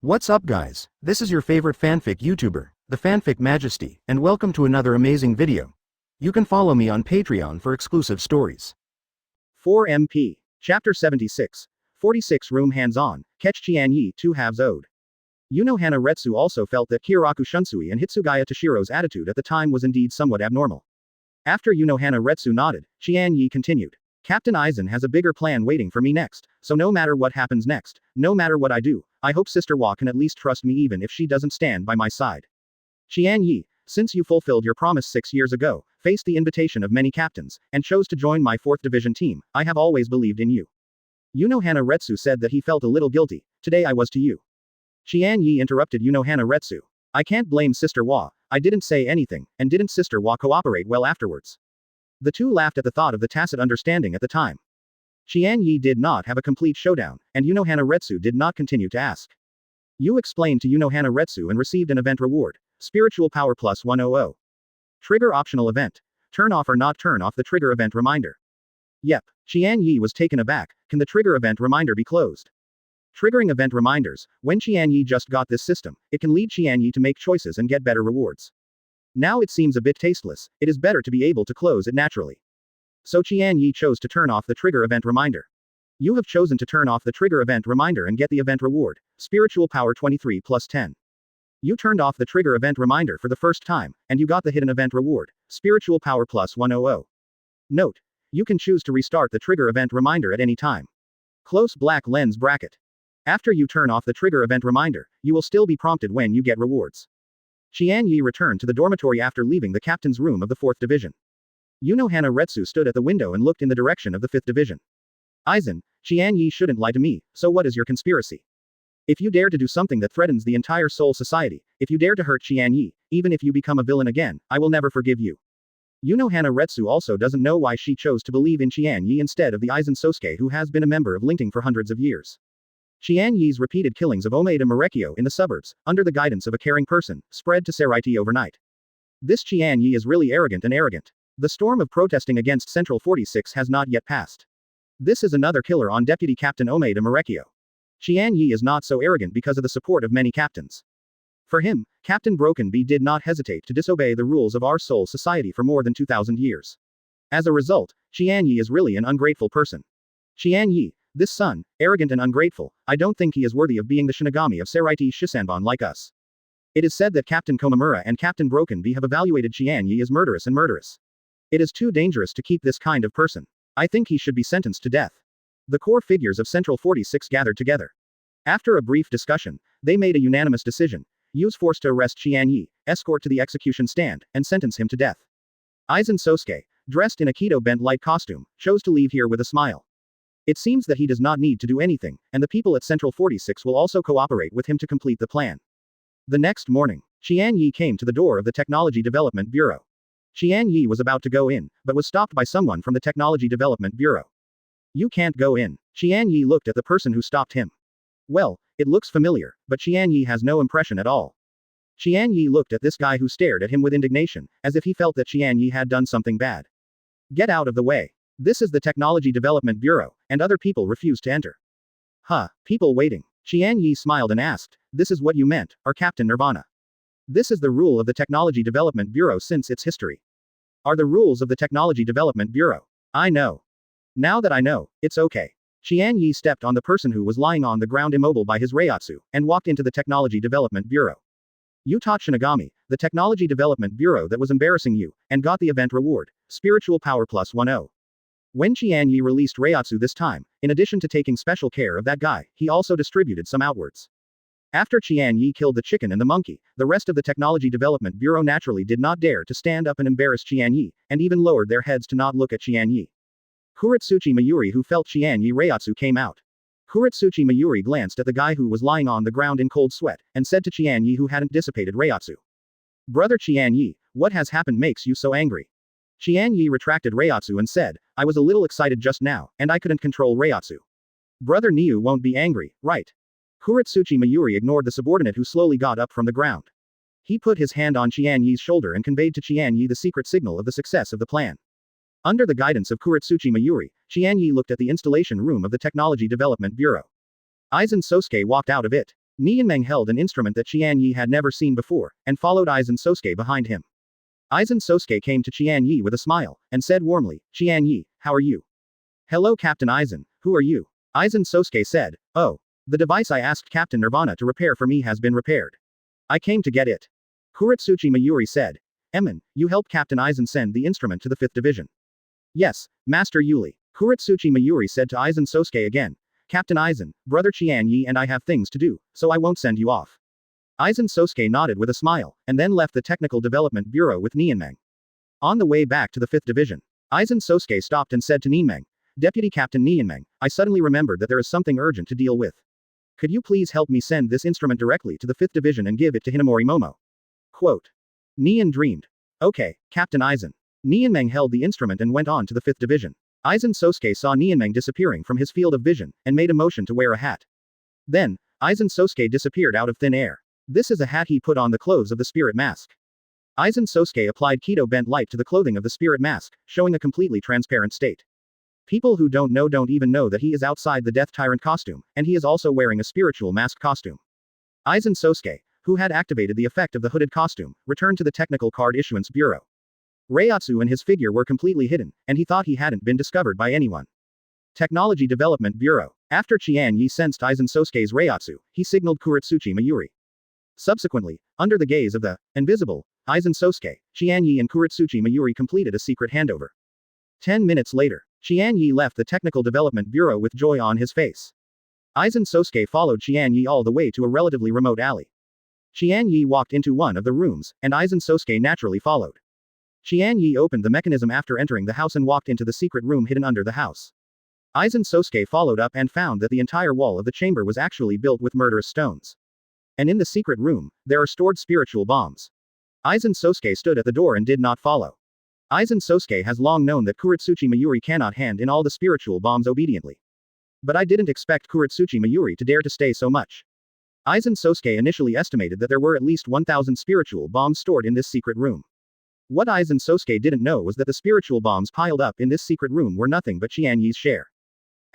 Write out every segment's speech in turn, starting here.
What's up guys, this is your favorite fanfic YouTuber, the Fanfic Majesty, and welcome to another amazing video. You can follow me on Patreon for exclusive stories. 4MP, Chapter 76, 46 Room Hands-On, Catch Qian Ye 2 Halves Ode. Unohana Retsu also felt that Kyoraku Shunsui and Hitsugaya Toshiro's attitude at the time was indeed somewhat abnormal. After Unohana Retsu nodded, Qian Ye continued. Captain Aizen has a bigger plan waiting for me next, so no matter what happens next, no matter what I do, I hope Sister Hwa can at least trust me even if she doesn't stand by my side. Qian Ye, since you fulfilled your promise 6 years ago, faced the invitation of many captains, and chose to join my 4th Division team, I have always believed in you. Unohana Retsu said that he felt a little guilty. Today I was to you. Qian Ye interrupted Unohana Retsu. I can't blame Sister Hwa, I didn't say anything, and didn't Sister Hwa cooperate well afterwards? The two laughed at the thought of the tacit understanding at the time. Qian Ye did not have a complete showdown, and Unohana Retsu did not continue to ask. You explained to Unohana Retsu and received an event reward, Spiritual Power Plus 100. Trigger optional event. Turn off or not turn off the trigger event reminder. Yep, Qian Ye was taken aback, can the trigger event reminder be closed? Triggering event reminders, when Qian Ye just got this system, it can lead Qian Ye to make choices and get better rewards. Now it seems a bit tasteless, it is better to be able to close it naturally. So Qian Ye chose to turn off the trigger event reminder. You have chosen to turn off the trigger event reminder and get the event reward, Spiritual Power 23 plus 10. You turned off the trigger event reminder for the first time, and you got the hidden event reward, Spiritual Power plus 100. Note, you can choose to restart the trigger event reminder at any time. Close black lens bracket. After you turn off the trigger event reminder, you will still be prompted when you get rewards. Qian Ye returned to the dormitory after leaving the captain's room of the 4th Division. Unohana Retsu stood at the window and looked in the direction of the 5th Division. Aizen, Qian Ye shouldn't lie to me, so what is your conspiracy? If you dare to do something that threatens the entire Soul Society, if you dare to hurt Qian Ye, even if you become a villain again, I will never forgive you. Unohana Retsu also doesn't know why she chose to believe in Qian Ye instead of the Aizen Sōsuke who has been a member of Linting for hundreds of years. Qian Ye's repeated killings of Omeda Marekyo in the suburbs, under the guidance of a caring person, spread to Zaraki overnight. This Qian Ye is really arrogant and arrogant. The storm of protesting against Central 46 has not yet passed. This is another killer on Deputy Captain Omeda Marekyo. Qian Ye is not so arrogant because of the support of many captains. For him, Captain Broken B did not hesitate to disobey the rules of our Soul Society for more than 2,000 years. As a result, Qian Ye is really an ungrateful person. Qian Ye, this son, arrogant and ungrateful, I don't think he is worthy of being the Shinigami of Saraiti Shisanban like us. It is said that Captain Komamura and Captain Broken B have evaluated Qian Ye as murderous and murderous. It is too dangerous to keep this kind of person. I think he should be sentenced to death. The core figures of Central 46 gathered together. After a brief discussion, they made a unanimous decision. Use force to arrest Qian Ye, escort to the execution stand, and sentence him to death. Aizen Sōsuke, dressed in a Kido bent light costume, chose to leave here with a smile. It seems that he does not need to do anything, and the people at Central 46 will also cooperate with him to complete the plan. The next morning, Qian Ye came to the door of the Technology Development Bureau. Qian Ye was about to go in, but was stopped by someone from the Technology Development Bureau. You can't go in. Qian Ye looked at the person who stopped him. Well, it looks familiar, but Qian Ye has no impression at all. Qian Ye looked at this guy who stared at him with indignation, as if he felt that Qian Ye had done something bad. Get out of the way. This is the Technology Development Bureau, and other people refused to enter. People waiting. Qian Ye smiled and asked, this is what you meant, our Captain Nirvana. This is the rule of the Technology Development Bureau since its history. Are the rules of the Technology Development Bureau? I know. Now that I know, it's okay. Qian Ye stepped on the person who was lying on the ground immobile by his Reiatsu, and walked into the Technology Development Bureau. You taught Shinigami, the Technology Development Bureau that was embarrassing you, and got the event reward, Spiritual Power Plus 10. When Qian Ye released Reiatsu this time, in addition to taking special care of that guy, he also distributed some outwards. After Qian Ye killed the chicken and the monkey, the rest of the Technology Development Bureau naturally did not dare to stand up and embarrass Qian Ye, and even lowered their heads to not look at Qian Ye. Kuretsuchi Mayuri who felt Qian Ye Reiatsu came out. Kuretsuchi Mayuri glanced at the guy who was lying on the ground in cold sweat, and said to Qian Ye who hadn't dissipated Reiatsu. Brother Qian Ye, what has happened makes you so angry? Qian Ye retracted Reiatsu and said, I was a little excited just now, and I couldn't control Reiatsu. Brother Niu won't be angry, right? Kuretsuchi Mayuri ignored the subordinate who slowly got up from the ground. He put his hand on Qian Ye's shoulder and conveyed to Qian Ye the secret signal of the success of the plan. Under the guidance of Kuretsuchi Mayuri, Qian Ye looked at the installation room of the Technology Development Bureau. Aizen Sōsuke walked out of it. Nianmeng held an instrument that Qian Ye had never seen before, and followed Aizen Sōsuke behind him. Aizen Sōsuke came to Qian Ye with a smile, and said warmly, "Qian Ye, how are you?" "Hello Captain Aizen, who are you?" Aizen Sōsuke said, "Oh. The device I asked Captain Nirvana to repair for me has been repaired. I came to get it." Kuretsuchi Mayuri said. "Emin, you helped Captain Aizen send the instrument to the 5th Division." "Yes, Master Yuli." Kuretsuchi Mayuri said to Aizen Sōsuke again. "Captain Aizen, Brother Qian Ye and I have things to do, so I won't send you off." Aizen Sōsuke nodded with a smile, and then left the Technical Development Bureau with Nianmeng. On the way back to the 5th Division, Aizen Sōsuke stopped and said to Nianmeng, "Deputy Captain Nianmeng, I suddenly remembered that there is something urgent to deal with. Could you please help me send this instrument directly to the 5th Division and give it to Hinamori Momo?" Quote. Nian dreamed. "Okay, Captain Aizen." Nianmeng held the instrument and went on to the 5th Division. Aizen Sōsuke saw Nianmeng disappearing from his field of vision, and made a motion to wear a hat. Then, Aizen Sōsuke disappeared out of thin air. "This is a hat he put on the clothes of the spirit mask." Aizen Sōsuke applied Keto bent light to the clothing of the spirit mask, showing a completely transparent state. People who don't know don't even know that he is outside the Death Tyrant costume, and he is also wearing a spiritual mask costume. Aizen Sōsuke, who had activated the effect of the hooded costume, returned to the Technical Card Issuance Bureau. Reiatsu and his figure were completely hidden, and he thought he hadn't been discovered by anyone. Technology Development Bureau. After Qian Ye sensed Aizen Sōsuke's Reiatsu, he signaled Kuretsuchi Mayuri. Subsequently, under the gaze of the invisible Aizen Sōsuke, Qian Ye and Kuretsuchi Mayuri completed a secret handover. 10 minutes later, Qian Ye left the Technical Development Bureau with joy on his face. Aizen Sōsuke followed Qian Ye all the way to a relatively remote alley. Qian Ye walked into one of the rooms, and Aizen Sōsuke naturally followed. Qian Ye opened the mechanism after entering the house and walked into the secret room hidden under the house. Aizen Sōsuke followed up and found that the entire wall of the chamber was actually built with murderous stones. And in the secret room, there are stored spiritual bombs. Aizen Sōsuke stood at the door and did not follow. Aizen Sōsuke has long known that Kuretsuchi Mayuri cannot hand in all the spiritual bombs obediently. But I didn't expect Kuretsuchi Mayuri to dare to stay so much. Aizen Sōsuke initially estimated that there were at least 1,000 spiritual bombs stored in this secret room. What Aizen Sōsuke didn't know was that the spiritual bombs piled up in this secret room were nothing but Qian Ye's share.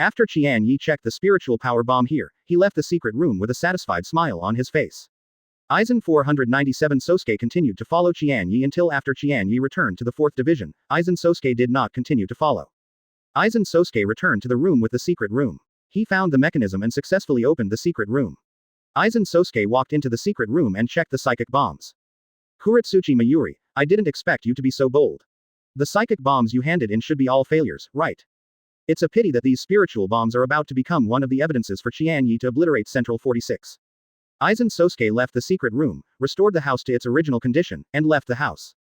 After Qian Ye checked the spiritual power bomb here, he left the secret room with a satisfied smile on his face. Aizen 497 Sōsuke continued to follow Qian Ye until after Qian Ye returned to the 4th Division. Aizen Sōsuke did not continue to follow. Aizen Sōsuke returned to the room with the secret room. He found the mechanism and successfully opened the secret room. Aizen Sōsuke walked into the secret room and checked the psychic bombs. Kuretsuchi Mayuri, I didn't expect you to be so bold. The psychic bombs you handed in should be all failures, right? It's a pity that these spiritual bombs are about to become one of the evidences for Qian Ye to obliterate Central 46. Aizen Sōsuke left the secret room, restored the house to its original condition, and left the house.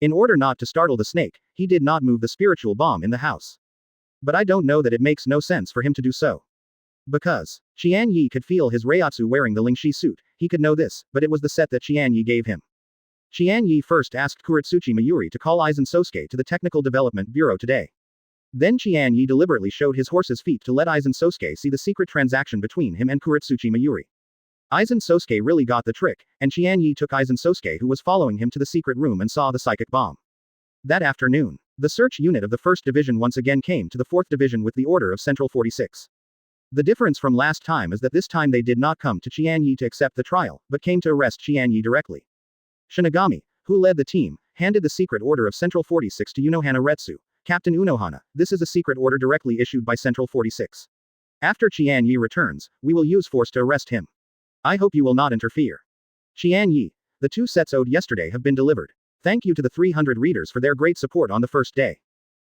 In order not to startle the snake, he did not move the spiritual bomb in the house. But I don't know that it makes no sense for him to do so. Because Qian Ye could feel his Reiatsu wearing the Lingshi suit, he could know this, but it was the set that Qian Ye gave him. Qian Ye first asked Kuretsuchi Mayuri to call Aizen Sōsuke to the Technical Development Bureau today. Then Qian Ye deliberately showed his horse's feet to let Aizen Sōsuke see the secret transaction between him and Kuretsuchi Mayuri. Aizen Sōsuke really got the trick, and Qian Ye took Aizen Sōsuke who was following him to the secret room and saw the psychic bomb. That afternoon, the search unit of the 1st Division once again came to the 4th Division with the order of Central 46. The difference from last time is that this time they did not come to Qian Ye to accept the trial, but came to arrest Qian Ye directly. Shinigami, who led the team, handed the secret order of Central 46 to Unohana Retsu. Captain Unohana, this is a secret order directly issued by Central 46. After Qian Ye returns, we will use force to arrest him. I hope you will not interfere. Qian Ye, the 2 sets owed yesterday have been delivered. Thank you to the 300 readers for their great support on the first day.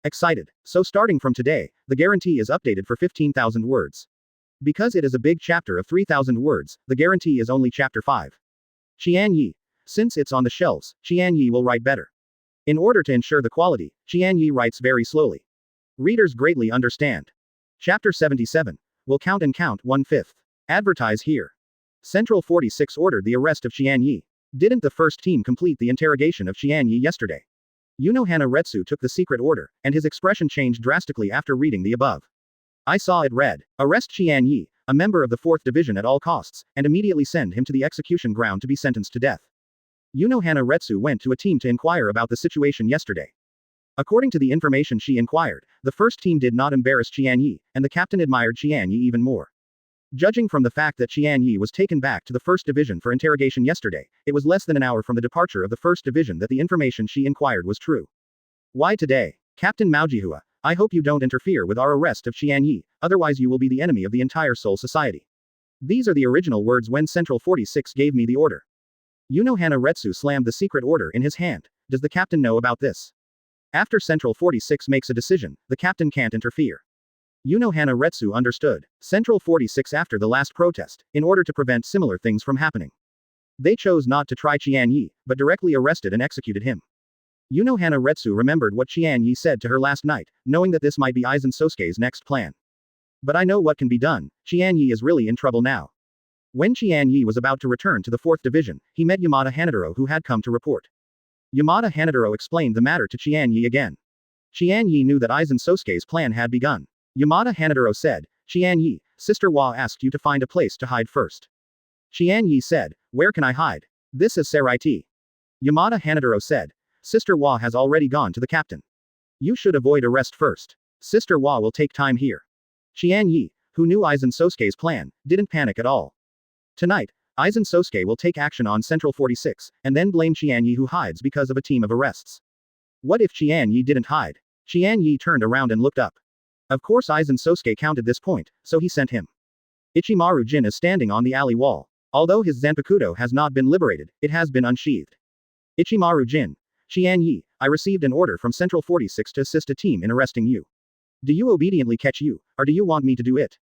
Excited. So starting from today, the guarantee is updated for 15,000 words. Because it is a big chapter of 3,000 words, the guarantee is only chapter 5. Qian Ye. Since it's on the shelves, Qian Ye will write better. In order to ensure the quality, Qian Ye writes very slowly. Readers greatly understand. Chapter 77. Will count and count 1/5. Advertise here. Central 46 ordered the arrest of Qian Ye. Didn't the first team complete the interrogation of Qian Ye yesterday? Unohana Retsu took the secret order, and his expression changed drastically after reading the above. I saw it read, arrest Qian Ye, a member of the 4th Division at all costs, and immediately send him to the execution ground to be sentenced to death. Unohana Retsu went to a team to inquire about the situation yesterday. According to the information she inquired, the first team did not embarrass Qian Ye, and the captain admired Qian Ye even more. Judging from the fact that Qian Ye was taken back to the 1st Division for interrogation yesterday, it was less than an hour from the departure of the 1st Division that the information she inquired was true. Why today? Captain Maojihua, I hope you don't interfere with our arrest of Qian Ye, otherwise you will be the enemy of the entire Soul Society. These are the original words when Central 46 gave me the order. Unohana Retsu slammed the secret order in his hand. Does the captain know about this? After Central 46 makes a decision, the captain can't interfere. Unohana Retsu understood. Central 46 after the last protest, in order to prevent similar things from happening. They chose not to try Qian Ye, but directly arrested and executed him. Unohana Retsu remembered what Qian Ye said to her last night, knowing that this might be Aizen Sōsuke's next plan. But I know what can be done. Qian Ye is really in trouble now. When Qian Ye was about to return to the 4th Division, he met Yamada Hanadoro who had come to report. Yamada Hanadoro explained the matter to Qian Ye again. Qian Ye knew that Aizen Sōsuke's plan had begun. Yamada Hanadoro said, Qian Ye, Sister Wa asked you to find a place to hide first. Qian Ye said, where can I hide? This is Saraiti. Yamada Hanadoro said, Sister Wa has already gone to the captain. You should avoid arrest first. Sister Wa will take time here. Qian Ye, who knew Aizen Sōsuke's plan, didn't panic at all. Tonight, Aizen Sōsuke will take action on Central 46, and then blame Qian Ye who hides because of a team of arrests. What if Qian Ye didn't hide? Qian Ye turned around and looked up. Of course Aizen Sōsuke counted this point, so he sent him. Ichimaru Jin is standing on the alley wall. Although his Zanpakuto has not been liberated, it has been unsheathed. Ichimaru Jin. Qian Ye, I received an order from Central 46 to assist a team in arresting you. Do you obediently catch you, or do you want me to do it?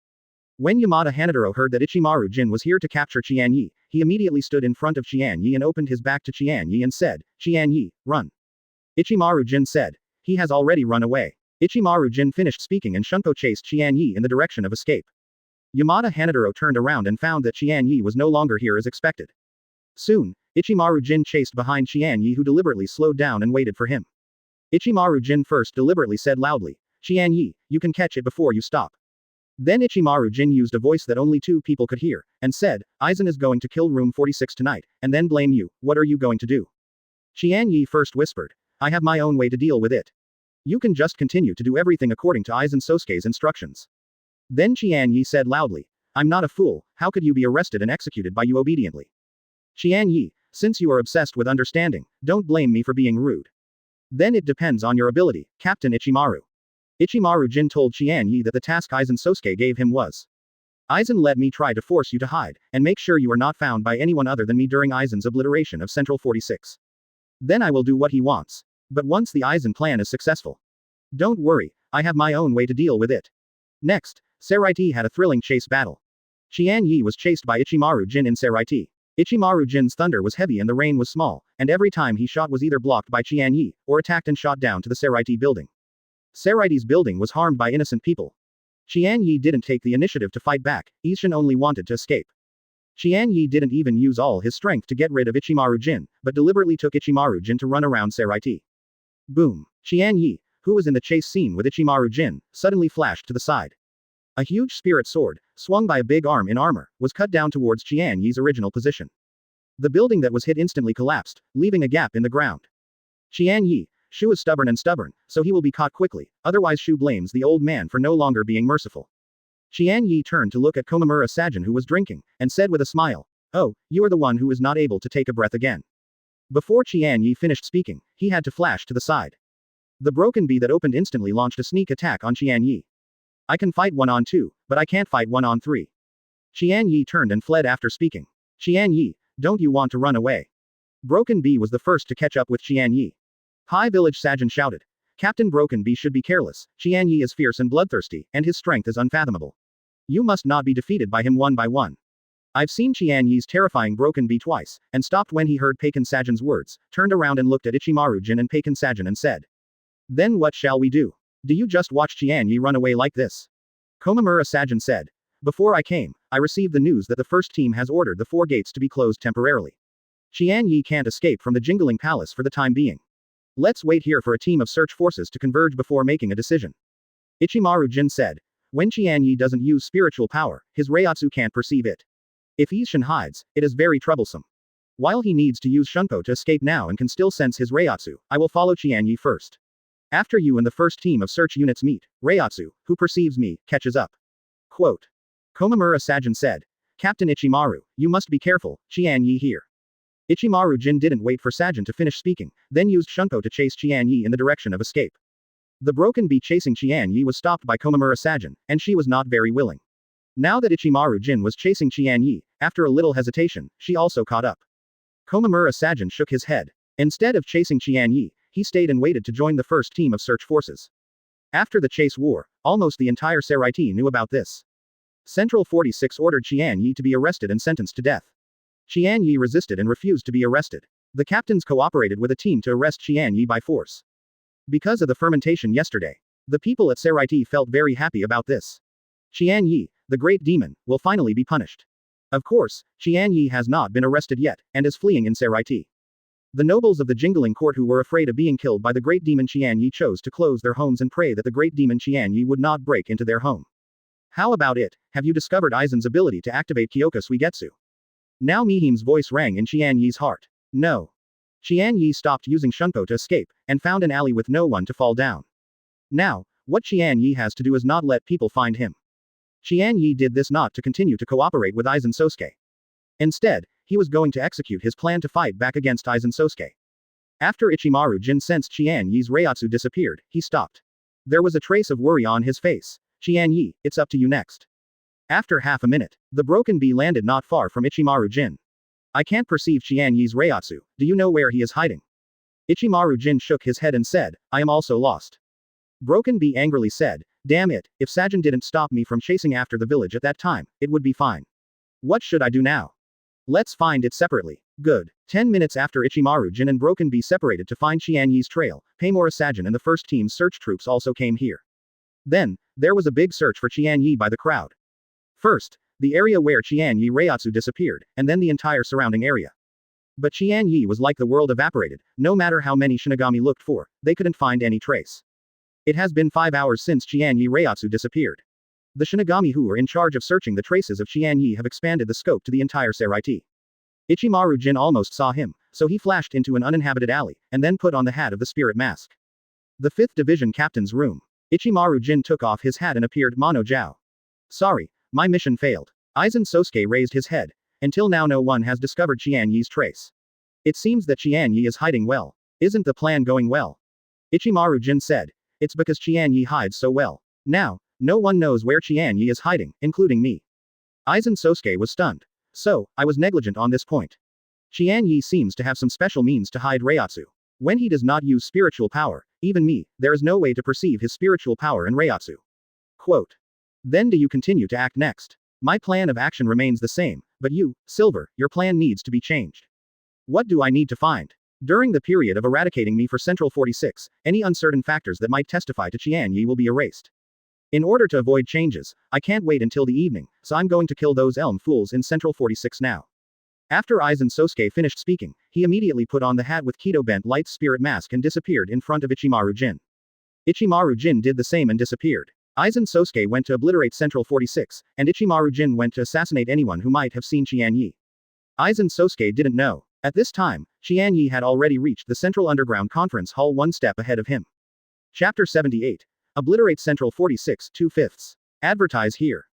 When Yamada Hanadoro heard that Ichimaru Jin was here to capture Qian Ye, he immediately stood in front of Qian Ye and opened his back to Qian Ye and said, Qian Ye, run. Ichimaru Jin said. He has already run away. Ichimaru Jin finished speaking and Shunpo chased Qian Ye in the direction of escape. Yamada Hanadoro turned around and found that Qian Ye was no longer here as expected. Soon, Ichimaru Jin chased behind Qian Ye who deliberately slowed down and waited for him. Ichimaru Jin first deliberately said loudly, Qian Ye, you can catch it before you stop. Then Ichimaru Jin used a voice that only 2 people could hear, and said, Aizen is going to kill room 46 tonight, and then blame you. What are you going to do? Qian Ye first whispered, I have my own way to deal with it. You can just continue to do everything according to Aizen Sōsuke's instructions. Then Qian Ye said loudly, I'm not a fool, how could you be arrested and executed by you obediently? Qian Ye, since you are obsessed with understanding, don't blame me for being rude. Then it depends on your ability, Captain Ichimaru. Ichimaru Jin told Qian Ye that the task Aizen Sōsuke gave him was. Aizen let me try to force you to hide, and make sure you are not found by anyone other than me during Aizen's obliteration of Central 46. Then I will do what he wants. But once the Aizen plan is successful. Don't worry, I have my own way to deal with it. Next, Saraiti had a thrilling chase battle. Qian Ye was chased by Ichimaru Jin in Saraiti. Ichimaru Jin's thunder was heavy and the rain was small, and every time he shot was either blocked by Qian Ye, or attacked and shot down to the Saraiti building. Saraiti's building was harmed by innocent people. Qian Ye didn't take the initiative to fight back, Ishin only wanted to escape. Qian Ye didn't even use all his strength to get rid of Ichimaru Jin, but deliberately took Ichimaru Jin to run around Saraiti. Boom. Qian Ye, who was in the chase scene with Ichimaru Jin, suddenly flashed to the side. A huge spirit sword, swung by a big arm in armor, was cut down towards Qian Ye's original position. The building that was hit instantly collapsed, leaving a gap in the ground. Qian Ye, Shu is stubborn, so he will be caught quickly, otherwise Shu blames the old man for no longer being merciful. Qian Ye turned to look at Komamura Sajin who was drinking, and said with a smile, Oh, you are the one who is not able to take a breath again. Before Qian Ye finished speaking, he had to flash to the side. The broken bee that opened instantly launched a sneak attack on Qian Ye. I can fight 1-on-2, but I can't fight 1-on-3. Qian Ye turned and fled after speaking. Qian Ye, don't you want to run away? Broken Bee was the first to catch up with Qian Ye. High Village Sajin shouted. Captain Broken Bee should be careless, Qian Ye is fierce and bloodthirsty, and his strength is unfathomable. You must not be defeated by him one by one. I've seen Qian Ye's terrifying Broken Bee twice, and stopped when he heard Peiken Sajin's words, turned around and looked at Ichimaru Jin and Peiken Sajin and said. Then what shall we do? Do you just watch Qian Ye run away like this? Komamura Sajin said. Before I came, I received the news that the first team has ordered the 4 gates to be closed temporarily. Qian Ye can't escape from the Jingling Palace for the time being. Let's wait here for a team of search forces to converge before making a decision. Ichimaru Jin said. When Qian Ye doesn't use spiritual power, his Reiatsu can't perceive it. If Ishin hides, it is very troublesome. While he needs to use Shunpo to escape now and can still sense his Reiatsu, I will follow Qian Ye first. After you and the first team of search units meet, Reiatsu, who perceives me, catches up. Quote. Komamura Sajin said. Captain Ichimaru, you must be careful, Qian Ye here. Ichimaru Jin didn't wait for Sajin to finish speaking, then used Shunko to chase Qian Ye in the direction of escape. The broken bee chasing Qian Ye was stopped by Komamura Sajin, and she was not very willing. Now that Ichimaru Jin was chasing Qian Ye, after a little hesitation, she also caught up. Komamura Sajin shook his head. Instead of chasing Qian Ye, he stayed and waited to join the first team of search forces. After the chase war, almost the entire Seraiti knew about this. Central 46 ordered Qian Ye to be arrested and sentenced to death. Qian Ye resisted and refused to be arrested. The captains cooperated with a team to arrest Qian Ye by force. Because of the fermentation yesterday, the people at Seraiti felt very happy about this. Qian Ye, the great demon, will finally be punished. Of course, Qian Ye has not been arrested yet, and is fleeing in Seraiti. The nobles of the Jingling court who were afraid of being killed by the great demon Qian Ye chose to close their homes and pray that the great demon Qian Ye would not break into their home. How about it? Have you discovered Aizen's ability to activate Kyoka Suigetsu? Now Mihime's voice rang in Qian Ye's heart. No. Qian Ye stopped using Shunko to escape, and found an alley with no one to fall down. Now, what Qian Ye has to do is not let people find him. Qian Ye did this not to continue to cooperate with Aizen Sōsuke. Instead, he was going to execute his plan to fight back against Aizen Sōsuke. After Ichimaru Jin sensed Qian Ye's Reiatsu disappeared, he stopped. There was a trace of worry on his face. Qian Ye, it's up to you next. After half a minute, the broken bee landed not far from Ichimaru Jin. I can't perceive Qian Ye's Reiatsu, do you know where he is hiding? Ichimaru Jin shook his head and said, I am also lost. Broken bee angrily said, damn it, if Sajin didn't stop me from chasing after the village at that time, it would be fine. What should I do now? Let's find it separately. Good. 10 minutes after Ichimaru Jin and Broken Bee separated to find Qian Ye's trail, Paimura Sajin and the first team's search troops also came here. Then, there was a big search for Qian Ye by the crowd. First, the area where Qian Ye Reiatsu disappeared, and then the entire surrounding area. But Qian Ye was like the world evaporated, no matter how many Shinigami looked for, they couldn't find any trace. It has been 5 hours since Qian Ye Reiatsu disappeared. The Shinigami who were in charge of searching the traces of Qian Ye have expanded the scope to the entire Seraiti. Ichimaru Jin almost saw him, so he flashed into an uninhabited alley, and then put on the hat of the spirit mask. The 5th Division Captain's room. Ichimaru Jin took off his hat and appeared Mono Jiao. Sorry, my mission failed. Aizen Sōsuke raised his head. Until now no one has discovered Qian Ye's trace. It seems that Qian Ye is hiding well. Isn't the plan going well? Ichimaru Jin said. It's because Qian Ye hides so well. Now, no one knows where Qian Ye is hiding, including me. Aizen Sōsuke was stunned. So, I was negligent on this point. Qian Ye seems to have some special means to hide Reiatsu. When he does not use spiritual power, even me, there is no way to perceive his spiritual power and Reiatsu. Quote. Then do you continue to act next? My plan of action remains the same, but you, Silver, your plan needs to be changed. What do I need to find? During the period of eradicating me for Central 46, any uncertain factors that might testify to Qian Ye will be erased. In order to avoid changes, I can't wait until the evening, so I'm going to kill those elm fools in Central 46 now. After Aizen Sōsuke finished speaking, he immediately put on the hat with Kido Bent Light's spirit mask and disappeared in front of Ichimaru Jin. Ichimaru Jin did the same and disappeared. Aizen Sōsuke went to obliterate Central 46, and Ichimaru Jin went to assassinate anyone who might have seen Qian Ye. Aizen Sōsuke didn't know. At this time, Qian Ye had already reached the Central Underground Conference Hall one step ahead of him. Chapter 78. Obliterate Central 46 2/5. Advertise here.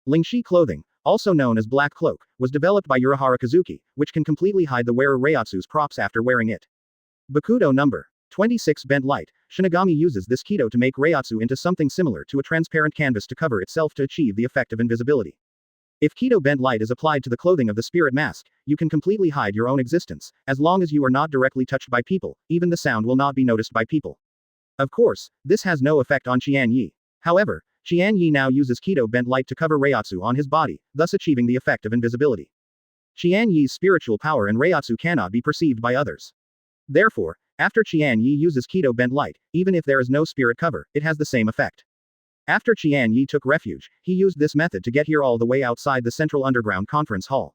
Lingshi clothing, also known as black cloak, was developed by Urahara Kazuki, which can completely hide the wearer Reiatsu's props after wearing it. Bakudo number 26 Bent Light. Shinigami uses this Kido to make Reiatsu into something similar to a transparent canvas to cover itself to achieve the effect of invisibility. If Kido Bent Light is applied to the clothing of the spirit mask, you can completely hide your own existence, as long as you are not directly touched by people, even the sound will not be noticed by people. Of course, this has no effect on Qian Ye. However, Qian Ye now uses Kido Bent Light to cover Reiatsu on his body, thus achieving the effect of invisibility. Qian Ye's spiritual power and Reiatsu cannot be perceived by others. Therefore, after Qian Ye uses Kido Bent Light, even if there is no spirit cover, it has the same effect. After Qian Ye took refuge, he used this method to get here all the way outside the Central Underground Conference Hall.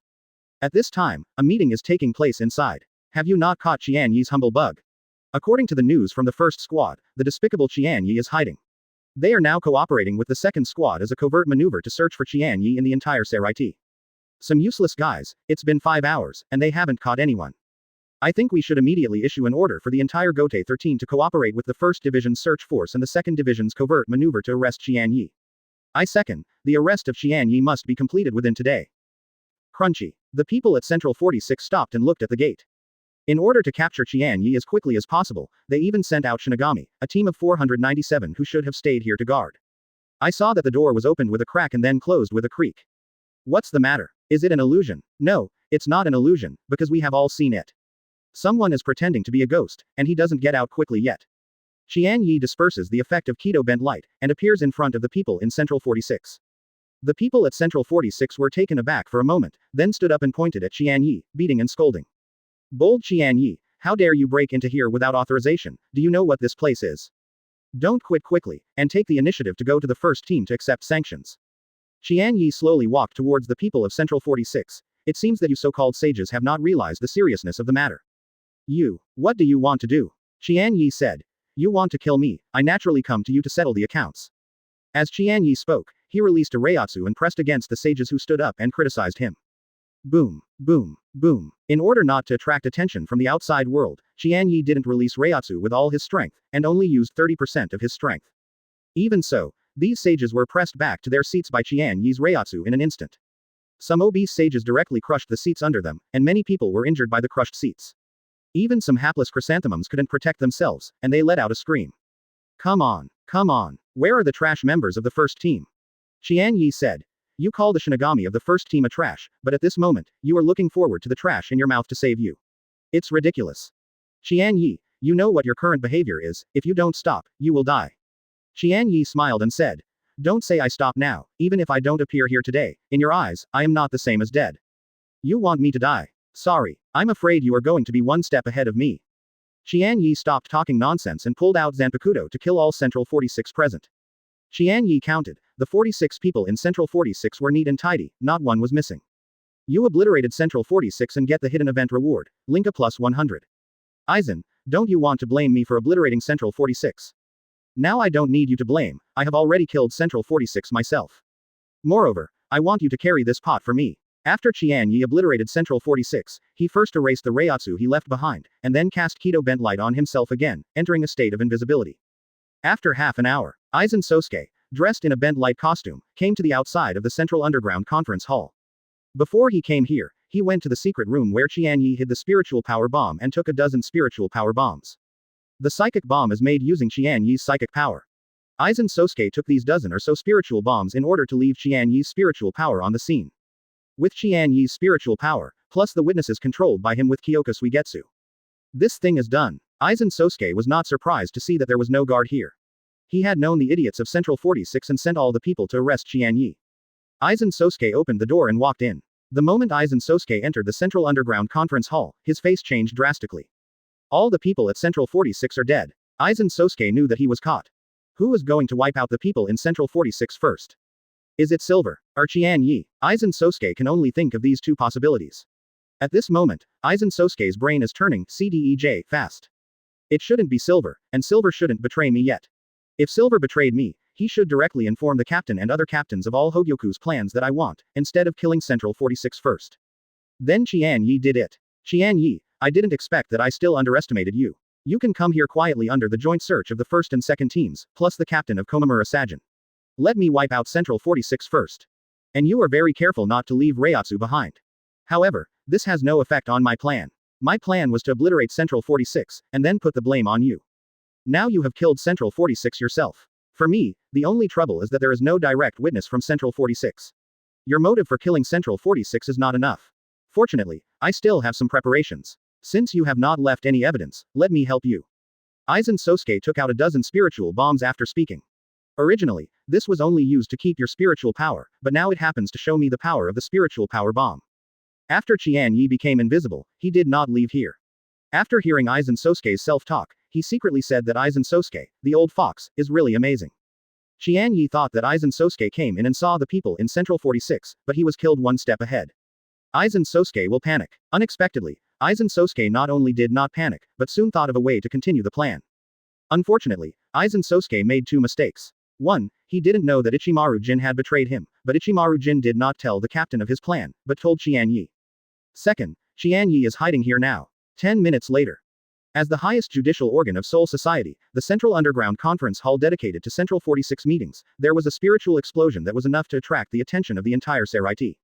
At this time, a meeting is taking place inside. Have you not caught Qian Ye's humble bug? According to the news from the first squad, the despicable Qian Ye is hiding. They are now cooperating with the second squad as a covert maneuver to search for Qian Ye in the entire Seraiti. Some useless guys, it's been 5 hours, and they haven't caught anyone. I think we should immediately issue an order for the entire Gotei 13 to cooperate with the 1st Division's search force and the 2nd Division's covert maneuver to arrest Qian Ye. I second, the arrest of Qian Ye must be completed within today. Crunchy. The people at Central 46 stopped and looked at the gate. In order to capture Qian Ye as quickly as possible, they even sent out Shinigami, a team of 497 who should have stayed here to guard. I saw that the door was opened with a crack and then closed with a creak. What's the matter? Is it an illusion? No, it's not an illusion, because we have all seen it. Someone is pretending to be a ghost, and he doesn't get out quickly yet. Qian Ye disperses the effect of keto bent light, and appears in front of the people in Central 46. The people at Central 46 were taken aback for a moment, then stood up and pointed at Qian Ye, beating and scolding. Bold Qian Ye, how dare you break into here without authorization? Do you know what this place is? Don't quit quickly, and take the initiative to go to the first team to accept sanctions. Qian Ye slowly walked towards the people of Central 46. It seems that you so-called sages have not realized the seriousness of the matter. What do you want to do? Qian Ye said. You want to kill me, I naturally come to you to settle the accounts. As Qian Ye spoke, he released a Reiatsu and pressed against the sages who stood up and criticized him. Boom, boom, boom. In order not to attract attention from the outside world, Qian Ye didn't release Reiatsu with all his strength, and only used 30% of his strength. Even so, these sages were pressed back to their seats by Qian Ye's Reiatsu in an instant. Some obese sages directly crushed the seats under them, and many people were injured by the crushed seats. Even some hapless chrysanthemums couldn't protect themselves, and they let out a scream. Come on, come on, where are the trash members of the first team? Qian Ye said. You call the Shinigami of the first team a trash, but at this moment, you are looking forward to the trash in your mouth to save you. It's ridiculous. Qian Ye, you know what your current behavior is, if you don't stop, you will die. Qian Ye smiled and said. Don't say I stop now, even if I don't appear here today, in your eyes, I am not the same as dead. You want me to die? Sorry, I'm afraid you are going to be one step ahead of me. Qian Ye stopped talking nonsense and pulled out Zanpakuto to kill all Central 46 present. Qian Ye counted, the 46 people in Central 46 were neat and tidy, not one was missing. You obliterated Central 46 and get the hidden event reward, Linka plus 100. Aizen, don't you want to blame me for obliterating Central 46? Now I don't need you to blame, I have already killed Central 46 myself. Moreover, I want you to carry this pot for me. After Qian Ye obliterated Central 46, he first erased the Reiatsu he left behind, and then cast keto bent light on himself again, entering a state of invisibility. After half an hour, Aizen Sōsuke, dressed in a bent light costume, came to the outside of the Central Underground Conference Hall. Before he came here, he went to the secret room where Qian Ye hid the spiritual power bomb and took a dozen spiritual power bombs. The psychic bomb is made using Qian Ye's psychic power. Aizen Sōsuke took these dozen or so spiritual bombs in order to leave Qian Ye's spiritual power on the scene. With Qian Ye's spiritual power, plus the witnesses controlled by him with Kyoka Suigetsu. This thing is done. Aizen Sōsuke was not surprised to see that there was no guard here. He had known the idiots of Central 46 and sent all the people to arrest Qian Ye. Aizen Sōsuke opened the door and walked in. The moment Aizen Sōsuke entered the Central Underground Conference Hall, his face changed drastically. All the people at Central 46 are dead. Aizen Sōsuke knew that he was caught. Who was going to wipe out the people in Central 46 first? Is it Silver or Qian Ye? Aizen Sōsuke can only think of these two possibilities. At this moment, Aizen Sōsuke's brain is turning CDEJ fast. It shouldn't be Silver, and Silver shouldn't betray me yet. If Silver betrayed me, he should directly inform the captain and other captains of all Hōgyoku's plans that I want, instead of killing Central 46 first. Then Qian Ye did it. Qian Ye, I didn't expect that I still underestimated you. You can come here quietly under the joint search of the first and second teams, plus the captain of Komamura Sajin. Let me wipe out Central 46 first. And you are very careful not to leave Reiatsu behind. However, this has no effect on my plan. My plan was to obliterate Central 46, and then put the blame on you. Now you have killed Central 46 yourself. For me, the only trouble is that there is no direct witness from Central 46. Your motive for killing Central 46 is not enough. Fortunately, I still have some preparations. Since you have not left any evidence, let me help you. Aizen Sōsuke took out a dozen spiritual bombs after speaking. Originally, this was only used to keep your spiritual power, but now it happens to show me the power of the spiritual power bomb. After Qian Ye became invisible, he did not leave here. After hearing Aizen Sōsuke's self-talk, he secretly said that Aizen Sōsuke, the old fox, is really amazing. Qian Ye thought that Aizen Sōsuke came in and saw the people in Central 46, but he was killed one step ahead. Aizen Sōsuke will panic. Unexpectedly, Aizen Sōsuke not only did not panic, but soon thought of a way to continue the plan. Unfortunately, Aizen Sōsuke made two mistakes. 1. He didn't know that Ichimaru Jin had betrayed him, but Ichimaru Jin did not tell the captain of his plan, but told Qian Ye. Second, Qian Ye is hiding here now. 10 minutes later. As the highest judicial organ of Soul Society, the Central Underground Conference Hall dedicated to Central 46 meetings, there was a spiritual explosion that was enough to attract the attention of the entire Seraiti.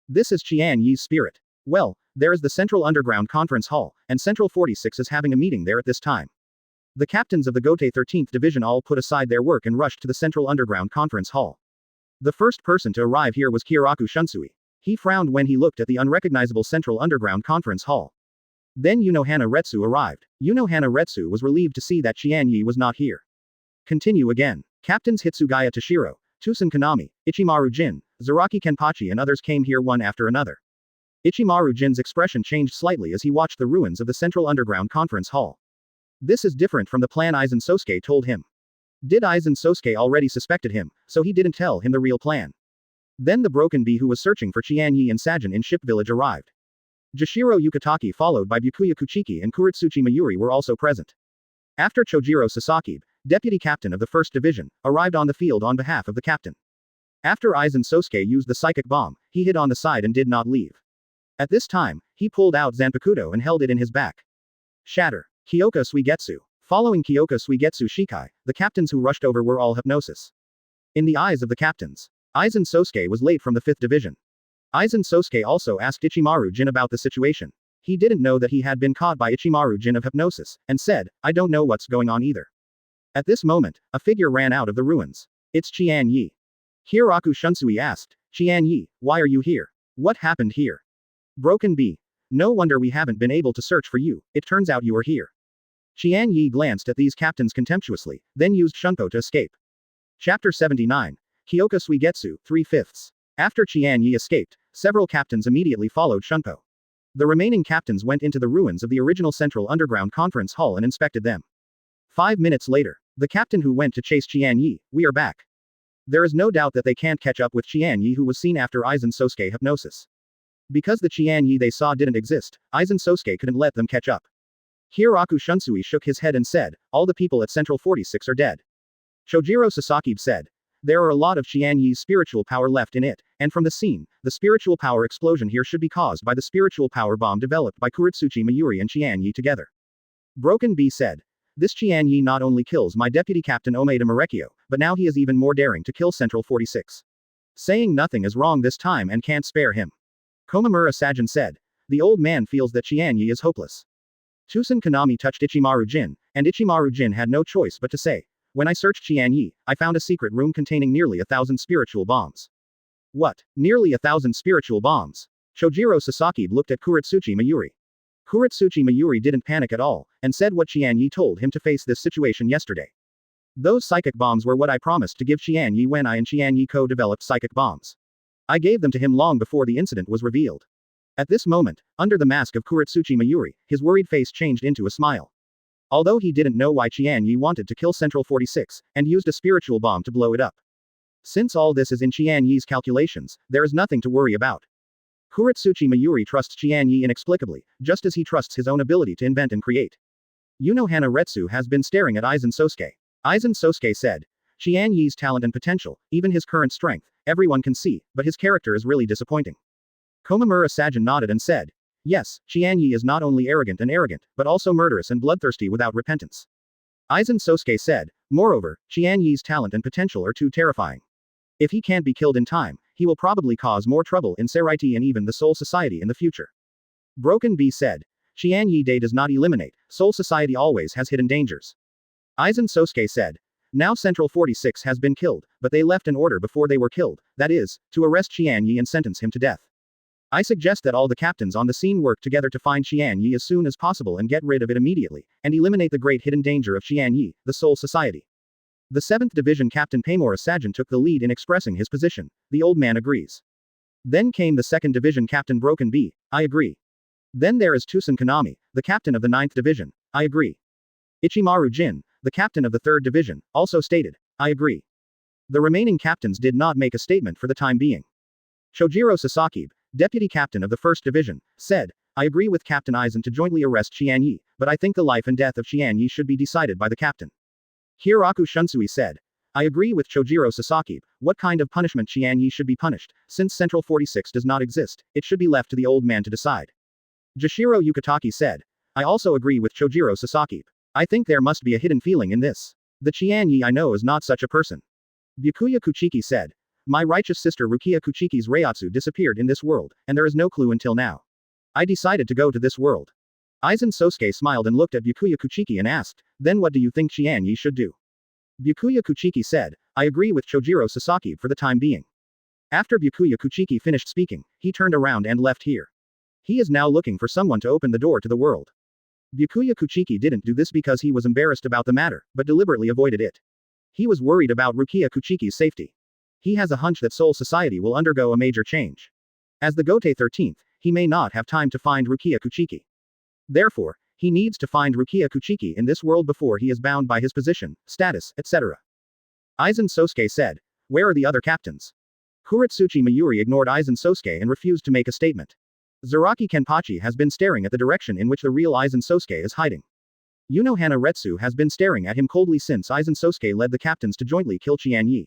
This is Qian Ye's spirit. Well, there is the Central Underground Conference Hall, and Central 46 is having a meeting there at this time. The captains of the Gotei 13th Division all put aside their work and rushed to the Central Underground Conference Hall. The first person to arrive here was Kyoraku Shunsui. He frowned when he looked at the unrecognizable Central Underground Conference Hall. Then Unohana Retsu arrived. Unohana Retsu was relieved to see that Qian Ye was not here. Continue again. Captains Hitsugaya Toshiro, Tusen Kanami, Ichimaru Jin, Zaraki Kenpachi and others came here one after another. Ichimaru Jin's expression changed slightly as he watched the ruins of the Central Underground Conference Hall. This is different from the plan Aizen Sōsuke told him. Did Aizen Sōsuke already suspected him, so he didn't tell him the real plan? Then the broken bee who was searching for Qian Ye and Sajin in Ship Village arrived. Jashiro Yukatake followed by Byakuya Kuchiki and Kuritsuchi Mayuri were also present. After Chojiro Sasaki, deputy captain of the 1st Division, arrived on the field on behalf of the captain. After Aizen Sōsuke used the psychic bomb, he hid on the side and did not leave. At this time, he pulled out Zanpakuto and held it in his back. Shatter. Kyoka Suigetsu. Following Kyoka Suigetsu Shikai, the captains who rushed over were all hypnosis. In the eyes of the captains, Aizen Sōsuke was late from the 5th Division. Aizen Sōsuke also asked Ichimaru Jin about the situation. He didn't know that he had been caught by Ichimaru Jin of hypnosis, and said, I don't know what's going on either. At this moment, a figure ran out of the ruins. It's Qian Ye. Kyoraku Shunsui asked, Qian Ye, why are you here? What happened here? Broken bee. No wonder we haven't been able to search for you, it turns out you are here. Qian Ye glanced at these captains contemptuously, then used Shunpo to escape. Chapter 79. Kyoka Suigetsu, 3/5. After Qian Ye escaped, several captains immediately followed Shunpo. The remaining captains went into the ruins of the original Central Underground Conference Hall and inspected them. 5 minutes later, the captain who went to chase Qian Ye, we are back. There is no doubt that they can't catch up with Qian Ye who was seen after Aizen Sōsuke hypnosis. Because the Qian Ye they saw didn't exist, Aizen Sōsuke couldn't let them catch up. Kyoraku Shunsui shook his head and said, all the people at Central 46 are dead. Chojiro Sasaki said, there are a lot of Qian Ye's spiritual power left in it, and from the scene, the spiritual power explosion here should be caused by the spiritual power bomb developed by Kuritsuchi Mayuri and Qian Ye together. Broken Bee said, this Qian Ye not only kills my deputy captain Omeda Marekio, but now he is even more daring to kill Central 46. Saying nothing is wrong this time and can't spare him. Komamura Sajin said, the old man feels that Qian Ye is hopeless. Tusen Kanami touched Ichimaru Jin, and Ichimaru Jin had no choice but to say, when I searched Qian Ye, I found a secret room containing nearly 1,000 spiritual bombs. What? Nearly 1,000 spiritual bombs? Chojiro Sasaki looked at Kuritsuchi Mayuri. Kuritsuchi Mayuri didn't panic at all, and said what Qian Ye told him to face this situation yesterday. Those psychic bombs were what I promised to give Qian Ye when I and Qian Ye co-developed psychic bombs. I gave them to him long before the incident was revealed. At this moment, under the mask of Kuritsuchi Mayuri, his worried face changed into a smile. Although he didn't know why Qian Ye wanted to kill Central 46, and used a spiritual bomb to blow it up. Since all this is in Qian Ye's calculations, there is nothing to worry about. Kuritsuchi Mayuri trusts Qian Ye inexplicably, just as he trusts his own ability to invent and create. Unohana Retsu has been staring at Aizen Sōsuke. Aizen Sōsuke said, Qian Ye's talent and potential, even his current strength, everyone can see, but his character is really disappointing. Komamura Sajin nodded and said, yes, Qian Ye is not only arrogant, but also murderous and bloodthirsty without repentance. Aizen Sōsuke said, moreover, Qian Ye's talent and potential are too terrifying. If he can't be killed in time, he will probably cause more trouble in Seraiti and even the Soul Society in the future. Broken Bee said, Qian Ye Day does not eliminate, Soul Society always has hidden dangers. Aizen Sōsuke said, now Central 46 has been killed, but they left an order before they were killed, that is, to arrest Qian Ye and sentence him to death. I suggest that all the captains on the scene work together to find Qian Ye as soon as possible and get rid of it immediately, and eliminate the great hidden danger of Qian Ye, the Soul Society. The 7th Division Captain Paimura Sajin took the lead in expressing his position. The old man agrees. Then came the 2nd Division Captain Broken Bee, I agree. Then there is Tusen Kanami, the captain of the 9th Division, I agree. Ichimaru Jin, the captain of the 3rd Division, also stated, I agree. The remaining captains did not make a statement for the time being. Chojiro Sasaki, deputy captain of the 1st Division, said, I agree with Captain Aizen to jointly arrest Qian Ye, but I think the life and death of Qian Ye should be decided by the captain. Kyoraku Shunsui said, I agree with Chojiro Sasaki, what kind of punishment Qian Ye should be punished, since Central 46 does not exist, it should be left to the old man to decide. Jashiro Yukatake said, I also agree with Chojiro Sasaki. I think there must be a hidden feeling in this. The Qian Ye I know is not such a person. Byakuya Kuchiki said. My righteous sister Rukia Kuchiki's Reiatsu disappeared in this world, and there is no clue until now. I decided to go to this world. Aizen Sōsuke smiled and looked at Byakuya Kuchiki and asked, then what do you think Qian Ye should do? Byakuya Kuchiki said, I agree with Chojiro Sasaki for the time being. After Byakuya Kuchiki finished speaking, he turned around and left here. He is now looking for someone to open the door to the world. Byakuya Kuchiki didn't do this because he was embarrassed about the matter, but deliberately avoided it. He was worried about Rukia Kuchiki's safety. He has a hunch that Soul Society will undergo a major change. As the Gotei 13th, he may not have time to find Rukia Kuchiki. Therefore, he needs to find Rukia Kuchiki in this world before he is bound by his position, status, etc. Aizen Sōsuke said, where are the other captains? Kuretsuchi Mayuri ignored Aizen Sōsuke and refused to make a statement. Zaraki Kenpachi has been staring at the direction in which the real Aizen Sōsuke is hiding. Unohana Retsu has been staring at him coldly since Aizen Sōsuke led the captains to jointly kill Qian Ye.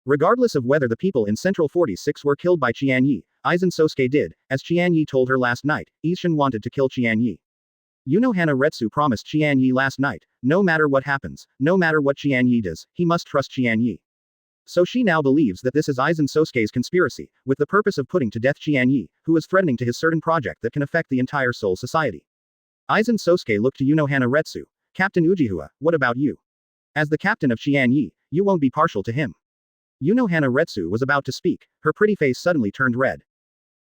Regardless of whether the people in Central 46 were killed by Qian Ye, Aizen Sōsuke did, as Qian Ye told her last night, Ishin wanted to kill Qian Ye. Unohana Retsu promised Qian Ye last night, no matter what happens, no matter what Qian Ye does, he must trust Qian Ye. So she now believes that this is Aizen Sōsuke's conspiracy, with the purpose of putting to death Qian Ye, who is threatening to his certain project that can affect the entire Soul Society. Aizen Sōsuke looked to Unohana Retsu. Captain Ujiwa, what about you? As the captain of Qian Ye, you won't be partial to him. Unohana Retsu was about to speak, her pretty face suddenly turned red.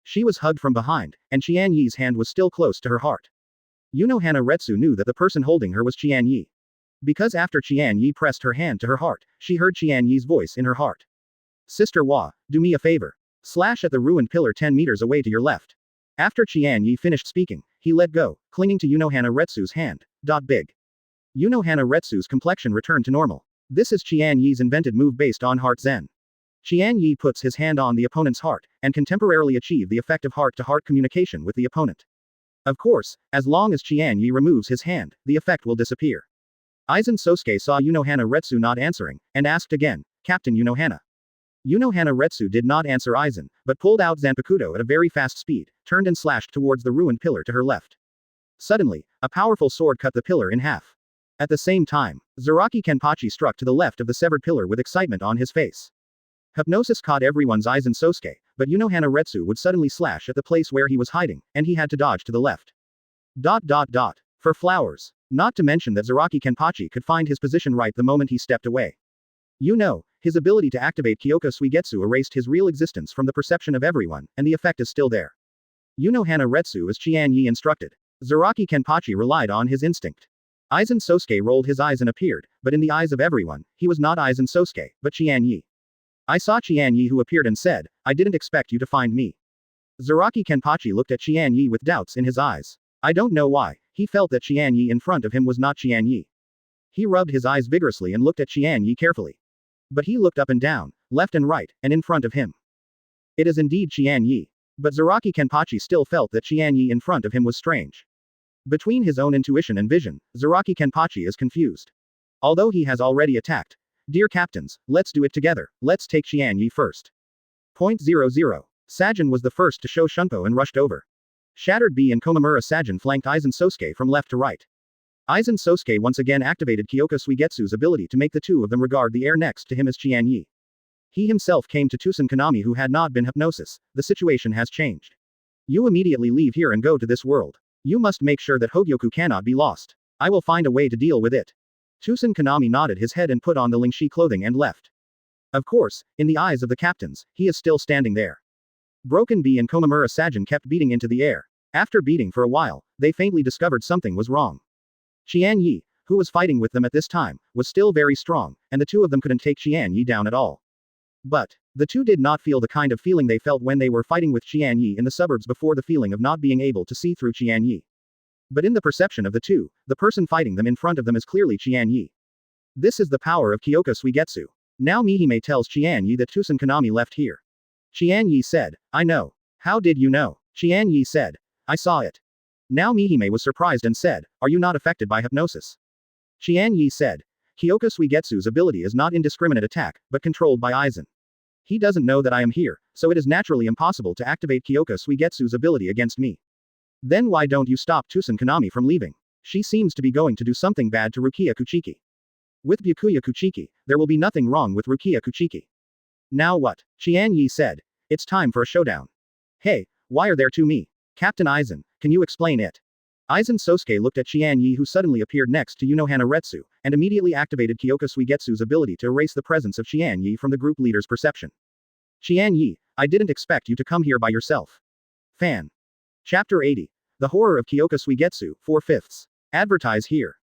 She was hugged from behind, and Qian Ye's hand was still close to her heart. Unohana Retsu knew that the person holding her was Qian Ye. Because after Qian Ye pressed her hand to her heart, she heard Qian Ye's voice in her heart. Sister Wa, do me a favor. Slash at the ruined pillar 10 meters away to your left. After Qian Ye finished speaking, he let go, clinging to Unohana Retsu's hand. Big. Unohana Retsu's complexion returned to normal. This is Qian Ye's invented move based on heart zen. Qian Ye puts his hand on the opponent's heart, and can temporarily achieve the effect of heart-to-heart communication with the opponent. Of course, as long as Qian Ye removes his hand, the effect will disappear. Aizen Sōsuke saw Unohana Retsu not answering, and asked again, Captain Unohana. Unohana Retsu did not answer Aizen, but pulled out Zanpakuto at a very fast speed, turned and slashed towards the ruined pillar to her left. Suddenly, a powerful sword cut the pillar in half. At the same time, Zaraki Kenpachi struck to the left of the severed pillar with excitement on his face. Hypnosis caught everyone's eyes in Sōsuke, but Unohana Retsu would suddenly slash at the place where he was hiding, and he had to dodge to the left. For flowers. Not to mention that Zaraki Kenpachi could find his position right the moment he stepped away. His ability to activate Kyoka Suigetsu erased his real existence from the perception of everyone, and the effect is still there. Unohana Retsu as Qian Ye instructed. Zaraki Kenpachi relied on his instinct. Aizen Sōsuke rolled his eyes and appeared, but in the eyes of everyone, he was not Aizen Sōsuke, but Qian Ye. I saw Qian Ye who appeared and said, I didn't expect you to find me. Zaraki Kenpachi looked at Qian Ye with doubts in his eyes. I don't know why, he felt that Qian Ye in front of him was not Qian Ye. He rubbed his eyes vigorously and looked at Qian Ye carefully. But he looked up and down, left and right, and in front of him. It is indeed Qian Ye. But Zaraki Kenpachi still felt that Qian Ye in front of him was strange. Between his own intuition and vision, Zaraki Kenpachi is confused. Although he has already attacked. Dear captains, let's do it together, let's take Qian Ye first. .00. Sajin was the first to show Shunpo and rushed over. Shattered B and Komamura Sajin flanked Aizen Sōsuke from left to right. Aizen Sōsuke once again activated Kyoka Suigetsu's ability to make the two of them regard the air next to him as Qian Ye. He himself came to Tusen Kanami who had not been hypnosis. The situation has changed. You immediately leave here and go to this world. You must make sure that Hōgyoku cannot be lost. I will find a way to deal with it. Tusen Kanami nodded his head and put on the Lingshi clothing and left. Of course, in the eyes of the captains, he is still standing there. Broken B and Komamura Sajin kept beating into the air. After beating for a while, they faintly discovered something was wrong. Qian Ye, who was fighting with them at this time, was still very strong, and the two of them couldn't take Qian Ye down at all. But, the two did not feel the kind of feeling they felt when they were fighting with Qian Ye in the suburbs before, the feeling of not being able to see through Qian Ye. But in the perception of the two, the person fighting them in front of them is clearly Qian Ye. This is the power of Kyoka Suigetsu. Now Mihime tells Qian Ye that Tusen Kanami left here. Qian Ye said, I know. How did you know? Qian Ye said, I saw it. Now Mihime was surprised and said, are you not affected by hypnosis? Qian Ye said, Kyoka Suigetsu's ability is not indiscriminate attack, but controlled by Aizen. He doesn't know that I am here, so it is naturally impossible to activate Kyoka Suigetsu's ability against me. Then why don't you stop Tusen Kanami from leaving? She seems to be going to do something bad to Rukia Kuchiki. With Byakuya Kuchiki, there will be nothing wrong with Rukia Kuchiki. Now what? Qian Ye said. It's time for a showdown. Hey, why are there two me? Captain Aizen, can you explain it? Aizen Sōsuke looked at Qian Ye, who suddenly appeared next to Unohana Retsu, and immediately activated Kyoka Suigetsu's ability to erase the presence of Qian Ye from the group leader's perception. Qian Ye, I didn't expect you to come here by yourself. Fan. Chapter 80. The Horror of Kyoka Suigetsu, 4/5. Advertise here.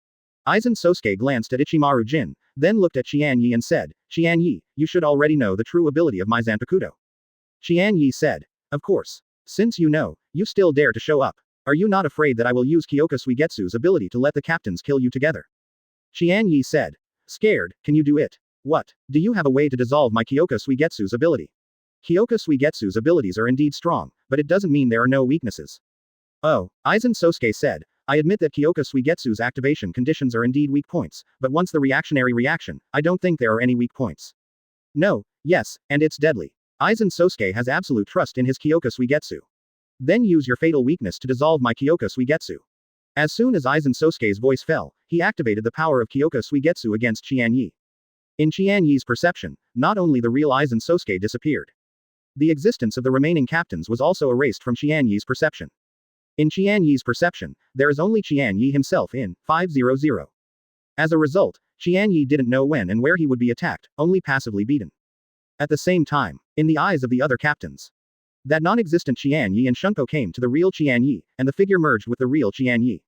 Aizen Sōsuke glanced at Ichimaru Jin, then looked at Qian Ye and said, Qian Ye, you should already know the true ability of my Zanpakuto. Qian Ye said. Of course. Since you know, you still dare to show up. Are you not afraid that I will use Kyoka Suigetsu's ability to let the captains kill you together? Qian Ye said. Scared, can you do it? What? Do you have a way to dissolve my Kyoka Suigetsu's ability? Kyoka Suigetsu's abilities are indeed strong, but it doesn't mean there are no weaknesses. Oh, Aizen Sōsuke said. I admit that Kyoka Suigetsu's activation conditions are indeed weak points, but once the reactionary reaction, I don't think there are any weak points. No, yes, and it's deadly. Aizen Sōsuke has absolute trust in his Kyoka Suigetsu. Then use your fatal weakness to dissolve my Kyoka Suigetsu. As soon as Aizen Sōsuke's voice fell, he activated the power of Kyoka Suigetsu against Qian Ye. In Qian Ye's perception, not only the real Aizen Sōsuke disappeared. The existence of the remaining captains was also erased from Qian Ye's perception. In Qian Ye's perception, there is only Qian Ye himself in 500. As a result, Qian Ye didn't know when and where he would be attacked, only passively beaten. At the same time, in the eyes of the other captains, that non-existent Qian Ye and Shunpo came to the real Qian Ye, and the figure merged with the real Qian Ye.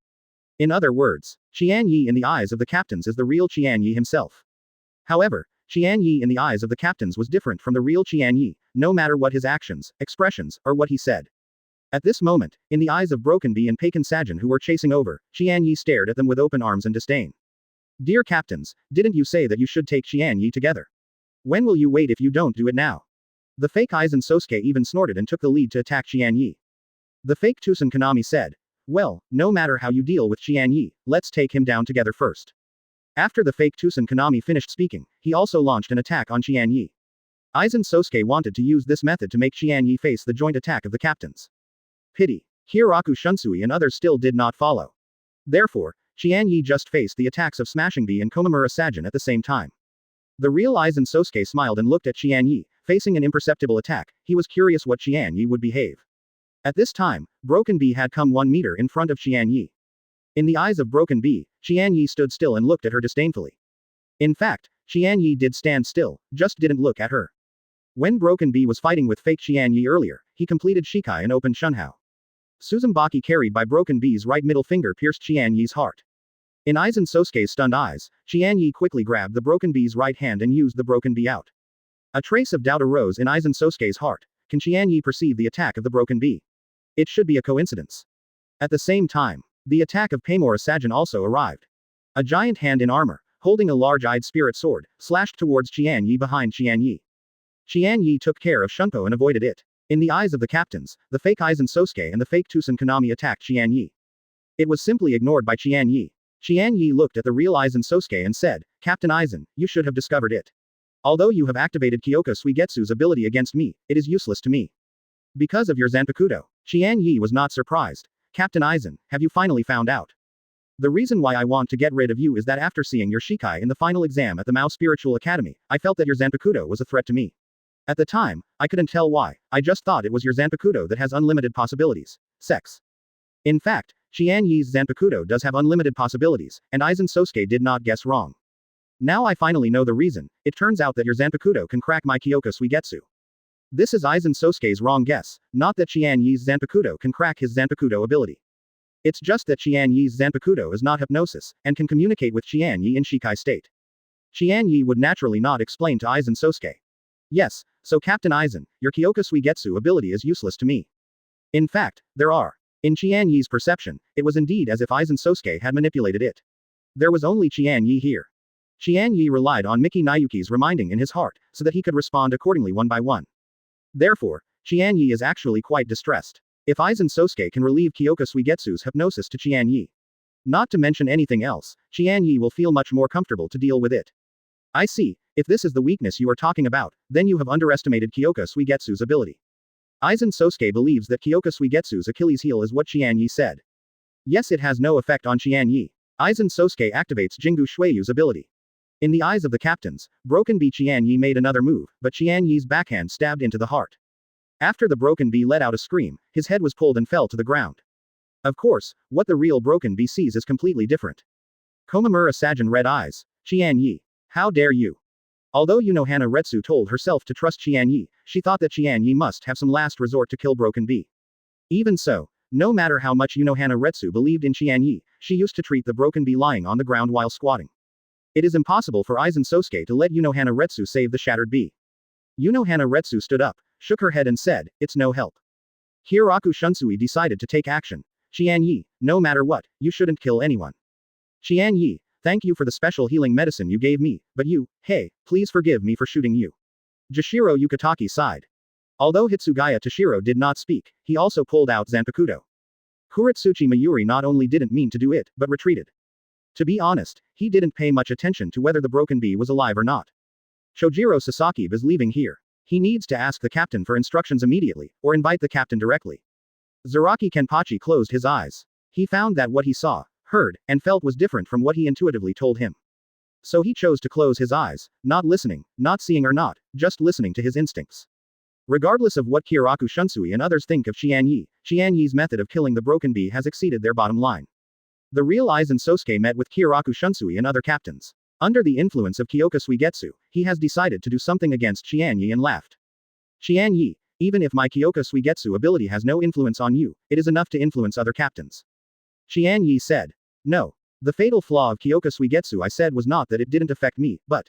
In other words, Qian Ye in the eyes of the captains is the real Qian Ye himself. However, Qian Ye in the eyes of the captains was different from the real Qian Ye, no matter what his actions, expressions, or what he said. At this moment, in the eyes of Broken Bee and Peiken Sajin who were chasing over, Qian Ye stared at them with open arms and disdain. Dear captains, didn't you say that you should take Qian Ye together? When will you wait if you don't do it now? The fake Aizen Sōsuke even snorted and took the lead to attack Qian Ye. The fake Tusen Kanami said, well, no matter how you deal with Qian Ye, let's take him down together first. After the fake Tusen Kanami finished speaking, he also launched an attack on Qian Ye. Aizen Sōsuke wanted to use this method to make Qian Ye face the joint attack of the captains. Pity. Hiraku Shunsui and others still did not follow. Therefore, Qian Ye just faced the attacks of Smashing Bee and Komamura Sajin at the same time. The real Aizen Sōsuke smiled and looked at Qian Ye, facing an imperceptible attack. He was curious what Qian Ye would behave. At this time, Broken Bee had come 1 meter in front of Qian Ye. In the eyes of Broken Bee, Qian Ye stood still and looked at her disdainfully. In fact, Qian Ye did stand still, just didn't look at her. When Broken Bee was fighting with fake Qian Ye earlier, he completed Shikai and opened Shunhao. Suzumaki carried by Broken Bee's right middle finger pierced Qian Ye's heart. In Aizen Sōsuke's stunned eyes, Qian Ye quickly grabbed the Broken Bee's right hand and used the Broken Bee out. A trace of doubt arose in Aizen Sōsuke's heart. Can Qian Ye perceive the attack of the Broken Bee? It should be a coincidence. At the same time, the attack of Paimura Sajin also arrived. A giant hand in armor, holding a large-eyed spirit sword, slashed towards Qian Ye behind Qian Ye. Qian Ye took care of Shunpo and avoided it. In the eyes of the captains, the fake Aizen Sōsuke and the fake Tusen Kanami attacked Qian Ye. It was simply ignored by Qian Ye. Qian Ye looked at the real Aizen Sōsuke and said, Captain Aizen, you should have discovered it. Although you have activated Kyoka Suigetsu's ability against me, it is useless to me. Because of your Zanpakuto. Qian Ye was not surprised. Captain Aizen, have you finally found out? The reason why I want to get rid of you is that after seeing your Shikai in the final exam at the Mao Spiritual Academy, I felt that your Zanpakuto was a threat to me. At the time, I couldn't tell why, I just thought it was your Zanpakuto that has unlimited possibilities. Sex. In fact, Qian Ye's Zanpakuto does have unlimited possibilities, and Aizen Sōsuke did not guess wrong. Now I finally know the reason. It turns out that your Zanpakuto can crack my Kyoka Suigetsu. This is Aizen Sōsuke's wrong guess, not that Qian Ye's Zanpakuto can crack his Zanpakuto ability. It's just that Qian Ye's Zanpakuto is not hypnosis, and can communicate with Qian Ye in Shikai state. Qian Ye would naturally not explain to Aizen Sōsuke. Yes, so Captain Aizen, your Kyoka Suigetsu ability is useless to me. In fact, there are. In Qian Ye's perception, it was indeed as if Aizen Sōsuke had manipulated it. There was only Qian Ye here. Qian Ye relied on Miki Nayuki's reminding in his heart, so that he could respond accordingly one by one. Therefore, Qian Ye is actually quite distressed. If Aizen Sōsuke can relieve Kyoka Suigetsu's hypnosis to Qian Ye, not to mention anything else, Qian Ye will feel much more comfortable to deal with it. I see, if this is the weakness you are talking about, then you have underestimated Kyoka Suigetsu's ability. Aizen Sōsuke believes that Kyoka Suigetsu's Achilles heel is what Qian Ye said. Yes, it has no effect on Qian Ye. Aizen Sōsuke activates Jingu Shuiyu's ability. In the eyes of the captains, Broken Bee Qian Ye made another move, but Qian Ye's backhand stabbed into the heart. After the Broken Bee let out a scream, his head was pulled and fell to the ground. Of course, what the real Broken Bee sees is completely different. Komamura Sajin red eyes. Qian Ye. How dare you? Although Unohana Retsu told herself to trust Qian Ye, she thought that Qian Ye must have some last resort to kill Broken Bee. Even so, no matter how much Unohana Retsu believed in Qian Ye, she used to treat the Broken Bee lying on the ground while squatting. It is impossible for Aizen Sōsuke to let Unohana Retsu save the shattered bee. Unohana Retsu stood up, shook her head and said, "It's no help." Hiraku Shunsui decided to take action. Qian Ye, no matter what, you shouldn't kill anyone. Qian Ye, thank you for the special healing medicine you gave me, but you, hey, please forgive me for shooting you. Jashiro Yukitake sighed. Although Hitsugaya Toshiro did not speak, he also pulled out Zanpakuto. Kuretsuchi Mayuri not only didn't mean to do it, but retreated. To be honest, he didn't pay much attention to whether the Broken Bee was alive or not. Chojiro Sasaki is leaving here. He needs to ask the captain for instructions immediately, or invite the captain directly. Zaraki Kenpachi closed his eyes. He found that what he saw, heard, and felt was different from what he intuitively told him. So he chose to close his eyes, not listening, not seeing or not, just listening to his instincts. Regardless of what Kiraku Shunsui and others think of Qian Ye's method of killing the Broken Bee has exceeded their bottom line. The real Aizen Sōsuke met with Kiraku Shunsui and other captains. Under the influence of Kyoka Suigetsu, he has decided to do something against Qian Ye and laughed. Qian Ye, even if my Kyoka Suigetsu ability has no influence on you, it is enough to influence other captains. Qian Ye said. No. The fatal flaw of Kyoka Suigetsu I said was not that it didn't affect me, but.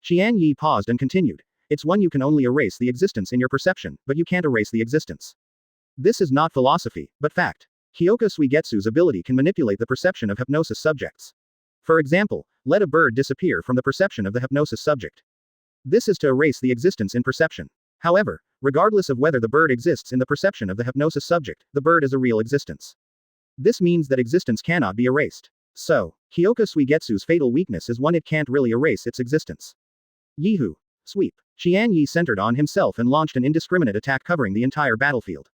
Qian Ye paused and continued. It's one you can only erase the existence in your perception, but you can't erase the existence. This is not philosophy, but fact. Kyoka Suigetsu's ability can manipulate the perception of hypnosis subjects. For example, let a bird disappear from the perception of the hypnosis subject. This is to erase the existence in perception. However, regardless of whether the bird exists in the perception of the hypnosis subject, the bird is a real existence. This means that existence cannot be erased. So, Kyoka Suigetsu's fatal weakness is one it can't really erase its existence. Yihu. Sweep. Qian Ye centered on himself and launched an indiscriminate attack covering the entire battlefield.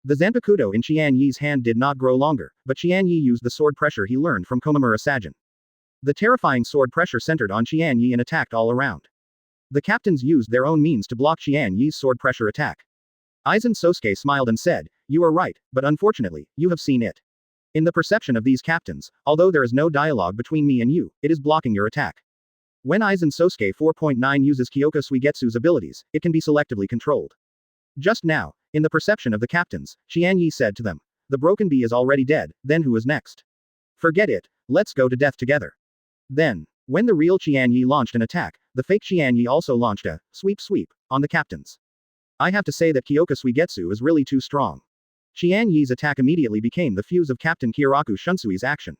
The Zanpakuto in Qian Ye's hand did not grow longer, but Qian Ye used the sword pressure he learned from Komamura Sajin. The terrifying sword pressure centered on Qian Ye and attacked all around. The captains used their own means to block Qian Ye's sword pressure attack. Aizen Sōsuke smiled and said, "You are right, but unfortunately, you have seen it. In the perception of these captains, although there is no dialogue between me and you, it is blocking your attack. When Aizen Sōsuke 4.9 uses Kyoka Suigetsu's abilities, it can be selectively controlled. Just now, in the perception of the captains, Qian Ye said to them, the Broken Bee is already dead, then who is next? Forget it, let's go to death together." Then, when the real Qian Ye launched an attack, the fake Qian Ye also launched a sweep on the captains. I have to say that Kyoka Suigetsu is really too strong. Qian Ye's attack immediately became the fuse of Captain Kiraku Shunsui's action.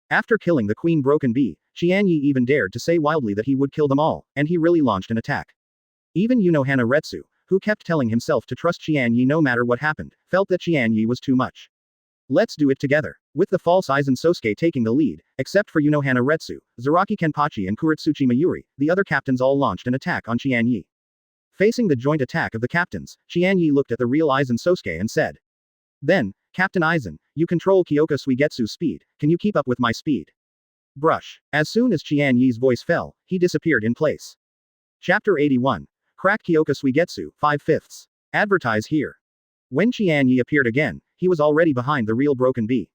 After killing the Queen Broken Bee, Qian Ye even dared to say wildly that he would kill them all, and he really launched an attack. Even Unohana Retsu, who kept telling himself to trust Qian Ye no matter what happened, felt that Qian Ye was too much. Let's do it together. With the false Aizen Sōsuke taking the lead, except for Unohana Retsu, Zaraki Kenpachi and Kuretsuchi Mayuri, the other captains all launched an attack on Qian Ye. Facing the joint attack of the captains, Qian Ye looked at the real Aizen Sōsuke and said. Then, Captain Aizen, you control Kyoka Suigetsu's speed, can you keep up with my speed? Brush. As soon as Qian Ye's voice fell, he disappeared in place. Chapter 81. Crack Kyoka Suigetsu, 5/5. Advertise here. When Qian Ye appeared again, he was already behind the real Broken Bee.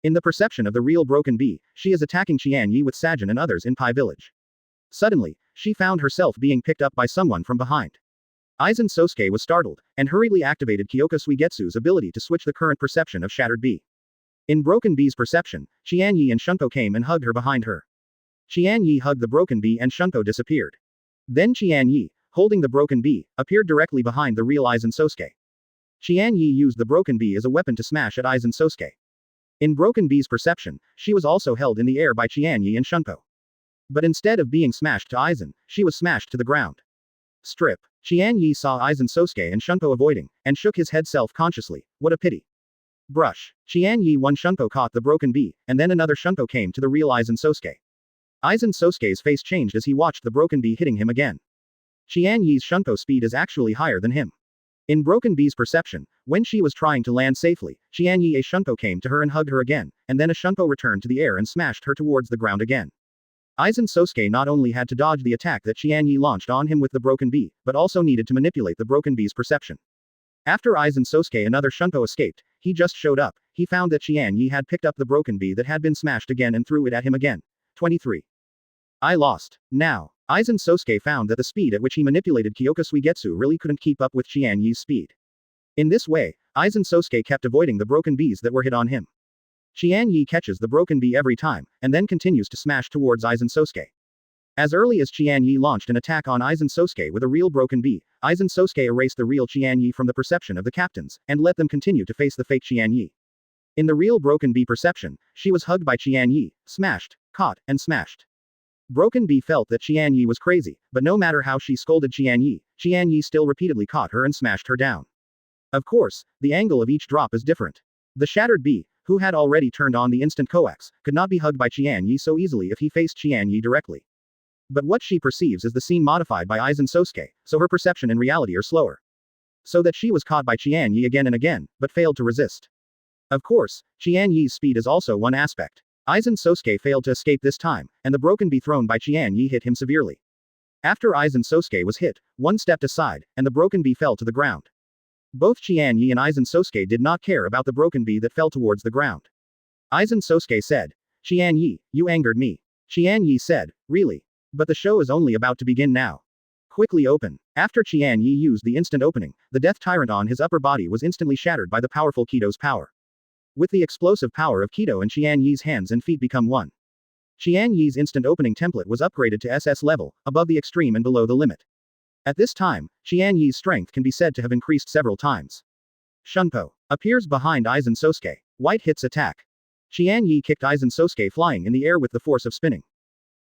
In the perception of the real Broken Bee, she is attacking Qian Ye with Sajin and others in Pai Village. Suddenly, she found herself being picked up by someone from behind. Aizen Sōsuke was startled, and hurriedly activated Kyoka Suigetsu's ability to switch the current perception of Shattered Bee. In Broken Bee's perception, Qian Ye and Shunpo came and hugged her behind her. Qian Ye hugged the Broken Bee and Shunpo disappeared. Then Qian Ye, holding the Broken Bee, appeared directly behind the real Aizen Sōsuke. Qian Ye used the Broken Bee as a weapon to smash at Aizen Sōsuke. In Broken Bee's perception, she was also held in the air by Qian Ye and Shunpo. But instead of being smashed to Aizen, she was smashed to the ground. Strip. Qian Ye saw Aizen Sōsuke and Shunpo avoiding, and shook his head self-consciously, what a pity. Brush. Qian Ye one Shunpo caught the Broken Bee, and then another Shunpo came to the real Aizen Sōsuke. Aizen Sōsuke's face changed as he watched the Broken Bee hitting him again. Qian Ye's Shunpo speed is actually higher than him. In Broken Bee's perception, when she was trying to land safely, Qian Ye Shunpo came to her and hugged her again, and then a Shunpo returned to the air and smashed her towards the ground again. Aizen Sōsuke not only had to dodge the attack that Qian Ye launched on him with the Broken Bee, but also needed to manipulate the Broken Bee's perception. After Aizen Sōsuke another Shunpo escaped, he just showed up, he found that Qian Ye had picked up the Broken Bee that had been smashed again and threw it at him again. 23. I lost. Now, Aizen Sōsuke found that the speed at which he manipulated Kyoka Suigetsu really couldn't keep up with Qian Ye's speed. In this way, Aizen Sōsuke kept avoiding the Broken Bees that were hit on him. Qian Ye catches the Broken Bee every time, and then continues to smash towards Aizen Sōsuke. As early as Qian Ye launched an attack on Aizen Sōsuke with a real Broken Bee, Aizen Sōsuke erased the real Qian Ye from the perception of the captains, and let them continue to face the fake Qian Ye. In the real Broken Bee perception, she was hugged by Qian Ye, smashed, caught, and smashed. Broken Bee felt that Qian Ye was crazy, but no matter how she scolded Qian Ye still repeatedly caught her and smashed her down. Of course, the angle of each drop is different. The shattered bee, who had already turned on the instant coax, could not be hugged by Qian Ye so easily if he faced Qian Ye directly. But what she perceives is the scene modified by Aizen Sōsuke, so her perception and reality are slower. So that she was caught by Qian Ye again and again, but failed to resist. Of course, Qian Ye's speed is also one aspect. Aizen Sōsuke failed to escape this time, and the Broken Bee thrown by Qian Ye hit him severely. After Aizen Sōsuke was hit, one stepped aside, and the Broken Bee fell to the ground. Both Qian Ye and Aizen Sōsuke did not care about the Broken Bee that fell towards the ground. Aizen Sōsuke said, "Qian Ye, you angered me." Qian Ye said, "Really? But the show is only about to begin now. Quickly open." After Qian Ye used the instant opening, the death tyrant on his upper body was instantly shattered by the powerful Kido's power. With the explosive power of Kido and Qian Ye's hands and feet become one. Qian Ye's instant opening template was upgraded to SS level, above the extreme and below the limit. At this time, Qian Ye's strength can be said to have increased several times. Shunpo appears behind Aizen Sōsuke. White hits attack. Qian Ye kicked Aizen Sōsuke flying in the air with the force of spinning.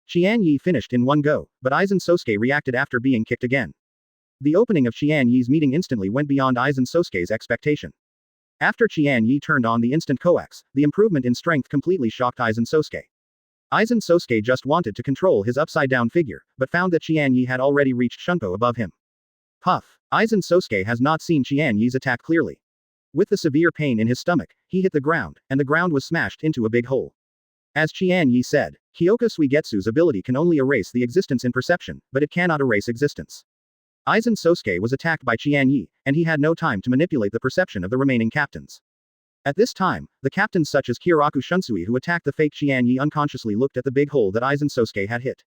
Qian Ye finished in one go, but Aizen Sōsuke reacted after being kicked again. The opening of Qian Ye's meeting instantly went beyond Aizen Sōsuke's expectation. After Qian Ye turned on the instant coax, the improvement in strength completely shocked Aizen Sōsuke. Aizen Sōsuke just wanted to control his upside-down figure, but found that Qian Ye had already reached Shunpo above him. Puff. Aizen Sōsuke has not seen Qian Ye's attack clearly. With the severe pain in his stomach, he hit the ground, and the ground was smashed into a big hole. As Qian Ye said, Kyoka Suigetsu's ability can only erase the existence in perception, but it cannot erase existence. Aizen Sōsuke was attacked by Qian Ye, and he had no time to manipulate the perception of the remaining captains. At this time, the captains such as Kyoraku Shunsui who attacked the fake Qian Ye unconsciously looked at the big hole that Aizen Sōsuke had hit.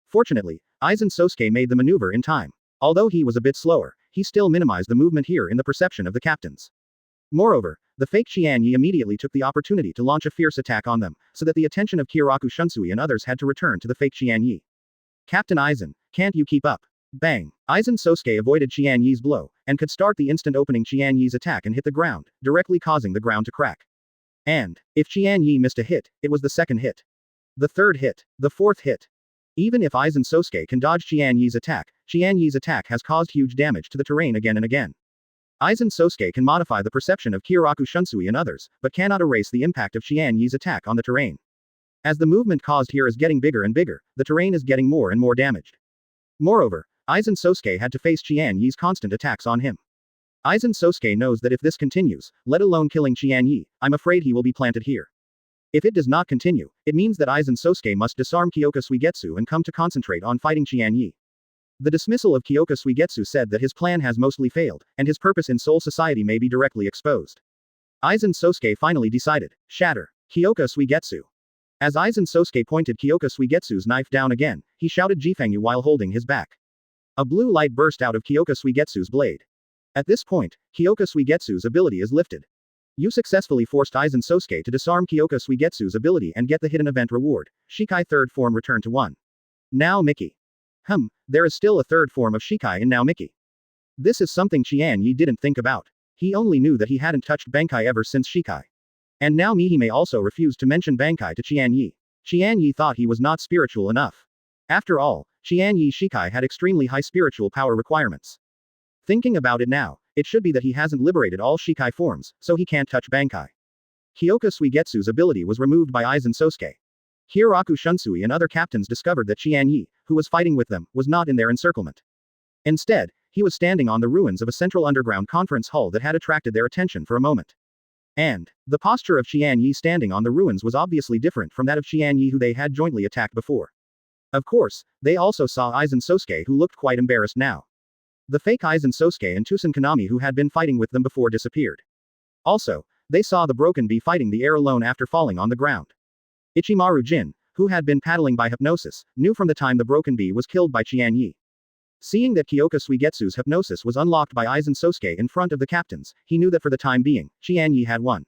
Fortunately, Aizen Sōsuke made the maneuver in time. Although he was a bit slower, he still minimized the movement here in the perception of the captains. Moreover, the fake Qian Ye immediately took the opportunity to launch a fierce attack on them, so that the attention of Kyoraku Shunsui and others had to return to the fake Qian Ye. "Captain Aizen, can't you keep up?" Bang! Aizen Sōsuke avoided Qian Ye's blow, and could start the instant opening Qian Ye's attack and hit the ground, directly causing the ground to crack. And, if Qian Ye missed a hit, it was the second hit. The third hit. The fourth hit. Even if Aizen Sōsuke can dodge Qian Ye's attack has caused huge damage to the terrain again and again. Aizen Sōsuke can modify the perception of Kyoraku Shunsui and others, but cannot erase the impact of Qian Ye's attack on the terrain. As the movement caused here is getting bigger and bigger, the terrain is getting more and more damaged. Moreover, Aizen Sōsuke had to face Qian Ye's constant attacks on him. Aizen Sōsuke knows that if this continues, let alone killing Qian Ye, I'm afraid he will be planted here. If it does not continue, it means that Aizen Sōsuke must disarm Kyoka Suigetsu and come to concentrate on fighting Qian Ye. The dismissal of Kyoka Suigetsu said that his plan has mostly failed, and his purpose in Soul Society may be directly exposed. Aizen Sōsuke finally decided, shatter Kyoka Suigetsu. As Aizen Sōsuke pointed Kyoka Suigetsu's knife down again, he shouted Jifengyu while holding his back. A blue light burst out of Kyoka Suigetsu's blade. At this point, Kyoka Suigetsu's ability is lifted. You successfully forced Aizen Sōsuke to disarm Kyoka Suigetsu's ability and get the hidden event reward. Shikai third form return to 1. Now Mickey. There is still a third form of Shikai in Now Mickey. This is something Qian Ye didn't think about. He only knew that he hadn't touched Bankai ever since Shikai. And now Mihime also refused to mention Bankai to Qian Ye. Qian Ye thought he was not spiritual enough. After all, Qian Ye's Shikai had extremely high spiritual power requirements. Thinking about it now, it should be that he hasn't liberated all Shikai forms, so he can't touch Bankai. Kyoka Suigetsu's ability was removed by Aizen Sōsuke. Kyoraku Shunsui and other captains discovered that Qian Ye, who was fighting with them, was not in their encirclement. Instead, He was standing on the ruins of a central underground conference hall that had attracted their attention for a moment. And the posture of Qian Ye standing on the ruins was obviously different from that of Qian Ye who they had jointly attacked before. Of course, they also saw Aizen Sōsuke who looked quite embarrassed now. The fake Aizen Sōsuke and Tusen Konami who had been fighting with them before disappeared. Also, they saw the broken bee fighting the air alone after falling on the ground. Ichimaru Jin, who had been paddling by hypnosis, knew from the time the broken bee was killed by Qian Ye. Seeing that Kyoka Suigetsu's hypnosis was unlocked by Aizen Sōsuke in front of the captains, he knew that for the time being, Qian Ye had won.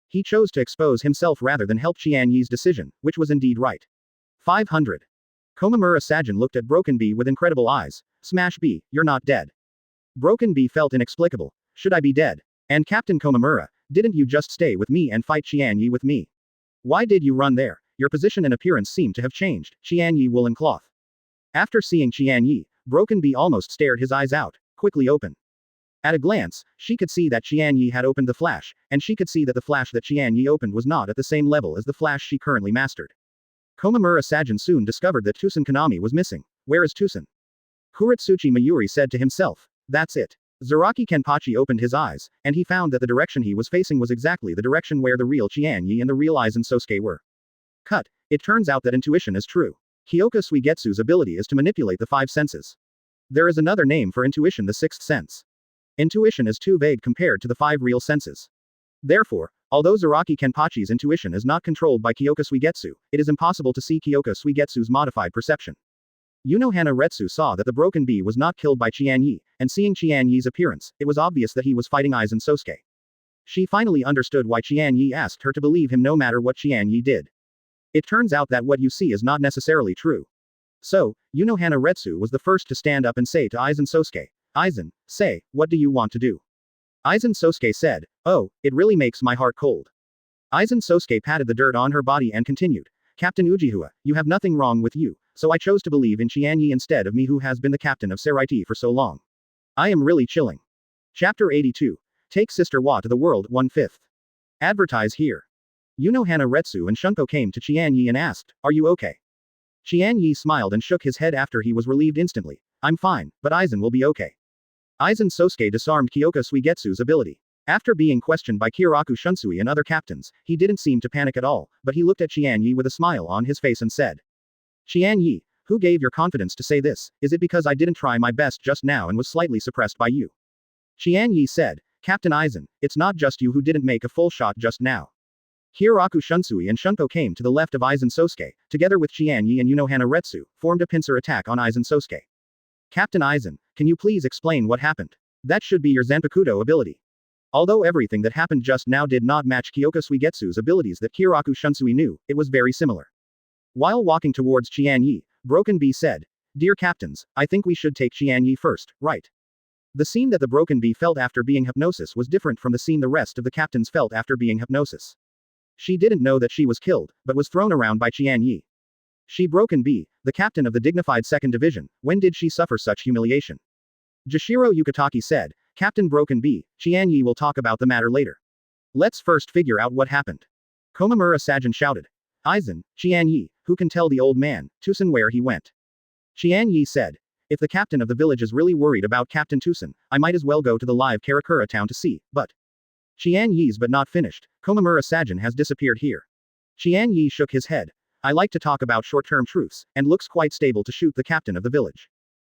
He chose to expose himself rather than help Qian Ye's decision, which was indeed right. 500. Komamura Sajin looked at Broken Bee with incredible eyes. Smash B, you're not dead. Broken Bee felt inexplicable. Should I be dead? And Captain Komamura, didn't you just stay with me and fight Qian Ye with me? Why did you run there? Your position and appearance seem to have changed. Qian Ye woolen cloth. After seeing Qian Ye, Broken Bee almost stared his eyes out, quickly open. At a glance, she could see that Qian Ye had opened the flash, and she could see that the flash that Qian Ye opened was not at the same level as the flash she currently mastered. Komamura Sajin soon discovered that Tusen Konami was missing. Where is Tusen? Kuretsuchi Mayuri said to himself. That's it. Zaraki Kenpachi opened his eyes, and he found that the direction he was facing was exactly the direction where the real Qian Ye and the real Aizen Sōsuke were. Cut. It turns out that intuition is true. Kyoka Suigetsu's ability is to manipulate the five senses. There is another name for intuition, the sixth sense. Intuition is too vague compared to the five real senses. Therefore, although Zaraki Kenpachi's intuition is not controlled by Kyoka Suigetsu, it is impossible to see Kyoka Suigetsu's modified perception. Unohana Retsu saw that the broken bee was not killed by Qian Ye, and seeing Qian Ye's appearance, it was obvious that he was fighting Aizen Sōsuke. She finally understood why Qian Ye asked her to believe him no matter what Qian Ye did. It turns out that what you see is not necessarily true. So, Unohana Retsu was the first to stand up and say to Aizen Sōsuke, Aizen, say, what do you want to do? Aizen Sōsuke said, oh, it really makes my heart cold. Aizen Sōsuke patted the dirt on her body and continued, Captain Ujiha, you have nothing wrong with you, so I chose to believe in Qian Ye instead of me who has been the captain of Seraiti for so long. I am really chilling. Chapter 82. Take Sister Wa to the world, 1/5. Advertise here. Unohana Retsu and Shunko came to Qian Ye and asked, are you okay? Qian Ye smiled and shook his head after he was relieved instantly. I'm fine, but Aizen will be okay. Aizen Sōsuke disarmed Kyoka Suigetsu's ability. After being questioned by Kiraku Shunsui and other captains, he didn't seem to panic at all, but he looked at Qian Ye with a smile on his face and said, Qian Ye, who gave your confidence to say this? Is it because I didn't try my best just now and was slightly suppressed by you? Qian Ye said, Captain Aizen, it's not just you who didn't make a full shot just now. Kiraku Shunsui and Shunko came to the left of Aizen Sōsuke, together with Qian Ye and Unohana Retsu, formed a pincer attack on Aizen Sōsuke. Captain Aizen, can you please explain what happened? That should be your Zanpakuto ability. Although everything that happened just now did not match Kyoka Suigetsu's abilities that Kiraku Shunsui knew, it was very similar. While walking towards Qian Ye, Broken Bee said, Dear captains, I think we should take Qian Ye first, right? The scene that the Broken Bee felt after being hypnosis was different from the scene the rest of the captains felt after being hypnosis. She didn't know that she was killed, but was thrown around by Qian Ye. She Broken Bee, the captain of the dignified 2nd Division, when did she suffer such humiliation? Jashiro Yukitaki said, Captain Broken Bee, Qian Ye will talk about the matter later. Let's first figure out what happened. Komamura Sajin shouted. Aizen, Qian Ye, who can tell the old man, Tusen where he went? Qian Ye said. If the captain of the village is really worried about Captain Tusen, I might as well go to the live Karakura town to see, but. Qian Ye's but not finished, Komamura Sajin has disappeared here. Qian Ye shook his head. I like to talk about short-term truths, and looks quite stable to shoot the captain of the village.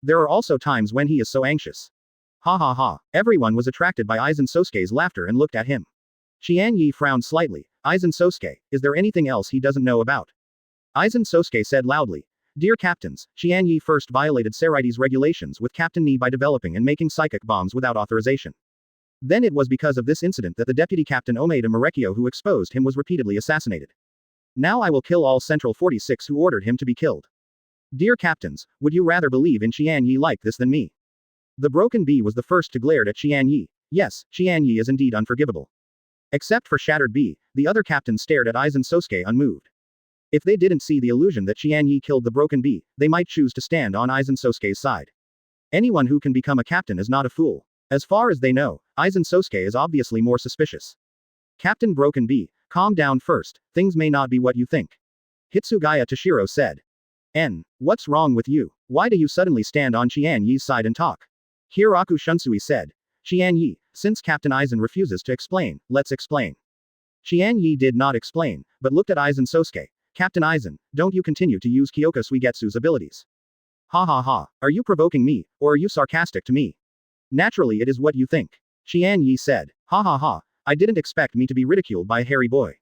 There are also times when he is so anxious. Ha ha ha, everyone was attracted by Aizen Sōsuke's laughter and looked at him. Qian Ye frowned slightly. Aizen Sōsuke, is there anything else he doesn't know about? Aizen Sōsuke said loudly. Dear captains, Qian Ye first violated Seraiti's regulations with Captain Ni by developing and making psychic bombs without authorization. Then it was because of this incident that the deputy captain Omeda Marekio who exposed him was repeatedly assassinated. Now I will kill all Central 46 who ordered him to be killed. Dear captains, would you rather believe in Qian Ye like this than me? The Broken Bee was the first to glare at Qian Ye. Yes, Qian Ye is indeed unforgivable. Except for Shattered Bee, the other captains stared at Aizen Sōsuke unmoved. If they didn't see the illusion that Qian Ye killed the Broken Bee, they might choose to stand on Aizen Sōsuke's side. Anyone who can become a captain is not a fool. As far as they know, Aizen Sōsuke is obviously more suspicious. Captain Broken Bee, calm down first, things may not be what you think. Hitsugaya Toshiro said. What's wrong with you? Why do you suddenly stand on Qian Ye's side and talk? Hiraku Shunsui said. Qian Ye, since Captain Aizen refuses to explain, let's explain. Qian Ye did not explain, but looked at Aizen Sōsuke. Captain Aizen, don't you continue to use Kyoka Suigetsu's abilities. Ha ha ha, are you provoking me, or are you sarcastic to me? Naturally it is what you think. Qian Ye said. Ha ha ha, I didn't expect me to be ridiculed by a hairy boy.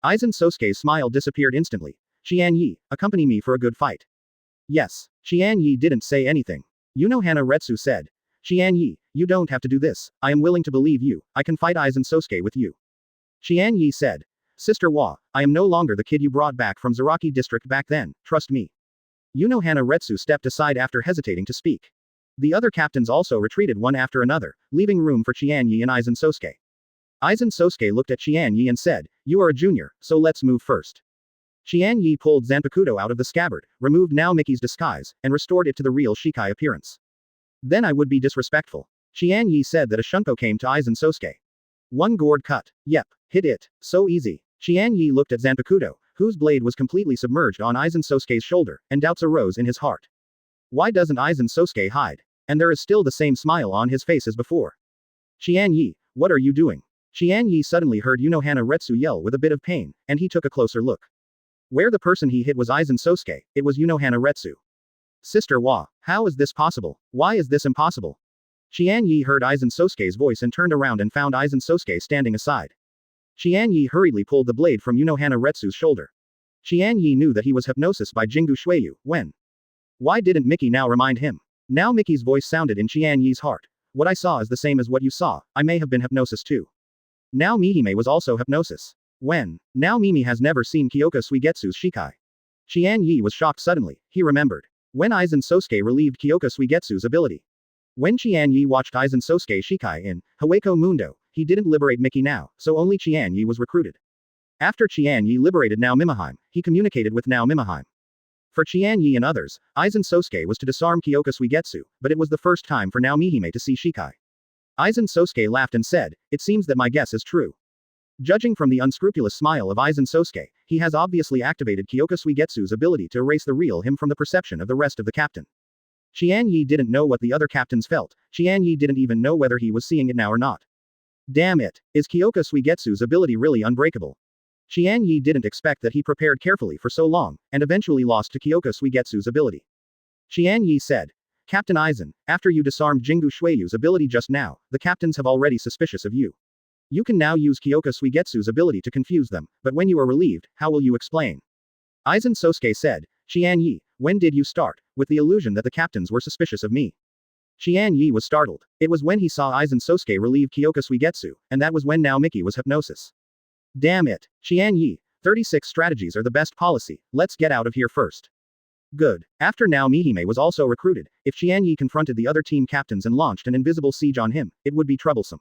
Aizen Sōsuke's smile disappeared instantly. Qian Ye, accompany me for a good fight. Yes. Qian Ye didn't say anything. Unohana Retsu said. Qian Ye, you don't have to do this, I am willing to believe you, I can fight Aizen Sōsuke with you. Qian Ye said. Sister Wa, I am no longer the kid you brought back from Zaraki district back then, trust me. Unohana Retsu stepped aside after hesitating to speak. The other captains also retreated one after another, leaving room for Qian Ye and Aizen Sōsuke. Aizen Sōsuke looked at Qian Ye and said, you are a junior, so let's move first. Qian Ye pulled Zanpakuto out of the scabbard, removed Naomiki's disguise, and restored it to the real Shikai appearance. Then I would be disrespectful. Qian Ye said that a shunpo came to Aizen Sōsuke. One gourd cut. Yep, hit it, so easy. Qian Ye looked at Zanpakuto, whose blade was completely submerged on Aizen Sōsuke's shoulder, and doubts arose in his heart. Why doesn't Aizen Sōsuke hide? And there is still the same smile on his face as before. Qian Ye, what are you doing? Qian Ye suddenly heard Unohana Retsu yell with a bit of pain, and he took a closer look. Where the person he hit was Aizen Sōsuke, it was Unohana Retsu. Sister Wa, how is this possible? Why is this impossible? Qian Ye heard Aizen Sōsuke's voice and turned around and found Aizen Sōsuke standing aside. Qian Ye hurriedly pulled the blade from Unohana Retsu's shoulder. Qian Ye knew that he was hypnosis by Jingu Shueyu, when? Why didn't Mickey now remind him? Now Mickey's voice sounded in Qian Ye's heart. What I saw is the same as what you saw, I may have been hypnosis too. Now Mihime was also hypnosis. When? Now Mimi has never seen Kyoka Suigetsu's Shikai. Qian Ye was shocked suddenly, he remembered. When Aizen Sōsuke relieved Kyoka Suigetsu's ability. When Qian Ye watched Aizen Sōsuke Shikai in Hueco Mundo, he didn't liberate Mickey now, so only Qian Ye was recruited. After Qian Ye liberated Nao Mimihime, he communicated with Nao Mimihime. For Qian Ye and others, Aizen Sōsuke was to disarm Kyoka Suigetsu, but it was the first time for Nao Mihime to see Shikai. Aizen Sōsuke laughed and said, it seems that my guess is true. Judging from the unscrupulous smile of Aizen Sōsuke, he has obviously activated Kyoka Suigetsu's ability to erase the real him from the perception of the rest of the captain. Qian Ye didn't know what the other captains felt, Qian Ye didn't even know whether he was seeing it now or not. Damn it, is Kyoka Suigetsu's ability really unbreakable? Qian Ye didn't expect that he prepared carefully for so long, and eventually lost to Kyoka Suigetsu's ability. Qian Ye said, Captain Aizen, after you disarmed Jingu Shueyu's ability just now, the captains have already suspicious of you. You can now use Kyoka Suigetsu's ability to confuse them, but when you are relieved, how will you explain? Aizen Sōsuke said, Qian Ye, when did you start, with the illusion that the captains were suspicious of me? Qian Ye was startled. It was when he saw Aizen Sōsuke relieve Kyoka Suigetsu, and that was when now Mickey was hypnosis. Damn it, Qian Ye, 36 strategies are the best policy, let's get out of here first. Good. After now Mihime was also recruited, if Qian Ye confronted the other team captains and launched an invisible siege on him, it would be troublesome.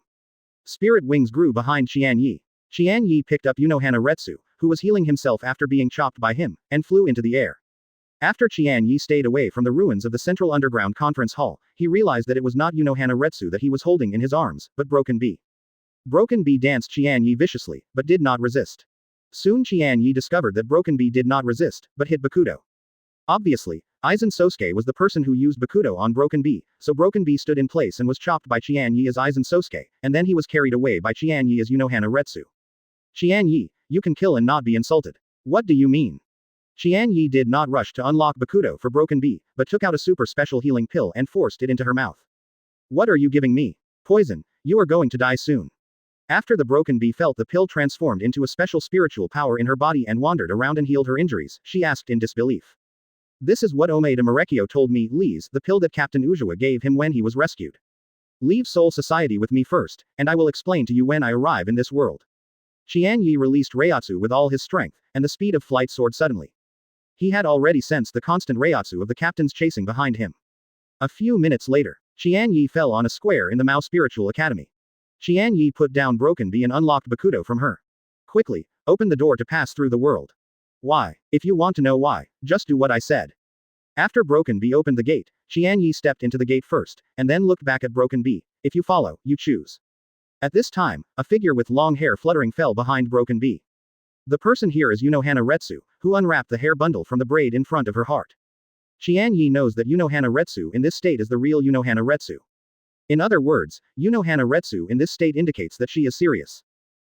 Spirit wings grew behind Qian Ye. Qian Ye picked up Unohana Retsu, who was healing himself after being chopped by him, and flew into the air. After Qian Ye stayed away from the ruins of the central underground conference hall, he realized that it was not Unohana Retsu that he was holding in his arms, but Broken Bee. Broken Bee danced Qian Ye viciously, but did not resist. Soon Qian Ye discovered that Broken Bee did not resist, but hit Bakuto. Obviously, Aizen Sōsuke was the person who used Bakuto on Broken Bee, so Broken Bee stood in place and was chopped by Qian Ye as Aizen Sōsuke, and then he was carried away by Qian Ye as Unohana Retsu. Qian Ye, you can kill and not be insulted. What do you mean? Qian Ye did not rush to unlock Bakuto for Broken Bee, but took out a super special healing pill and forced it into her mouth. What are you giving me? Poison, you are going to die soon. After the Broken Bee felt the pill transformed into a special spiritual power in her body and wandered around and healed her injuries, she asked in disbelief. This is what Omeda Marekio told me, Lee's, the pill that Captain Ujiwa gave him when he was rescued. Leave Soul Society with me first, and I will explain to you when I arrive in this world. Qian Ye released Reiatsu with all his strength, and the speed of flight soared suddenly. He had already sensed the constant Reiatsu of the captains chasing behind him. A few minutes later, Qian Ye fell on a square in the Mao Spiritual Academy. Qian Ye put down Broken Bee and unlocked Bakuto from her. Quickly, open the door to pass through the world. Why? If you want to know why, just do what I said. After Broken Bee opened the gate, Qian Ye stepped into the gate first, and then looked back at Broken Bee. If you follow, you choose. At this time, a figure with long hair fluttering fell behind Broken Bee. The person here is Unohana Retsu, who unwrapped the hair bundle from the braid in front of her heart. Qian Ye knows that Unohana Retsu in this state is the real Unohana Retsu. In other words, Unohana Retsu in this state indicates that she is serious.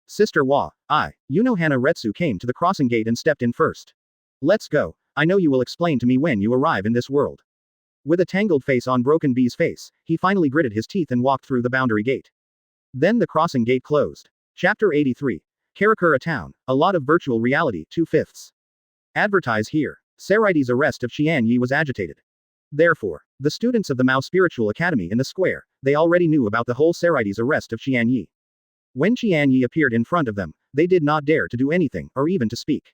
Sister Wa, Unohana Retsu came to the crossing gate and stepped in first. Let's go. I know you will explain to me when you arrive in this world. With a tangled face on Broken Bee's face, he finally gritted his teeth and walked through the boundary gate. Then the crossing gate closed. Chapter 83. Karakura Town, a lot of virtual reality, 2/5. Advertise here. Saraidi's arrest of Qian Ye was agitated. Therefore, the students of the Mao Spiritual Academy in the square, they already knew about the whole Saraidi's arrest of Qian Ye. When Qian Ye appeared in front of them, they did not dare to do anything, or even to speak.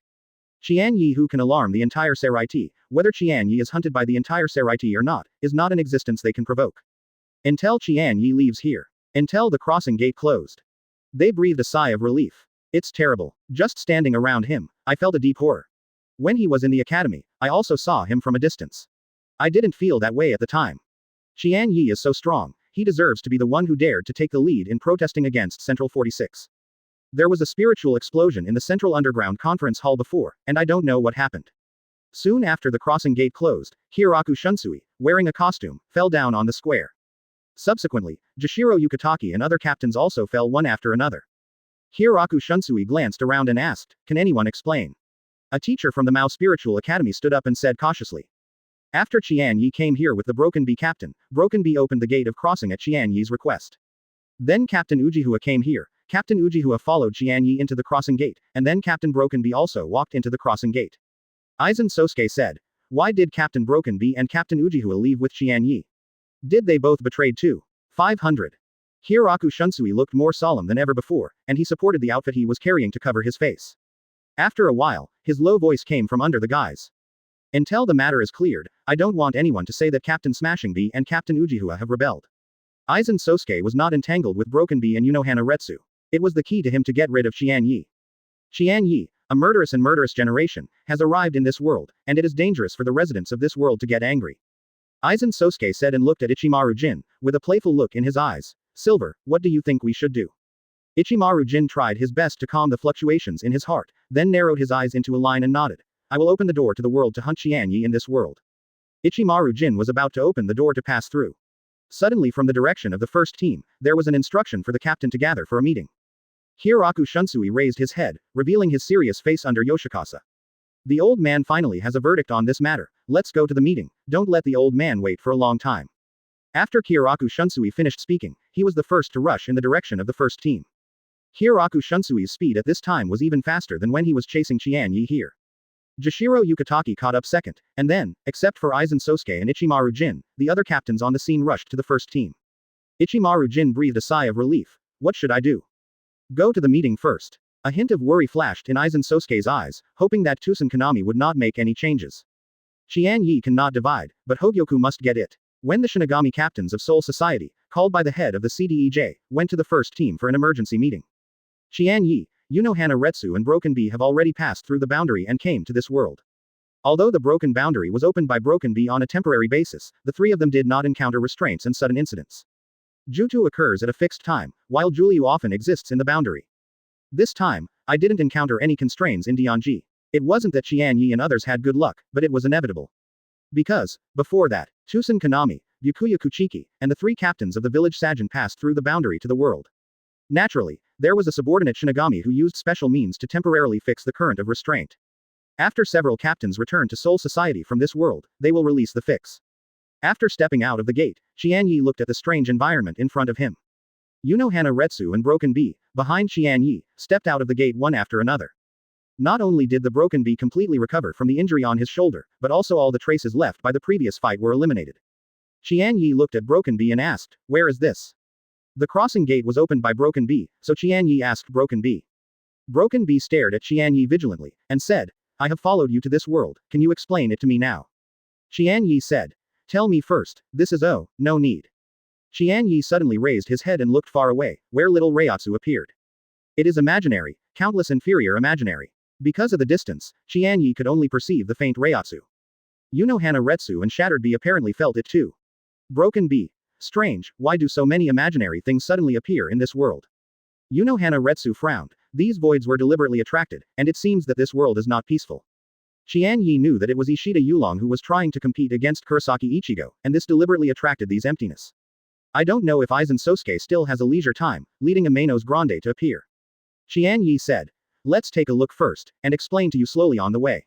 Qian Ye, who can alarm the entire Saraiti, whether Qian Ye is hunted by the entire Saraiti or not, is not an existence they can provoke. Until Qian Ye leaves here. Until the crossing gate closed. They breathed a sigh of relief. It's terrible. Just standing around him, I felt a deep horror. When he was in the academy, I also saw him from a distance. I didn't feel that way at the time. Qian Ye is so strong, he deserves to be the one who dared to take the lead in protesting against Central 46. There was a spiritual explosion in the Central Underground Conference Hall before, and I don't know what happened. Soon after the crossing gate closed, Hiraku Shunsui, wearing a costume, fell down on the square. Subsequently, Jashiro Yukitaki and other captains also fell one after another. Hiraku Shunsui glanced around and asked, "Can anyone explain?" A teacher from the Mao Spiritual Academy stood up and said cautiously. After Qian Ye came here with the Broken Bee captain, Broken Bee opened the gate of crossing at Qian Ye's request. Then Captain Ujihua came here. Captain Ujihua followed Qian Ye into the crossing gate, and then Captain Broken Bee also walked into the crossing gate. Aizen Sōsuke said, "Why did Captain Broken Bee and Captain Ujihua leave with Qian Ye? Did they both betray too?" 500. Hiraku Shunsui looked more solemn than ever before, and he supported the outfit he was carrying to cover his face. After a while, his low voice came from under the guise. "Until the matter is cleared, I don't want anyone to say that Captain Smashing Bee and Captain Ujihua have rebelled." Aizen Sōsuke was not entangled with Broken Bee and Unohana Retsu. It was the key to him to get rid of Qian Ye. Qian Ye, a murderous and murderous generation, has arrived in this world, and it is dangerous for the residents of this world to get angry. Aizen Sōsuke said and looked at Ichimaru Jin, with a playful look in his eyes. "Silver, what do you think we should do?" Ichimaru Jin tried his best to calm the fluctuations in his heart, then narrowed his eyes into a line and nodded. "I will open the door to the world to hunt Qian Ye in this world." Ichimaru Jin was about to open the door to pass through. Suddenly from the direction of the first team, there was an instruction for the captain to gather for a meeting. Hiraku Shunsui raised his head, revealing his serious face under Yoshikasa. "The old man finally has a verdict on this matter. Let's go to the meeting. Don't let the old man wait for a long time." After Hiraku Shunsui finished speaking, he was the first to rush in the direction of the first team. Hiraku Shunsui's speed at this time was even faster than when he was chasing Qian Ye here. Jashiro Yukitaki caught up second, and then, except for Aizen Sōsuke and Ichimaru Jin, the other captains on the scene rushed to the first team. Ichimaru Jin breathed a sigh of relief. "What should I do?" "Go to the meeting first." A hint of worry flashed in Aizen Sōsuke's eyes, hoping that Tusen Kanami would not make any changes. Qian Ye cannot divide, but Hōgyoku must get it. When the Shinigami captains of Soul Society, called by the head of the CDEJ, went to the first team for an emergency meeting. Qian Ye, Unohana Retsu and Broken Bee have already passed through the boundary and came to this world. Although the broken boundary was opened by Broken Bee on a temporary basis, the three of them did not encounter restraints and sudden incidents. Jutu occurs at a fixed time, while Julyu often exists in the boundary. This time, I didn't encounter any constraints in Dionji. It wasn't that Qian Ye and others had good luck, but it was inevitable. Because, before that, Tusen Kanami, Byakuya Kuchiki, and the three captains of the village Sajin passed through the boundary to the world. Naturally, there was a subordinate Shinigami who used special means to temporarily fix the current of restraint. After several captains return to Soul Society from this world, they will release the fix. After stepping out of the gate, Qian Ye looked at the strange environment in front of him. Unohana Retsu and Broken Bee, behind Qian Ye, stepped out of the gate one after another. Not only did the Broken Bee completely recover from the injury on his shoulder, but also all the traces left by the previous fight were eliminated. Qian Ye looked at Broken Bee and asked, "Where is this?" The crossing gate was opened by Broken Bee, so Qian Ye asked Broken Bee. Broken Bee stared at Qian Ye vigilantly, and said, "I have followed you to this world, can you explain it to me now?" Qian Ye said, "Tell me first, this is no need." Qian Ye suddenly raised his head and looked far away, where little Reiatsu appeared. "It is imaginary, countless inferior imaginary." Because of the distance, Qian Ye could only perceive the faint Reiatsu. Unohana Retsu and Shattered Bee apparently felt it too. Broken Bee. Strange, why do so many imaginary things suddenly appear in this world? Unohana Retsu frowned. These voids were deliberately attracted, and it seems that this world is not peaceful. Qian Ye knew that it was Ishida Yulong who was trying to compete against Kurosaki Ichigo, and this deliberately attracted these emptiness. I don't know if Aizen Sōsuke still has a leisure time, leading a Manos Grande to appear. Qian Ye said. Let's take a look first, and explain to you slowly on the way.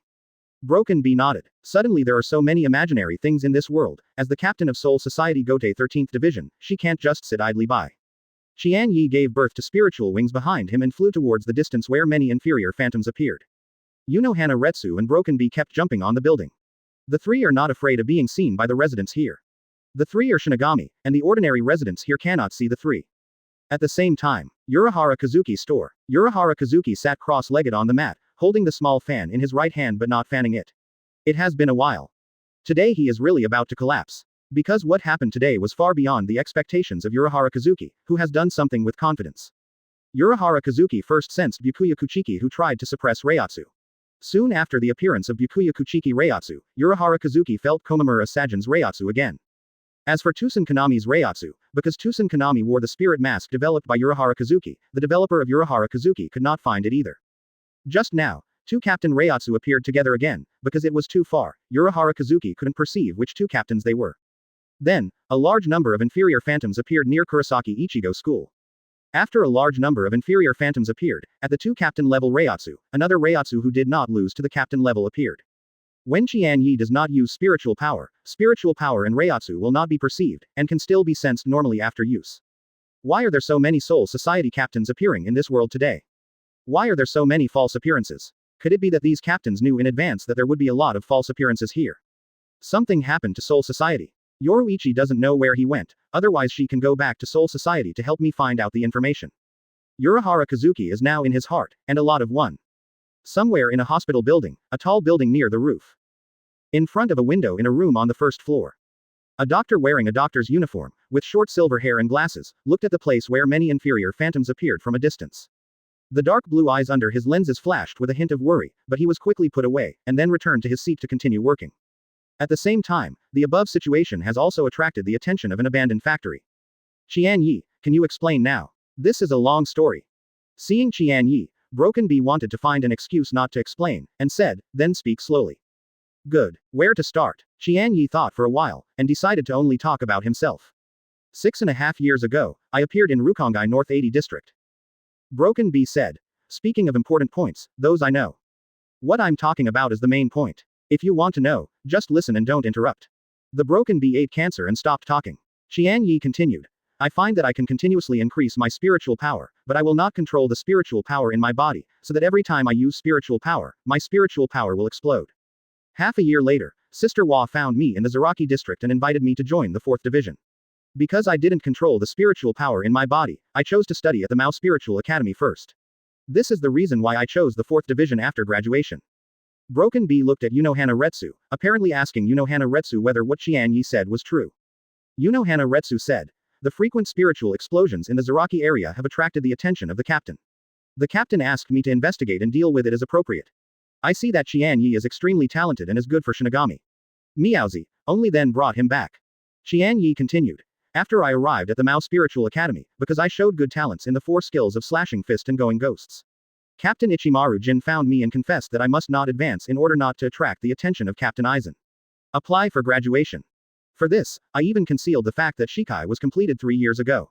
Broken Bee nodded. Suddenly there are so many imaginary things in this world, as the captain of Soul Society Gotei 13th Division, she can't just sit idly by. Qian Ye gave birth to spiritual wings behind him and flew towards the distance where many inferior phantoms appeared. Unohana Retsu and Broken Bee kept jumping on the building. The three are not afraid of being seen by the residents here. The three are Shinigami, and the ordinary residents here cannot see the three. At the same time, Uruhara Kazuki's store. Uruhara Kazuki sat cross-legged on the mat, holding the small fan in his right hand but not fanning it. It has been a while. Today he is really about to collapse. Because what happened today was far beyond the expectations of Uruhara Kazuki, who has done something with confidence. Uruhara Kazuki first sensed Byakuya Kuchiki who tried to suppress Reiatsu. Soon after the appearance of Byakuya Kuchiki Reiatsu, Uruhara Kazuki felt Komamura Sagen's Reiatsu again. As for Tusen Kanami's Reiatsu, because Tusen Kanami wore the spirit mask developed by Uruhara Kazuki, the developer of Uruhara Kazuki could not find it either. Just now, two Captain Reiatsu appeared together again, because it was too far, Uruhara Kazuki couldn't perceive which two captains they were. Then, a large number of inferior phantoms appeared near Kurosaki Ichigo School. After a large number of inferior phantoms appeared, at the two captain level Reiatsu, another Reiatsu who did not lose to the captain level appeared. When Qian Ye does not use spiritual power and Reiatsu will not be perceived, and can still be sensed normally after use. Why are there so many Soul Society captains appearing in this world today? Why are there so many false appearances? Could it be that these captains knew in advance that there would be a lot of false appearances here? Something happened to Soul Society. Yoruichi doesn't know where he went, otherwise she can go back to Soul Society to help me find out the information. Uruhara Kazuki is now in his heart, and a lot of one. Somewhere in a hospital building, a tall building near the roof. In front of a window in a room on the first floor. A doctor wearing a doctor's uniform, with short silver hair and glasses, looked at the place where many inferior phantoms appeared from a distance. The dark blue eyes under his lenses flashed with a hint of worry, but he was quickly put away, and then returned to his seat to continue working. At the same time, the above situation has also attracted the attention of an abandoned factory. Qian Ye, can you explain now? This is a long story. Seeing Qian Ye, Broken Bee wanted to find an excuse not to explain, and said, then speak slowly. Good. Where to start? Qian Ye thought for a while, and decided to only talk about himself. 6.5 years ago, I appeared in Rukongai North 80 District. Broken Bee said. Speaking of important points, those I know. What I'm talking about is the main point. If you want to know, just listen and don't interrupt. The Broken Bee ate cancer and stopped talking. Qian Ye continued. I find that I can continuously increase my spiritual power, but I will not control the spiritual power in my body, so that every time I use spiritual power, my spiritual power will explode. Half a year later, Sister Wa found me in the Zaraki district and invited me to join the 4th Division. Because I didn't control the spiritual power in my body, I chose to study at the Mao Spiritual Academy first. This is the reason why I chose the 4th Division after graduation. Broken Bee looked at Unohana Retsu, apparently asking Unohana Retsu whether what Qian Ye said was true. Unohana Retsu said. The frequent spiritual explosions in the Zaraki area have attracted the attention of the captain. The captain asked me to investigate and deal with it as appropriate. I see that Qian Ye is extremely talented and is good for Shinigami. Miaozi only then brought him back. Qian Ye continued. After I arrived at the Mao Spiritual Academy, because I showed good talents in the 4 skills of slashing fist and going ghosts. Captain Ichimaru Jin found me and confessed that I must not advance in order not to attract the attention of Captain Aizen. Apply for graduation. For this, I even concealed the fact that Shikai was completed 3 years ago.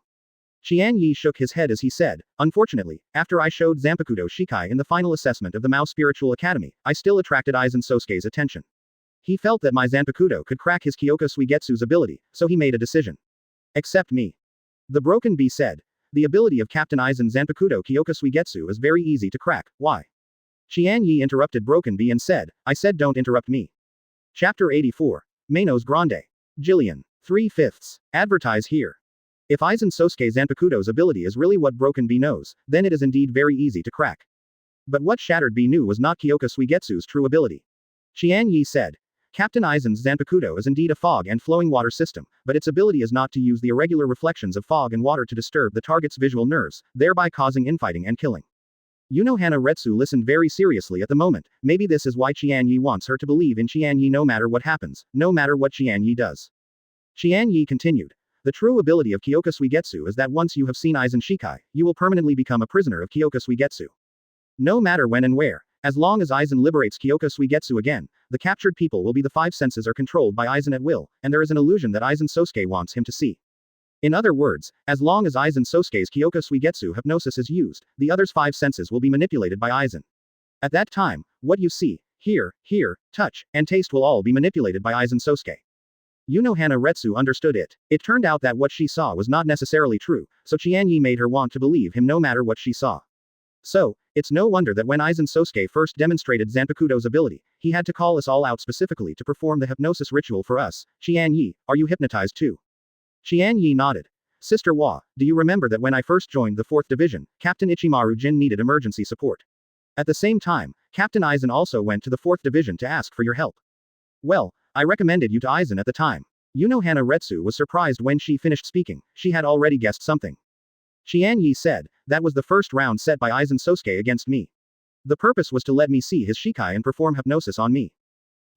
Qian Ye shook his head as he said, unfortunately, after I showed Zanpakuto Shikai in the final assessment of the Mao Spiritual Academy, I still attracted Aizen Sōsuke's attention. He felt that my Zanpakuto could crack his Kyoka Suigetsu's ability, so he made a decision. Except me. The Broken Bee said. The ability of Captain Aizen Zanpakuto Kyoka Suigetsu is very easy to crack, why? Qian Ye interrupted Broken Bee and said, I said don't interrupt me. Chapter 84. Manos Grande. Jillian. 3/5. Advertise here. If Aizen Sōsuke Zanpakuto's ability is really what Broken Bee knows, then it is indeed very easy to crack. But what Shattered Bee knew was not Kyoka Suigetsu's true ability. Qian Ye said. Captain Aizen's Zanpakuto is indeed a fog and flowing water system, but its ability is not to use the irregular reflections of fog and water to disturb the target's visual nerves, thereby causing infighting and killing. Unohana Retsu listened very seriously at the moment. Maybe this is why Qian Ye wants her to believe in Qian Ye no matter what happens, no matter what Qian Ye does. Qian Ye continued. The true ability of Kyoka Suigetsu is that once you have seen Aizen Shikai, you will permanently become a prisoner of Kyoka Suigetsu. No matter when and where, as long as Aizen liberates Kyoka Suigetsu again, the captured people will be the 5 senses are controlled by Aizen at will, and there is an illusion that Aizen Sōsuke wants him to see. In other words, as long as Aizen Sōsuke's Kyoku Suigetsu hypnosis is used, the other's 5 senses will be manipulated by Aizen. At that time, what you see, hear, touch, and taste will all be manipulated by Aizen Sōsuke. Unohana Retsu understood it. It turned out that what she saw was not necessarily true, so Qian Ye made her want to believe him no matter what she saw. So, it's no wonder that when Aizen Sōsuke first demonstrated Zanpakudo's ability, he had to call us all out specifically to perform the hypnosis ritual for us. Qian Ye, are you hypnotized too? Qian Ye nodded. Sister Wa, do you remember that when I first joined the 4th Division, Captain Ichimaru Jin needed emergency support? At the same time, Captain Aizen also went to the 4th Division to ask for your help. Well, I recommended you to Aizen at the time. Unohana Retsu was surprised when she finished speaking. She had already guessed something. Qian Ye said, that was the first round set by Aizen Sōsuke against me. The purpose was to let me see his Shikai and perform hypnosis on me.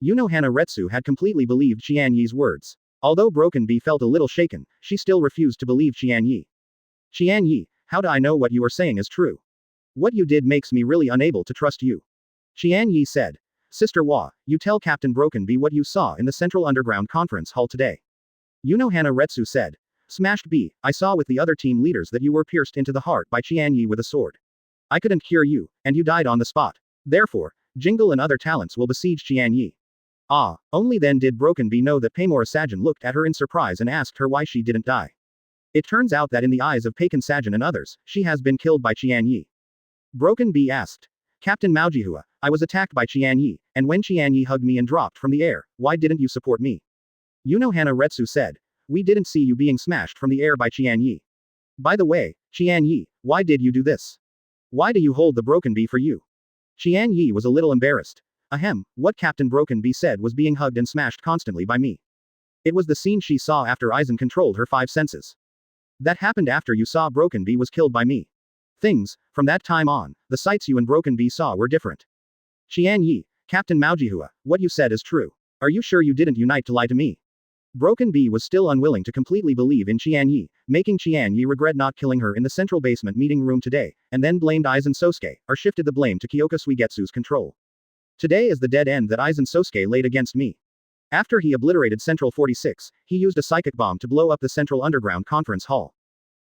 Unohana Retsu had completely believed Qian Ye's words. Although Broken Bee felt a little shaken, she still refused to believe Qian Ye. Qian Ye, how do I know what you are saying is true? What you did makes me really unable to trust you. Qian Ye said. Sister Wa, you tell Captain Broken Bee what you saw in the Central Underground Conference Hall today. Unohana Retsu said. Smashed Bee, I saw with the other team leaders that you were pierced into the heart by Qian Ye with a sword. I couldn't cure you, and you died on the spot. Therefore, Jingle and other talents will besiege Qian Ye. Ah, only then did Broken Bee know that Paimora Sajin looked at her in surprise and asked her why she didn't die. It turns out that in the eyes of Peiken Sajin and others, she has been killed by Qian Ye. Broken Bee asked. Captain Maojihua, I was attacked by Qian Ye, and when Qian Ye hugged me and dropped from the air, why didn't you support me? Unohana Retsu said. We didn't see you being smashed from the air by Qian Ye. By the way, Qian Ye, why did you do this? Why do you hold the Broken Bee for you? Qian Ye was a little embarrassed. Ahem, what Captain Broken Bee said was being hugged and smashed constantly by me. It was the scene she saw after Aizen controlled her 5 senses. That happened after you saw Broken Bee was killed by me. Things, from that time on, the sights you and Broken Bee saw were different. Qian Ye, Captain Maojihua, what you said is true. Are you sure you didn't unite to lie to me? Broken Bee was still unwilling to completely believe in Qian Ye, making Qian Ye regret not killing her in the central basement meeting room today, and then blamed Aizen Sōsuke, or shifted the blame to Kyoku Suigetsu's control. Today is the dead end that Aizen Sōsuke laid against me. After he obliterated Central 46, he used a psychic bomb to blow up the Central Underground Conference Hall.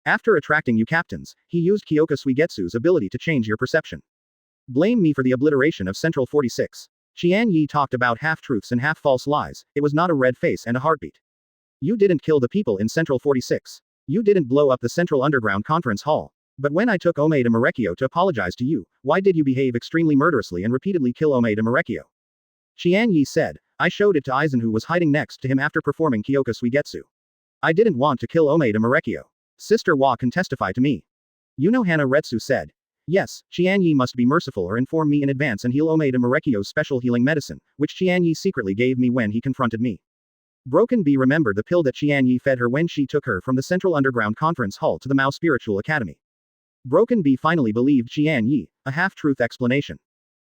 After attracting you captains, he used Kyoku Suigetsu's ability to change your perception. Blame me for the obliteration of Central 46. Qian Ye talked about half-truths and half-false lies. It was not a red face and a heartbeat. You didn't kill the people in Central 46. You didn't blow up the Central Underground Conference Hall. But when I took Omeda Marekyo to apologize to you, why did you behave extremely murderously and repeatedly kill Omeda Marekyo? Qian Ye said. I showed it to Aizen who was hiding next to him after performing Kyoku Suigetsu. I didn't want to kill Omeda Marekyo. Sister Wa can testify to me. Unohana Retsu said. Yes, Qian Ye must be merciful or inform me in advance and heal Omeda Marekyo's special healing medicine, which Qian Ye secretly gave me when he confronted me. Broken Bee remembered the pill that Qian Ye fed her when she took her from the Central Underground Conference Hall to the Mao Spiritual Academy. Broken Bee finally believed Qian Ye, a half-truth explanation.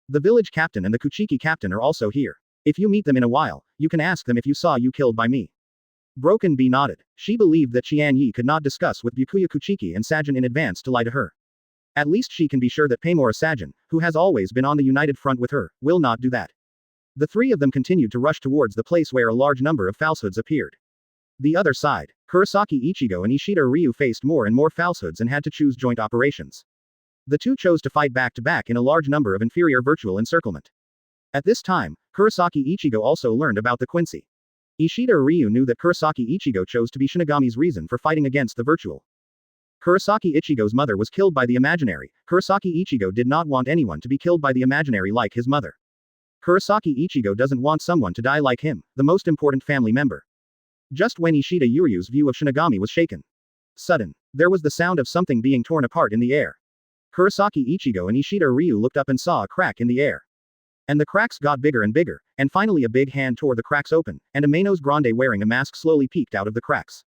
The village captain and the Kuchiki captain are also here. If you meet them in a while, you can ask them if you saw you killed by me. Broken Bee nodded. She believed that Qian Ye could not discuss with Byakuya Kuchiki and Sajin in advance to lie to her. At least she can be sure that Paimora Sajin, who has always been on the united front with her, will not do that. The 3 of them continued to rush towards the place where a large number of falsehoods appeared. The other side, Kurosaki Ichigo and Ishida Ryu faced more and more falsehoods and had to choose joint operations. The 2 chose to fight back-to-back in a large number of inferior virtual encirclement. At this time, Kurosaki Ichigo also learned about the Quincy. Ishida Ryu knew that Kurosaki Ichigo chose to be Shinigami's reason for fighting against the virtual. Kurosaki Ichigo's mother was killed by the imaginary. Kurosaki Ichigo did not want anyone to be killed by the imaginary like his mother. Kurosaki Ichigo doesn't want someone to die like him, the most important family member. Just when Ishida Ryu's view of Shinigami was shaken. Sudden. There was the sound of something being torn apart in the air. Kurosaki Ichigo and Ishida Ryu looked up and saw a crack in the air. And the cracks got bigger and bigger, and finally a big hand tore the cracks open, and a Manos Grande wearing a mask slowly peeked out of the cracks.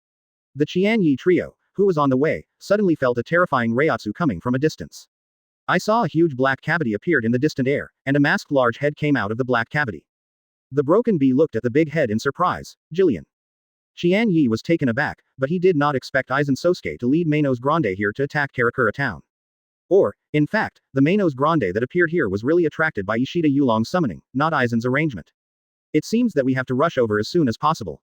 The Qian Ye trio, who was on the way, suddenly felt a terrifying Reiatsu coming from a distance. I saw a huge black cavity appeared in the distant air, and a masked large head came out of the black cavity. The Broken Bee looked at the big head in surprise. Jillian. Qian Ye was taken aback, but he did not expect Aizen Sōsuke to lead Manos Grande here to attack Karakura town. Or, in fact, the Manos Grande that appeared here was really attracted by Ishida Yulong's summoning, not Aizen's arrangement. It seems that we have to rush over as soon as possible.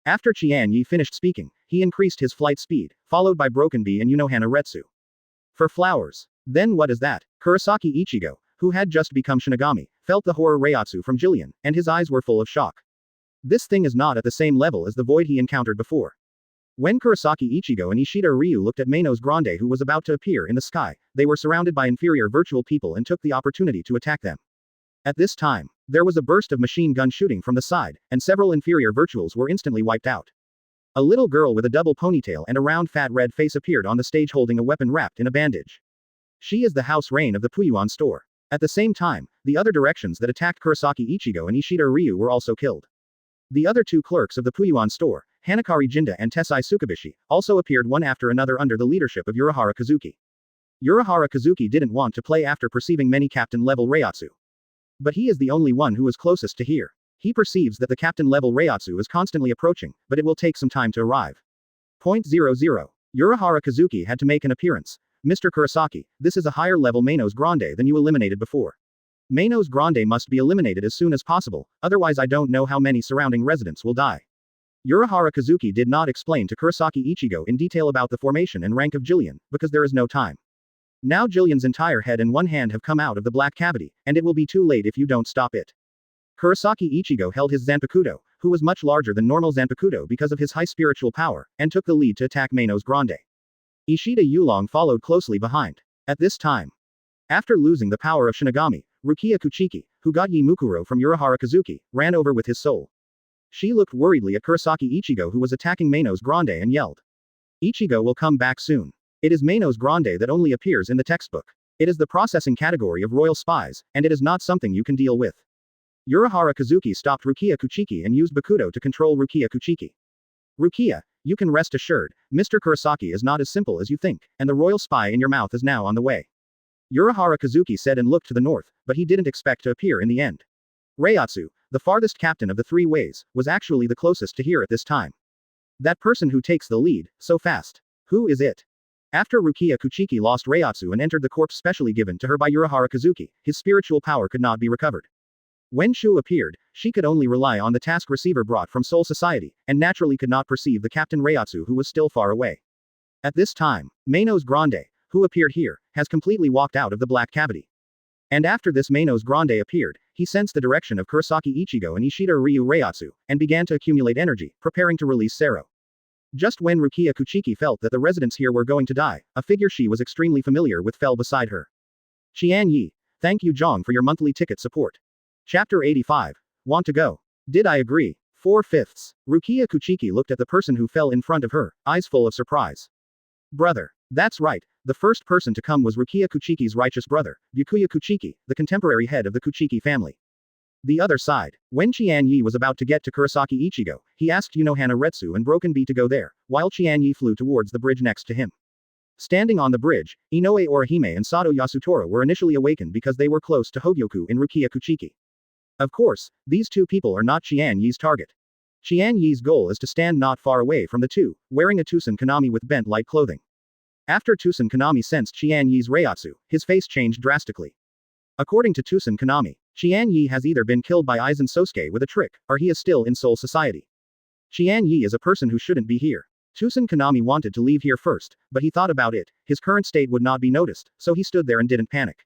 After Qian Ye finished speaking, he increased his flight speed, followed by Broken Bee and Unohana Retsu. For flowers. Then what is that? Kurosaki Ichigo, who had just become Shinigami, felt the horror Reiatsu from Jillian, and his eyes were full of shock. This thing is not at the same level as the void he encountered before. When Kurosaki Ichigo and Ishida Ryu looked at Manos Grande who was about to appear in the sky, they were surrounded by inferior virtual people and took the opportunity to attack them. At this time, there was a burst of machine gun shooting from the side, and several inferior virtuals were instantly wiped out. A little girl with a double ponytail and a round fat red face appeared on the stage holding a weapon wrapped in a bandage. She is the House Reign of the Puyuan store. At the same time, the other directions that attacked Kurosaki Ichigo and Ishida Ryu were also killed. The other two clerks of the Puyuan store, Hanakari Jinda and Tessai Tsukabishi, also appeared one after another under the leadership of Urahara Kazuki. Urahara Kazuki didn't want to play after perceiving many captain-level Reiatsu. But he is the only one who is closest to here. He perceives that the captain-level Reiatsu is constantly approaching, but it will take some time to arrive. Point 00. Urahara Kazuki had to make an appearance. Mr. Kurosaki, this is a higher level Manos Grande than you eliminated before. Manos Grande must be eliminated as soon as possible, otherwise I don't know how many surrounding residents will die. Urahara Kazuki did not explain to Kurosaki Ichigo in detail about the formation and rank of Jillian, because there is no time. Now Jillian's entire head and one hand have come out of the black cavity, and it will be too late if you don't stop it. Kurosaki Ichigo held his Zanpakuto, who was much larger than normal Zanpakuto because of his high spiritual power, and took the lead to attack Manos Grande. Ishida Yulong followed closely behind. At this time, after losing the power of Shinigami, Rukia Kuchiki, who got Yi Mukuro from Urahara Kazuki, ran over with his soul. She looked worriedly at Kurosaki Ichigo who was attacking Manos Grande and yelled. Ichigo will come back soon. It is Manos Grande that only appears in the textbook. It is the processing category of royal spies, and it is not something you can deal with. Urahara Kazuki stopped Rukia Kuchiki and used Bakuto to control Rukia Kuchiki. Rukia, you can rest assured, Mr. Kurosaki is not as simple as you think, and the royal spy in your mouth is now on the way. Urahara Kazuki said and looked to the north, but he didn't expect to appear in the end. Reiatsu, the farthest captain of the three ways, was actually the closest to here at this time. That person who takes the lead, so fast. Who is it? After Rukia Kuchiki lost Reiatsu and entered the corpse specially given to her by Urahara Kazuki, his spiritual power could not be recovered. When Shu appeared, she could only rely on the task receiver brought from Soul Society, and naturally could not perceive the Captain Reiatsu who was still far away. At this time, Manos Grande, who appeared here, has completely walked out of the black cavity. And after this Manos Grande appeared, he sensed the direction of Kurosaki Ichigo and Ishida Ryu Reiatsu, and began to accumulate energy, preparing to release Sero. Just when Rukia Kuchiki felt that the residents here were going to die, a figure she was extremely familiar with fell beside her. Qian Ye, thank you Zhang for your monthly ticket support. Chapter 85. Want to go? Did I agree? 4/5. Rukia Kuchiki looked at the person who fell in front of her, eyes full of surprise. Brother. That's right, the first person to come was Rukia Kuchiki's righteous brother, Byakuya Kuchiki, the contemporary head of the Kuchiki family. The other side. When Qian Ye was about to get to Kurosaki Ichigo, he asked Unohana Retsu and Broken Bee to go there, while Qian Ye flew towards the bridge next to him. Standing on the bridge, Inoue Orihime and Sato Yasutora were initially awakened because they were close to Hōgyoku in Rukia Kuchiki. Of course, these two people are not Qian Ye's target. Qian Ye's goal is to stand not far away from the two, wearing a Tusen Kanami with bent light clothing. After Tusen Kanami sensed Qian Ye's Reiatsu, his face changed drastically. According to Tusen Kanami, Qian Ye has either been killed by Aizen Sōsuke with a trick, or he is still in Soul Society. Qian Ye is a person who shouldn't be here. Tusen Kanami wanted to leave here first, but he thought about it, his current state would not be noticed, so he stood there and didn't panic.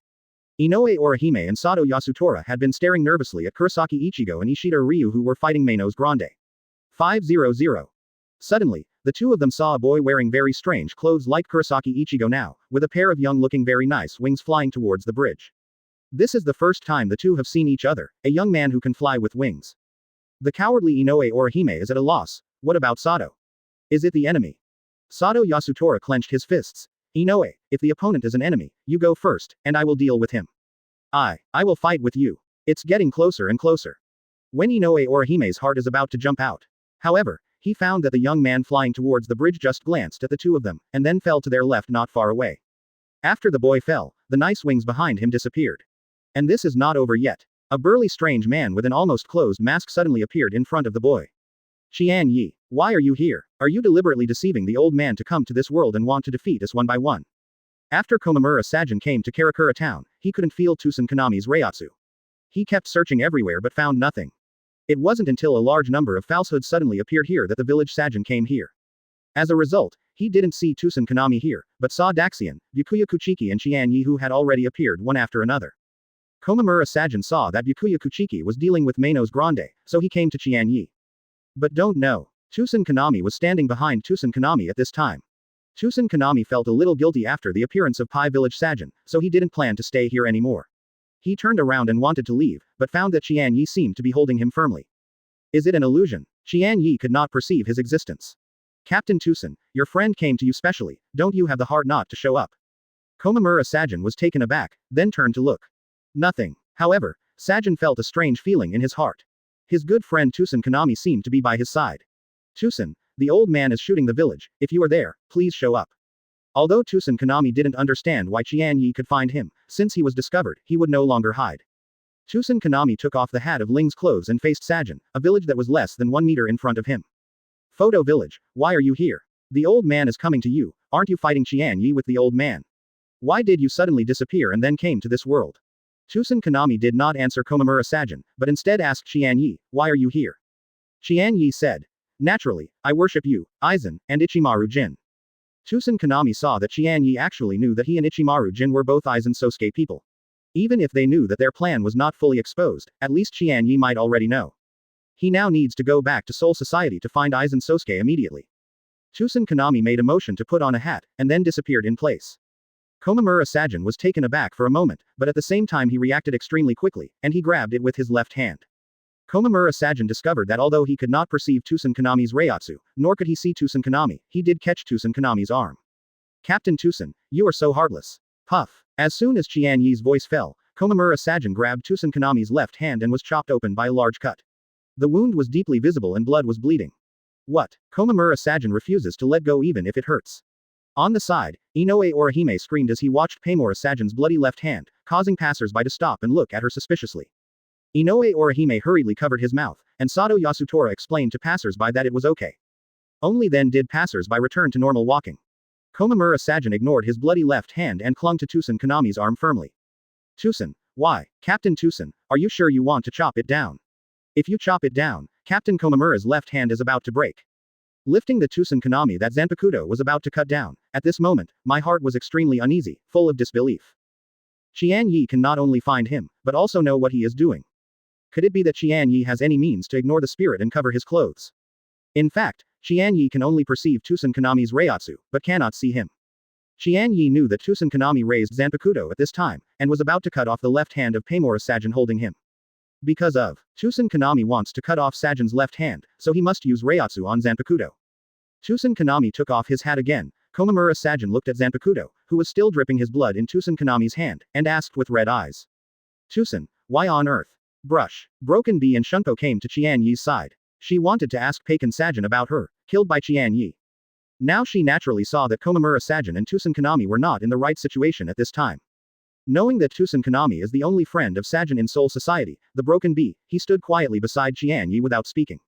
Inoue Orihime and Sato Yasutora had been staring nervously at Kurosaki Ichigo and Ishida Ryu who were fighting Manos Grande. 500. Suddenly, the two of them saw a boy wearing very strange clothes like Kurosaki Ichigo now, with a pair of young looking very nice wings flying towards the bridge. This is the first time the two have seen each other, a young man who can fly with wings. The cowardly Inoue Orihime is at a loss. What about Sato? Is it the enemy? Sato Yasutora clenched his fists. Inoue, if the opponent is an enemy, you go first, and I will deal with him. I will fight with you. It's getting closer and closer. When Inoue Orihime's heart is about to jump out. However, he found that the young man flying towards the bridge just glanced at the two of them, and then fell to their left not far away. After the boy fell, the nice wings behind him disappeared. And this is not over yet. A burly strange man with an almost closed mask suddenly appeared in front of the boy. Qian Ye, why are you here? Are you deliberately deceiving the old man to come to this world and want to defeat us one by one? After Komamura Sajin came to Karakura town, he couldn't feel Tusen Kanami's Reiatsu. He kept searching everywhere but found nothing. It wasn't until a large number of falsehoods suddenly appeared here that the village Sajin came here. As a result, he didn't see Tusen Kanami here, but saw Daxian, Byakuya Kuchiki and Qian Ye who had already appeared one after another. Komamura Sajin saw that Byakuya Kuchiki was dealing with Manos Grande, so he came to Qian Ye. But don't know. Tusen Kanami was standing behind Tusen Kanami at this time. Tusen Kanami felt a little guilty after the appearance of Pai Village Sajin, so he didn't plan to stay here anymore. He turned around and wanted to leave, but found that Qian Ye seemed to be holding him firmly. Is it an illusion? Qian Ye could not perceive his existence. Captain Tusen, your friend came to you specially, don't you have the heart not to show up? Komamura Sajin was taken aback, then turned to look. Nothing. However, Sajin felt a strange feeling in his heart. His good friend Tusen Kanami seemed to be by his side. Tusen, the old man is shooting the village, if you are there, please show up. Although Tusen Kanami didn't understand why Qian Ye could find him, since he was discovered, he would no longer hide. Tusen Kanami took off the hat of Ling's clothes and faced Sajin, a village that was less than 1 meter in front of him. Photo village, why are you here? The old man is coming to you, aren't you fighting Qian Ye with the old man? Why did you suddenly disappear and then came to this world? Tusen Kanami did not answer Komamura Sajin, but instead asked Qian Ye, why are you here? Qian Ye said. Naturally, I worship you, Aizen, and Ichimaru Jin. Tusen Kanami saw that Qian Ye actually knew that he and Ichimaru Jin were both Aizen Sōsuke people. Even if they knew that their plan was not fully exposed, at least Qian Ye might already know. He now needs to go back to Soul Society to find Aizen Sōsuke immediately. Tusen Kanami made a motion to put on a hat, and then disappeared in place. Komamura Sajin was taken aback for a moment, but at the same time he reacted extremely quickly, and he grabbed it with his left hand. Komamura Sajin discovered that although he could not perceive Tusen Kanami's Reiatsu, nor could he see Tusen Kanami, he did catch Tusen Kanami's arm. Captain Tusen, you are so heartless. Puff. As soon as Qian Ye's voice fell, Komamura Sajin grabbed Tusen Kanami's left hand and was chopped open by a large cut. The wound was deeply visible and blood was bleeding. What? Komamura Sajin refuses to let go even if it hurts. On the side, Inoue Orihime screamed as he watched Paimura Sajin's bloody left hand, causing passers-by to stop and look at her suspiciously. Inoue Orihime hurriedly covered his mouth, and Sato Yasutora explained to passers-by that it was okay. Only then did passers-by return to normal walking. Komamura Sajin ignored his bloody left hand and clung to Tusen Kanami's arm firmly. Tusen, why, Captain Tusen, are you sure you want to chop it down? If you chop it down, Captain Komamura's left hand is about to break. Lifting the Tusen Kanami that Zanpakuto was about to cut down, at this moment, my heart was extremely uneasy, full of disbelief. Qian Ye can not only find him, but also know what he is doing. Could it be that Qian Ye has any means to ignore the spirit and cover his clothes? In fact, Qian Ye can only perceive Tusen Kanami's Reiatsu, but cannot see him. Qian Ye knew that Tusen Kanami raised Zanpakuto at this time, and was about to cut off the left hand of Paimura Sajin holding him. Because of, Tusen Kanami wants to cut off Sajin's left hand, so he must use Reiatsu on Zanpakuto. Tusen Kanami took off his hat again. Komamura Sajin looked at Zanpakuto, who was still dripping his blood in Tusen Kanami's hand, and asked with red eyes. Tusen, why on earth? Brush. Broken Bee and Shunpo came to Qian Ye's side. She wanted to ask Peiken Sajin about her, killed by Qian Ye. Now she naturally saw that Komamura Sajin and Tusen Kanami were not in the right situation at this time. Knowing that Tusen Kanami is the only friend of Sajin in Soul Society, the Broken Bee, he stood quietly beside Qian Ye without speaking.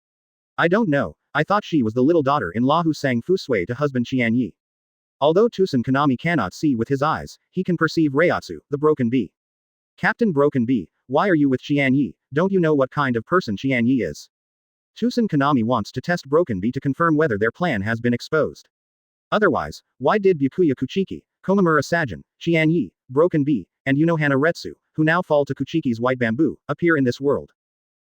I don't know, I thought she was the little daughter-in-law who sang Fu Sui to husband Qian Ye. Although Tusen Kanami cannot see with his eyes, he can perceive Reiatsu, the Broken Bee. Captain Broken Bee, why are you with Qian Ye? Don't you know what kind of person Qian Ye is? Tusen Kanami wants to test Broken Bee to confirm whether their plan has been exposed. Otherwise, why did Byakuya Kuchiki, Komamura Sajin, Qian Ye, Broken Bee, and Unohana Retsu, who now fall to Kuchiki's white bamboo, appear in this world?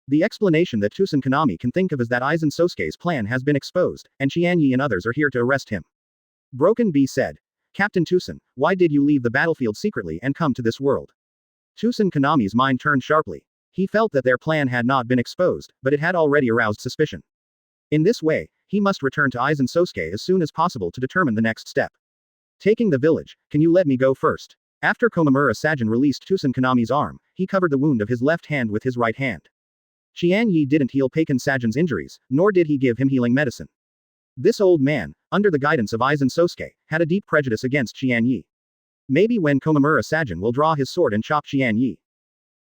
The explanation that Tusen Kanami can think of is that Aizen Sōsuke's plan has been exposed, and Qian Ye and others are here to arrest him. Broken Bee said. Captain Tusen, why did you leave the battlefield secretly and come to this world? Tusen Kanami's mind turned sharply. He felt that their plan had not been exposed, but it had already aroused suspicion. In this way, he must return to Aizen Sōsuke as soon as possible to determine the next step. Taking the village, can you let me go first? After Komamura Sajin released Tusen Kanami's arm, he covered the wound of his left hand with his right hand. Qian Ye didn't heal Peiken Sajin's injuries, nor did he give him healing medicine. This old man, under the guidance of Aizen Sōsuke, had a deep prejudice against Qian Ye. Maybe when Komamura Sajin will draw his sword and chop Qian Ye.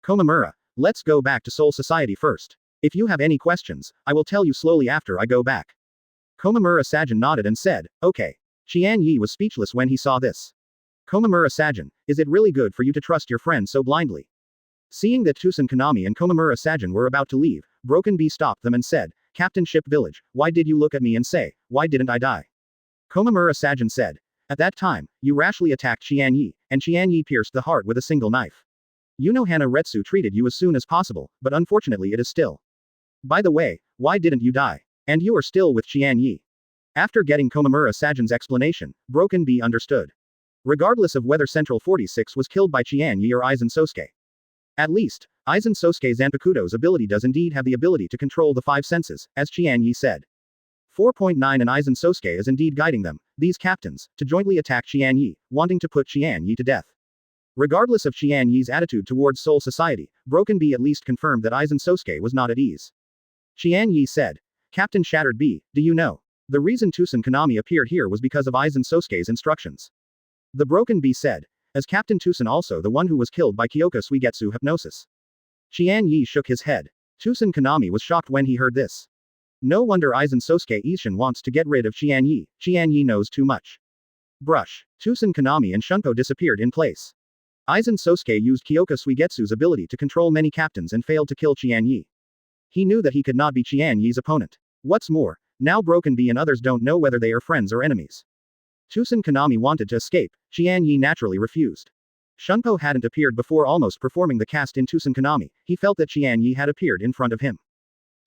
Komamura, let's go back to Soul Society first. If you have any questions, I will tell you slowly after I go back. Komamura Sajin nodded and said, okay. Qian Ye was speechless when he saw this. Komamura Sajin, is it really good for you to trust your friend so blindly? Seeing that Tusen Kanami and Komamura Sajin were about to leave, Broken Bee stopped them and said, Captain Ship Village, why did you look at me and say, why didn't I die? Komamura Sajin said. At that time, you rashly attacked Qian Ye, and Qian Ye pierced the heart with a single knife. Unohana Retsu treated you as soon as possible, but unfortunately it is still. By the way, why didn't you die? And you are still with Qian Ye. After getting Komamura Sajin's explanation, Broken Bee understood. Regardless of whether Central 46 was killed by Qian Ye or Aizen Sōsuke. At least, Aizen Sōsuke Zanpakuto's ability does indeed have the ability to control the five senses, as Qian Ye said. 4.9 and Aizen Sōsuke is indeed guiding them, these captains, to jointly attack Qian Ye, wanting to put Qian Ye to death. Regardless of Qian Ye's attitude towards Soul Society, Broken Bee at least confirmed that Aizen Sōsuke was not at ease. Qian Ye said. Captain Shattered Bee, do you know? The reason Tusen Konami appeared here was because of Aizen Sōsuke's instructions. The Broken Bee said. As Captain Tusen also the one who was killed by Kyoka Suigetsu hypnosis. Qian Ye shook his head. Tusen Konami was shocked when he heard this. No wonder Aizen Sōsuke Ishin wants to get rid of Qian Ye knows too much. Brush. Tusen Konami and Shunpo disappeared in place. Aizen Sōsuke used Kyoka Suigetsu's ability to control many captains and failed to kill Qian Ye. He knew that he could not be Qian Ye's opponent. What's more, now Broken Bee and others don't know whether they are friends or enemies. Tusen Konami wanted to escape, Qian Ye naturally refused. Shunpo hadn't appeared before almost performing the cast in Tusen Konami, he felt that Qian Ye had appeared in front of him.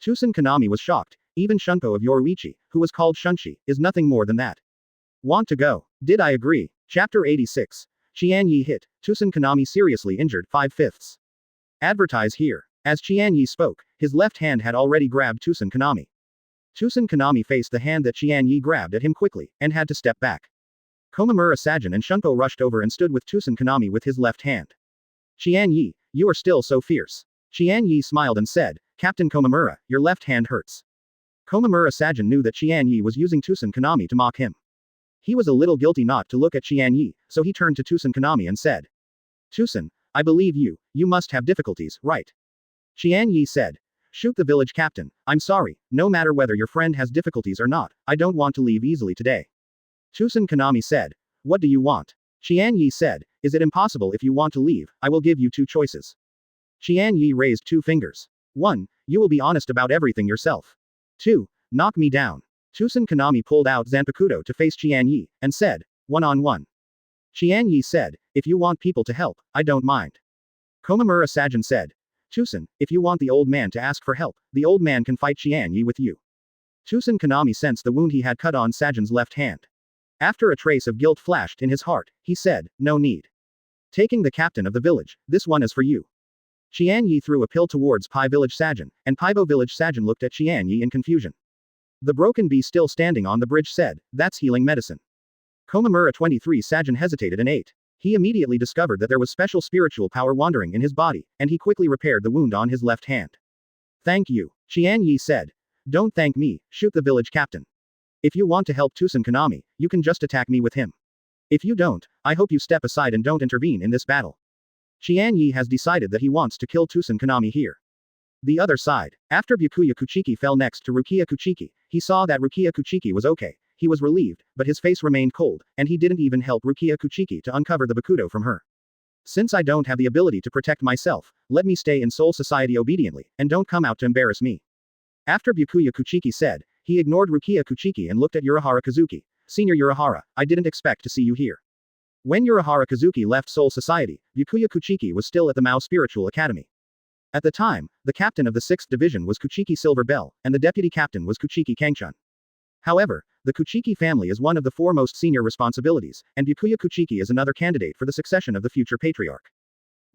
Tusen Konami was shocked, even Shunpo of Yoruichi, who was called Shunshi, is nothing more than that. Want to go? Did I agree? Chapter 86. Qian Ye hit, Tusen Konami seriously injured 5/5. Advertise here. As Qian Ye spoke, his left hand had already grabbed Tusen Konami. Tusen Konami faced the hand that Qian Ye grabbed at him quickly, and had to step back. Komamura Sajin and Shunpo rushed over and stood with Tusen Konami with his left hand. Qian Ye, you are still so fierce. Qian Ye smiled and said, Captain Komamura, your left hand hurts. Komamura Sajin knew that Qian Ye was using Tusen Konami to mock him. He was a little guilty not to look at Qian Ye, so he turned to Tusen Konami and said. Tusen, I believe you must have difficulties, right? Qian Ye said. Shoot the village captain, I'm sorry, no matter whether your friend has difficulties or not, I don't want to leave easily today. Tusen Konami said. What do you want? Qian Ye said. Is it impossible if you want to leave, I will give you two choices. Qian Ye raised two fingers. 1. You will be honest about everything yourself. 2. Knock me down. Tusen Konami pulled out Zanpakuto to face Qian Ye, and said. One-on-one. Qian Ye said. If you want people to help, I don't mind. Komamura Sajin said. Tusen, if you want the old man to ask for help, the old man can fight Qian Ye with you. Tusen Konami sensed the wound he had cut on Sajin's left hand. After a trace of guilt flashed in his heart, he said, no need. Taking the captain of the village, this one is for you. Qian Ye threw a pill towards Pai Village Sajin, and Paibo Village Sajin looked at Qian Ye in confusion. The Broken Bee still standing on the bridge said, that's healing medicine. Komamura 23 Sajin hesitated and ate. He immediately discovered that there was special spiritual power wandering in his body, and he quickly repaired the wound on his left hand. Thank you. Qian Ye said. Don't thank me, shoot the village captain. If you want to help Tusen Konami, you can just attack me with him. If you don't, I hope you step aside and don't intervene in this battle. Qian Ye has decided that he wants to kill Tusen Konami here. The other side. After Byakuya Kuchiki fell next to Rukia Kuchiki, he saw that Rukia Kuchiki was okay. He was relieved, but his face remained cold, and he didn't even help Rukia Kuchiki to uncover the Bakudo from her. Since I don't have the ability to protect myself, let me stay in Soul Society obediently, and don't come out to embarrass me. After Byakuya Kuchiki said, he ignored Rukia Kuchiki and looked at Urahara Kazuki. Senior Urahara, I didn't expect to see you here. When Urahara Kazuki left Soul Society, Byakuya Kuchiki was still at the Mao Spiritual Academy. At the time, the captain of the 6th Division was Kuchiki Silver Bell, and the deputy captain was Kuchiki Kangchun. However, the Kuchiki family is one of the foremost senior responsibilities, and Byakuya Kuchiki is another candidate for the succession of the future patriarch.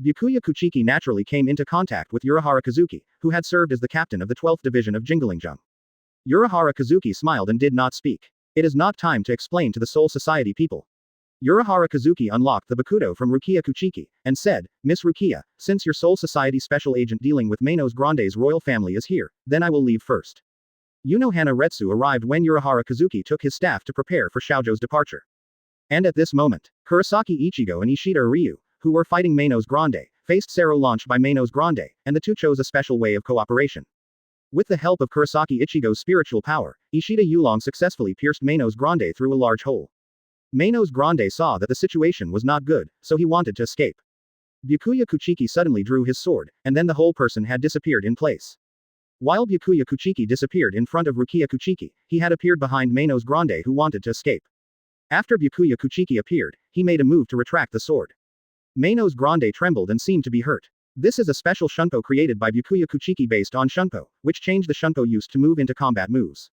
Byakuya Kuchiki naturally came into contact with Urahara Kazuki, who had served as the captain of the 12th Division of Jingalingjung. Urahara Kazuki smiled and did not speak. It is not time to explain to the Soul Society people. Urahara Kazuki unlocked the Bakudo from Rukia Kuchiki, and said, Miss Rukia, since your Soul Society special agent dealing with Manos Grande's royal family is here, then I will leave first. Unohana Retsu arrived when Urahara Kazuki took his staff to prepare for Xiaozhou's departure. And at this moment, Kurosaki Ichigo and Ishida Ryu, who were fighting Manos Grande, faced Sero launched by Manos Grande, and the two chose a special way of cooperation. With the help of Kurosaki Ichigo's spiritual power, Ishida Yulong successfully pierced Manos Grande through a large hole. Manos Grande saw that the situation was not good, so he wanted to escape. Byakuya Kuchiki suddenly drew his sword, and then the whole person had disappeared in place. While Byakuya Kuchiki disappeared in front of Rukia Kuchiki, he had appeared behind Manos Grande who wanted to escape. After Byakuya Kuchiki appeared, he made a move to retract the sword. Meino's Grande trembled and seemed to be hurt. This is a special shunpo created by Byakuya Kuchiki based on shunpo, which changed the shunpo used to move into combat moves.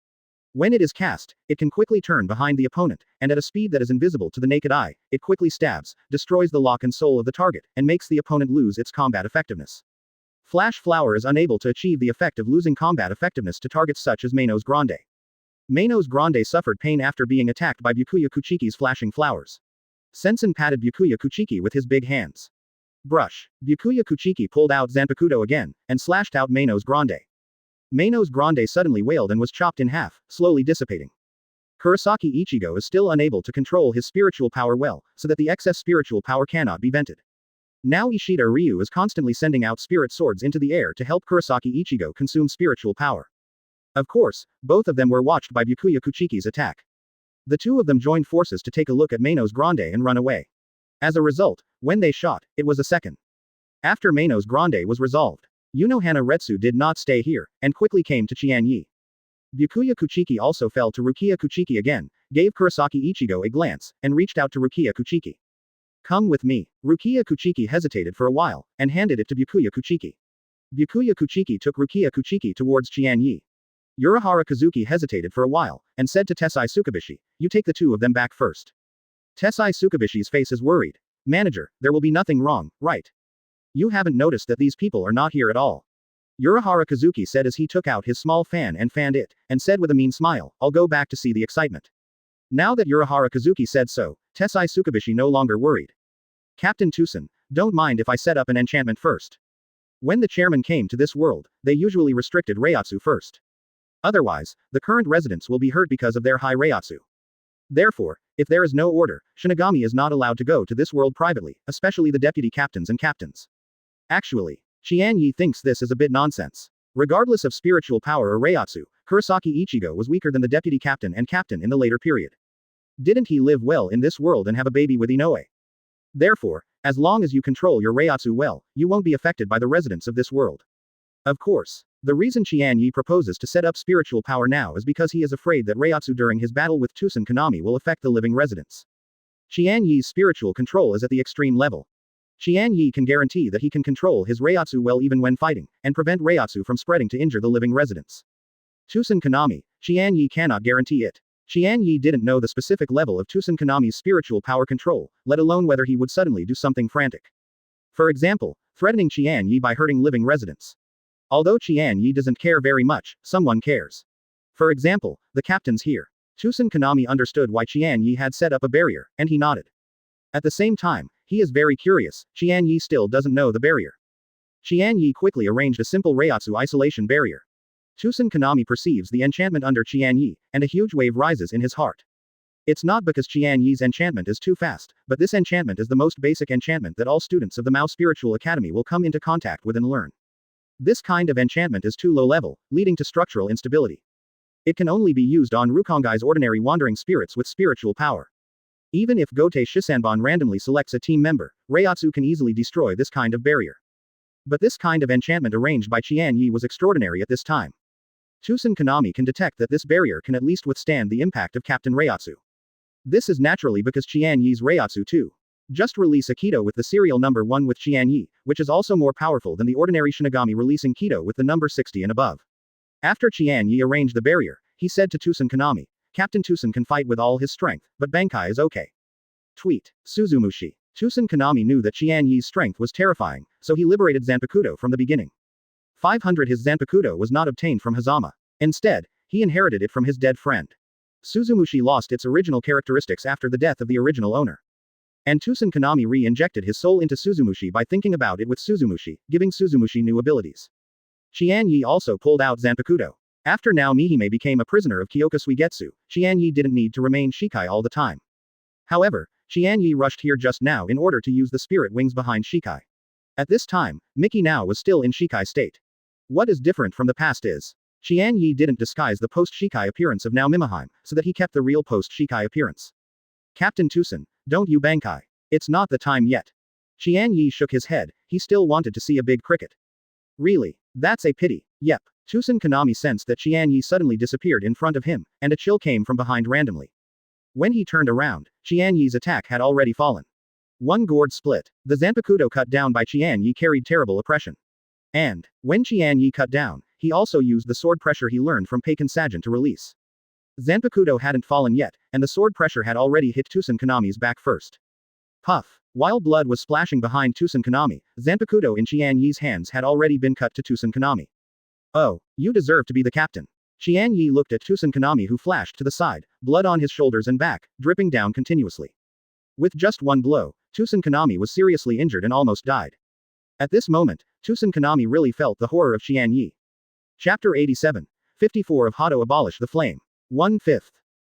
When it is cast, it can quickly turn behind the opponent, and at a speed that is invisible to the naked eye, it quickly stabs, destroys the lock and soul of the target, and makes the opponent lose its combat effectiveness. Flash Flower is unable to achieve the effect of losing combat effectiveness to targets such as Meino's Grande. Meino's Grande suffered pain after being attacked by Byakuya Kuchiki's flashing flowers. Sensen patted Byakuya Kuchiki with his big hands. Brush. Byakuya Kuchiki pulled out Zanpakuto again, and slashed out Meino's Grande. Meino's Grande suddenly wailed and was chopped in half, slowly dissipating. Kurosaki Ichigo is still unable to control his spiritual power well, so that the excess spiritual power cannot be vented. Now Ishida Ryu is constantly sending out spirit swords into the air to help Kurosaki Ichigo consume spiritual power. Of course, both of them were watched by Byakuya Kuchiki's attack. The two of them joined forces to take a look at Meino's Grande and run away. As a result, when they shot, it was a second. After Meino's Grande was resolved, Unohana Retsu did not stay here, and quickly came to Qian Ye. Byakuya Kuchiki also fell to Rukia Kuchiki again, gave Kurosaki Ichigo a glance, and reached out to Rukia Kuchiki. Come with me. Rukia Kuchiki hesitated for a while, and handed it to Byakuya Kuchiki. Byakuya Kuchiki took Rukia Kuchiki towards Qian Ye. Urahara Kazuki hesitated for a while, and said to Tessai Tsukabishi, "You take the two of them back first." Tessai Tsukabishi's face is worried. "Manager, there will be nothing wrong, right? You haven't noticed that these people are not here at all." Urahara Kazuki said as he took out his small fan and fanned it, and said with a mean smile, "I'll go back to see the excitement." Now that Urahara Kazuki said so, Tessai Tsukabishi no longer worried. "Captain Tusen, don't mind if I set up an enchantment first." When the chairman came to this world, they usually restricted Reiatsu first. Otherwise, the current residents will be hurt because of their high Reiatsu. Therefore, if there is no order, Shinigami is not allowed to go to this world privately, especially the deputy captains and captains. Actually, Qian Ye thinks this is a bit nonsense. Regardless of spiritual power or Reiatsu, Kurosaki Ichigo was weaker than the deputy captain and captain in the later period. Didn't he live well in this world and have a baby with Inoue? Therefore, as long as you control your Reiatsu well, you won't be affected by the residents of this world. Of course, the reason Qian Ye proposes to set up spiritual power now is because he is afraid that Reiatsu during his battle with Tusen Konami will affect the living residents. Qian Ye's spiritual control is at the extreme level. Qian Ye can guarantee that he can control his Reiatsu well even when fighting, and prevent Reiatsu from spreading to injure the living residents. Tusen Konami, Qian Ye cannot guarantee it. Qian Ye didn't know the specific level of Tusen Konami's spiritual power control, let alone whether he would suddenly do something frantic. For example, threatening Qian Ye by hurting living residents. Although Qian Ye doesn't care very much, someone cares. For example, the captains here. Tusen Konami understood why Qian Ye had set up a barrier, and he nodded. At the same time, he is very curious, Qian Ye still doesn't know the barrier. Qian Ye quickly arranged a simple Reiatsu isolation barrier. Tusen Konami perceives the enchantment under Qian Ye, and a huge wave rises in his heart. It's not because Qian Ye's enchantment is too fast, but this enchantment is the most basic enchantment that all students of the Mao Spiritual Academy will come into contact with and learn. This kind of enchantment is too low level, leading to structural instability. It can only be used on Rukongai's ordinary wandering spirits with spiritual power. Even if Gotei Shisanban randomly selects a team member, Reiatsu can easily destroy this kind of barrier. But this kind of enchantment arranged by Qian Ye was extraordinary at this time. Tusen Konami can detect that this barrier can at least withstand the impact of Captain Reiatsu. This is naturally because Qian Ye's Reiatsu too. Just release a Kido with the serial number 1 with Qian Ye, which is also more powerful than the ordinary Shinigami releasing Kido with the number 60 and above. After Qian Ye arranged the barrier, he said to Tusen Konami, "Captain Tusen can fight with all his strength, but Bankai is okay." Tweet. Suzumushi. Tusen Konami knew that Qian Ye's strength was terrifying, so he liberated Zanpakuto from the beginning. 500 His Zanpakuto was not obtained from Hazama. Instead, he inherited it from his dead friend. Suzumushi lost its original characteristics after the death of the original owner. And Tusen Konami re-injected his soul into Suzumushi by thinking about it with Suzumushi, giving Suzumushi new abilities. Qian Ye also pulled out Zanpakuto. After now Mihime became a prisoner of Kyoka Suigetsu, Qian Ye didn't need to remain Shikai all the time. However, Qian Ye rushed here just now in order to use the spirit wings behind Shikai. At this time, Miki now was still in Shikai state. What is different from the past is, Qian Ye didn't disguise the post-Shikai appearance of now Mimihime, so that he kept the real post-Shikai appearance. Captain Tusen, don't you Bankai? It's not the time yet. Qian Ye shook his head, he still wanted to see a big cricket. Really? That's a pity. Yep. Tusen Konami sensed that Qian Ye suddenly disappeared in front of him, and a chill came from behind randomly. When he turned around, Qian Ye's attack had already fallen. One gourd split. The Zanpakuto cut down by Qian Ye carried terrible oppression. And, when Qian Ye cut down, he also used the sword pressure he learned from Peiken Sajin to release. Zanpakuto hadn't fallen yet, and the sword pressure had already hit Tusen Kanami's back first. Puff. While blood was splashing behind Tusen Kanami, Zanpakuto in Qian Ye's hands had already been cut to Tusen Kanami. Oh, you deserve to be the captain. Qian Ye looked at Tusen Kanami who flashed to the side, blood on his shoulders and back, dripping down continuously. With just one blow, Tusen Kanami was seriously injured and almost died. At this moment, Tusen Kanami really felt the horror of Qian Ye. Chapter 87. 54 of Hado Abolish the Flame. 1/5.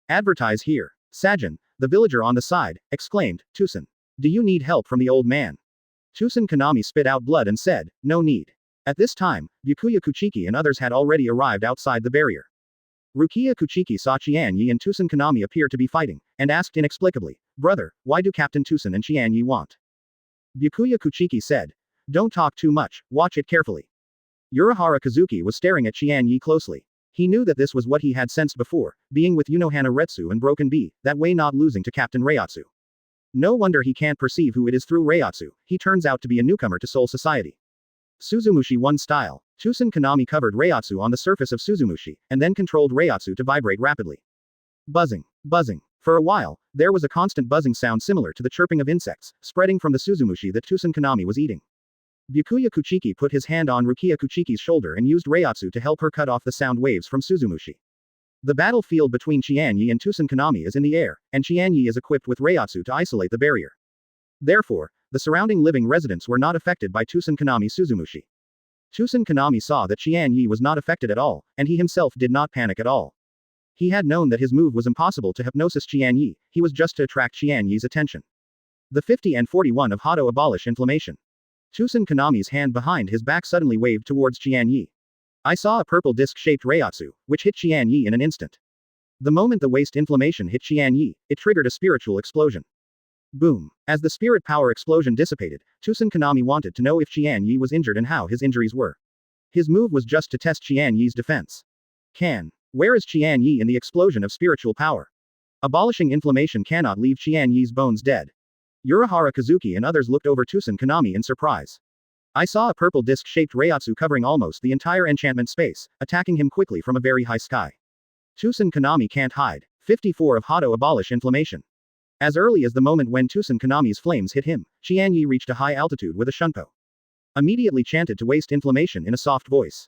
Advertise here. Sajin, the villager on the side, exclaimed, Tusen. Do you need help from the old man? Tusen Kanami spit out blood and said, no need. At this time, Byakuya Kuchiki and others had already arrived outside the barrier. Rukia Kuchiki saw Qian Ye and Tusen Kanami appear to be fighting, and asked inexplicably, brother, why do Captain Tusen and Qian Ye want? Byakuya Kuchiki said, don't talk too much, watch it carefully. Urahara Kazuki was staring at Qian Ye closely. He knew that this was what he had sensed before, being with Unohana Retsu and Broken Bee, that way not losing to Captain Reiatsu. No wonder he can't perceive who it is through Reiatsu, he turns out to be a newcomer to Soul Society. Suzumushi 1 style. Tusen Kanami covered Reiatsu on the surface of Suzumushi, and then controlled Reiatsu to vibrate rapidly. Buzzing. Buzzing. For a while, there was a constant buzzing sound similar to the chirping of insects, spreading from the Suzumushi that Tusen Kanami was eating. Byakuya Kuchiki put his hand on Rukia Kuchiki's shoulder and used Reiatsu to help her cut off the sound waves from Suzumushi. The battlefield between Qian Ye and Tusen Kanami is in the air, and Qian Ye is equipped with Reiatsu to isolate the barrier. Therefore, the surrounding living residents were not affected by Tusen Kanami's Suzumushi. Tusen Kanami saw that Qian Ye was not affected at all, and he himself did not panic at all. He had known that his move was impossible to hypnosis Qian Ye, he was just to attract Qian Ye's attention. The 50 and 41 of Hado Abolish Inflammation. Tusen Kanami's hand behind his back suddenly waved towards Qian Ye. I saw a purple disc-shaped Reiatsu, which hit Qian Ye in an instant. The moment the waist inflammation hit Qian Ye, it triggered a spiritual explosion. Boom. As the spirit power explosion dissipated, Tusen Kanami wanted to know if Qian Ye was injured and how his injuries were. His move was just to test Qian Ye's defense. Where is Qian Ye in the explosion of spiritual power? Abolishing inflammation cannot leave Qian Ye's bones dead. Urahara Kazuki and others looked over Tusen Kanami in surprise. I saw a purple disc-shaped Reiatsu covering almost the entire enchantment space, attacking him quickly from a very high sky. Tusen Kanami can't hide. 54 of Hado Abolish Inflammation. As early as the moment when Tusen Kanami's flames hit him, Qian Ye reached a high altitude with a shunpo. Immediately chanted to waste inflammation in a soft voice.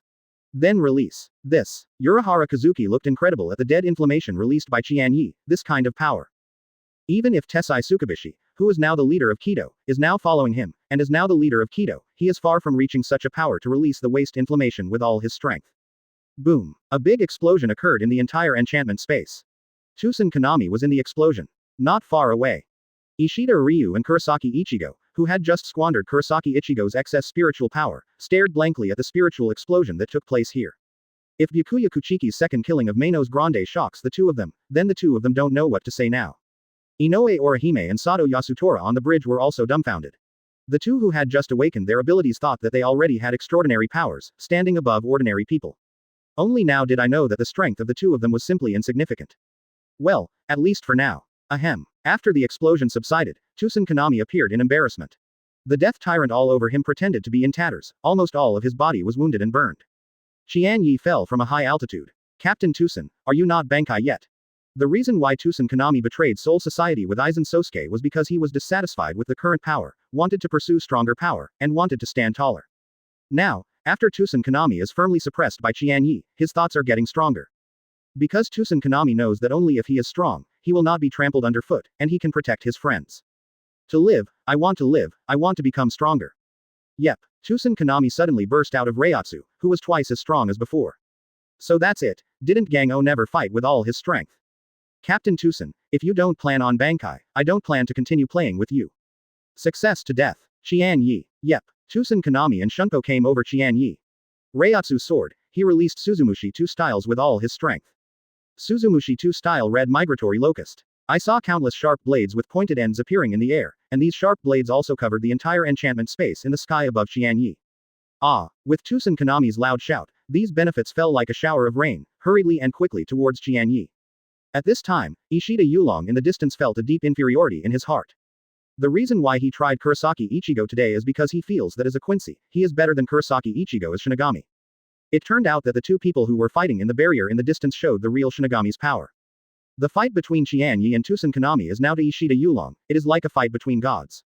Then release. This. Urahara Kazuki looked incredible at the dead inflammation released by Qian Ye, this kind of power. Even if Tessai Tsukubishi, who is now the leader of Kido, is now following him, and is now the leader of Kido, he is far from reaching such a power to release the waste inflammation with all his strength. Boom. A big explosion occurred in the entire enchantment space. Tusen Kanami was in the explosion. Not far away. Ishida Ryu and Kurosaki Ichigo, who had just squandered Kurosaki Ichigo's excess spiritual power, stared blankly at the spiritual explosion that took place here. If Byakuya Kuchiki's second killing of Manos Grande shocks the two of them, then the two of them don't know what to say now. Inoue Orihime and Sato Yasutora on the bridge were also dumbfounded. The two who had just awakened their abilities thought that they already had extraordinary powers, standing above ordinary people. Only now did I know that the strength of the two of them was simply insignificant. Well, at least for now. Ahem. After the explosion subsided, Tusen Kanami appeared in embarrassment. The death tyrant all over him pretended to be in tatters, almost all of his body was wounded and burned. Qian Ye fell from a high altitude. Captain Tusen, are you not Bankai yet? The reason why Tusen Kanami betrayed Soul Society with Aizen Sōsuke was because he was dissatisfied with the current power, wanted to pursue stronger power, and wanted to stand taller. Now, after Tusen Kanami is firmly suppressed by Qian Ye, his thoughts are getting stronger. Because Tusen Kanami knows that only if he is strong, he will not be trampled underfoot, and he can protect his friends. To live, I want to become stronger. Yep. Tusen Kanami suddenly burst out of Reiatsu, who was twice as strong as before. So that's it, didn't Gang-O never fight with all his strength? Captain Tusen, if you don't plan on Bankai, I don't plan to continue playing with you. Success to death. Qian Ye. Yep. Tusen Kanami and Shunpo came over Qian Ye. Reiatsu's sword, he released Suzumushi 2 styles with all his strength. Suzumushi 2 style red migratory locust. I saw countless sharp blades with pointed ends appearing in the air, and these sharp blades also covered the entire enchantment space in the sky above Qian Ye. Ah! With Tusen Kanami's loud shout, these benefits fell like a shower of rain, hurriedly and quickly towards Qian Ye. At this time, Ishida Yulong in the distance felt a deep inferiority in his heart. The reason why he tried Kurosaki Ichigo today is because he feels that as a Quincy, he is better than Kurosaki Ichigo as Shinigami. It turned out that the two people who were fighting in the barrier in the distance showed the real Shinigami's power. The fight between Qian Ye and Tusen Konami is now to Ishida Yulong, it is like a fight between gods.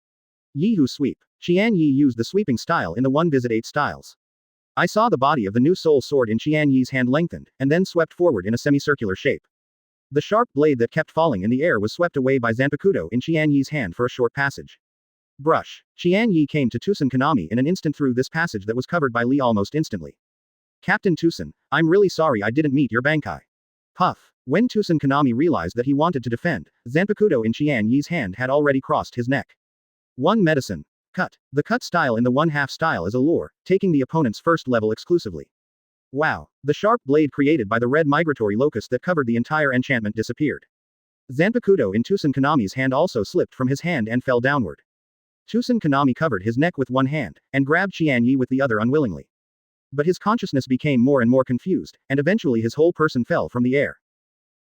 Yihu sweep. Qian Ye used the sweeping style in the 1-8 styles. I saw the body of the new soul sword in Qian Ye's hand lengthened, and then swept forward in a semicircular shape. The sharp blade that kept falling in the air was swept away by Zanpakuto in Qian Ye's hand for a short passage. Brush. Qian Ye came to Tusen Konami in an instant through this passage that was covered by Li almost instantly. Captain Tusen, I'm really sorry I didn't meet your Bankai. Puff. When Tusen Konami realized that he wanted to defend, Zanpakuto in Qian Ye's hand had already crossed his neck. 1 medicine. Cut. The cut style in the 1/2 style is a lure, taking the opponent's first level exclusively. Wow. The sharp blade created by the red migratory locust that covered the entire enchantment disappeared. Zanpakuto in Tusen Konami's hand also slipped from his hand and fell downward. Tusen Konami covered his neck with one hand, and grabbed Qian Ye with the other unwillingly. But his consciousness became more and more confused, and eventually his whole person fell from the air.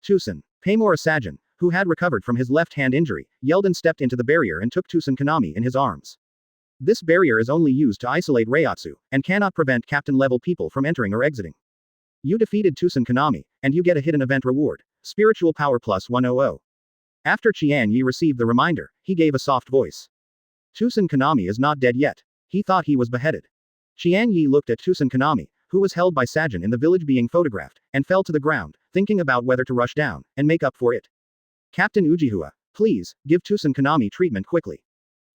Tusen. Paimura Sajin, who had recovered from his left hand injury, yelled and stepped into the barrier and took Tusen Konami in his arms. This barrier is only used to isolate Reiatsu, and cannot prevent captain-level people from entering or exiting. You defeated Tusen Konami, and you get a hidden event reward, Spiritual Power plus 100. After Qian Ye received the reminder, he gave a soft voice. Tusen Konami is not dead yet. He thought he was beheaded. Qian Ye looked at Tusen Konami, who was held by Sajin in the village being photographed, and fell to the ground, thinking about whether to rush down, and make up for it. Captain Ujihua, please, give Tusen Konami treatment quickly.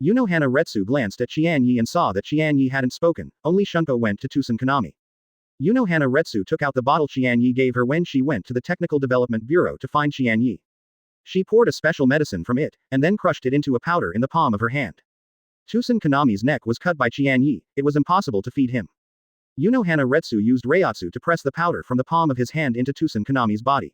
Unohana Retsu glanced at Qian Ye and saw that Qian Ye hadn't spoken, only Shunpo went to Tusen Konami. Unohana Retsu took out the bottle Qian Ye gave her when she went to the Technical Development Bureau to find Qian Ye. She poured a special medicine from it, and then crushed it into a powder in the palm of her hand. Tusen Konami's neck was cut by Qian Ye, it was impossible to feed him. Unohana Retsu used Reiatsu to press the powder from the palm of his hand into Tusen Konami's body.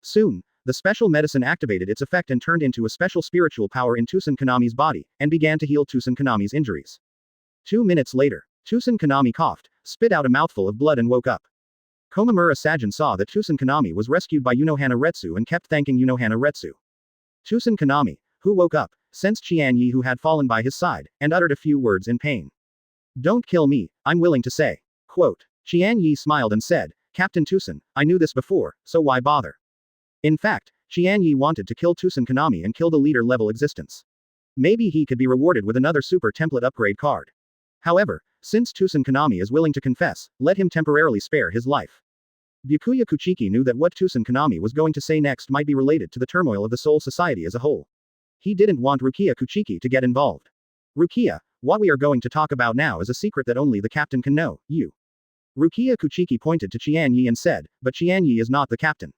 Soon, the special medicine activated its effect and turned into a special spiritual power in Tusen Konami's body, and began to heal Tusen Konami's injuries. 2 minutes later, Tusen Konami coughed, spit out a mouthful of blood and woke up. Komamura Sajin saw that Tusen Konami was rescued by Unohana Retsu and kept thanking Unohana Retsu. Tusen Konami, who woke up, sensed Qian Ye who had fallen by his side, and uttered a few words in pain. Don't kill me, I'm willing to say. Quote. Qian Ye smiled and said, Captain Tusen, I knew this before, so why bother? In fact, Qian Ye wanted to kill Tusen Konami and kill the leader-level existence. Maybe he could be rewarded with another super template upgrade card. However, since Tusen Konami is willing to confess, let him temporarily spare his life. Byakuya Kuchiki knew that what Tusen Konami was going to say next might be related to the turmoil of the Soul Society as a whole. He didn't want Rukia Kuchiki to get involved. Rukia, what we are going to talk about now is a secret that only the captain can know, you. Rukia Kuchiki pointed to Qian Ye and said, but Qian Ye is not the captain.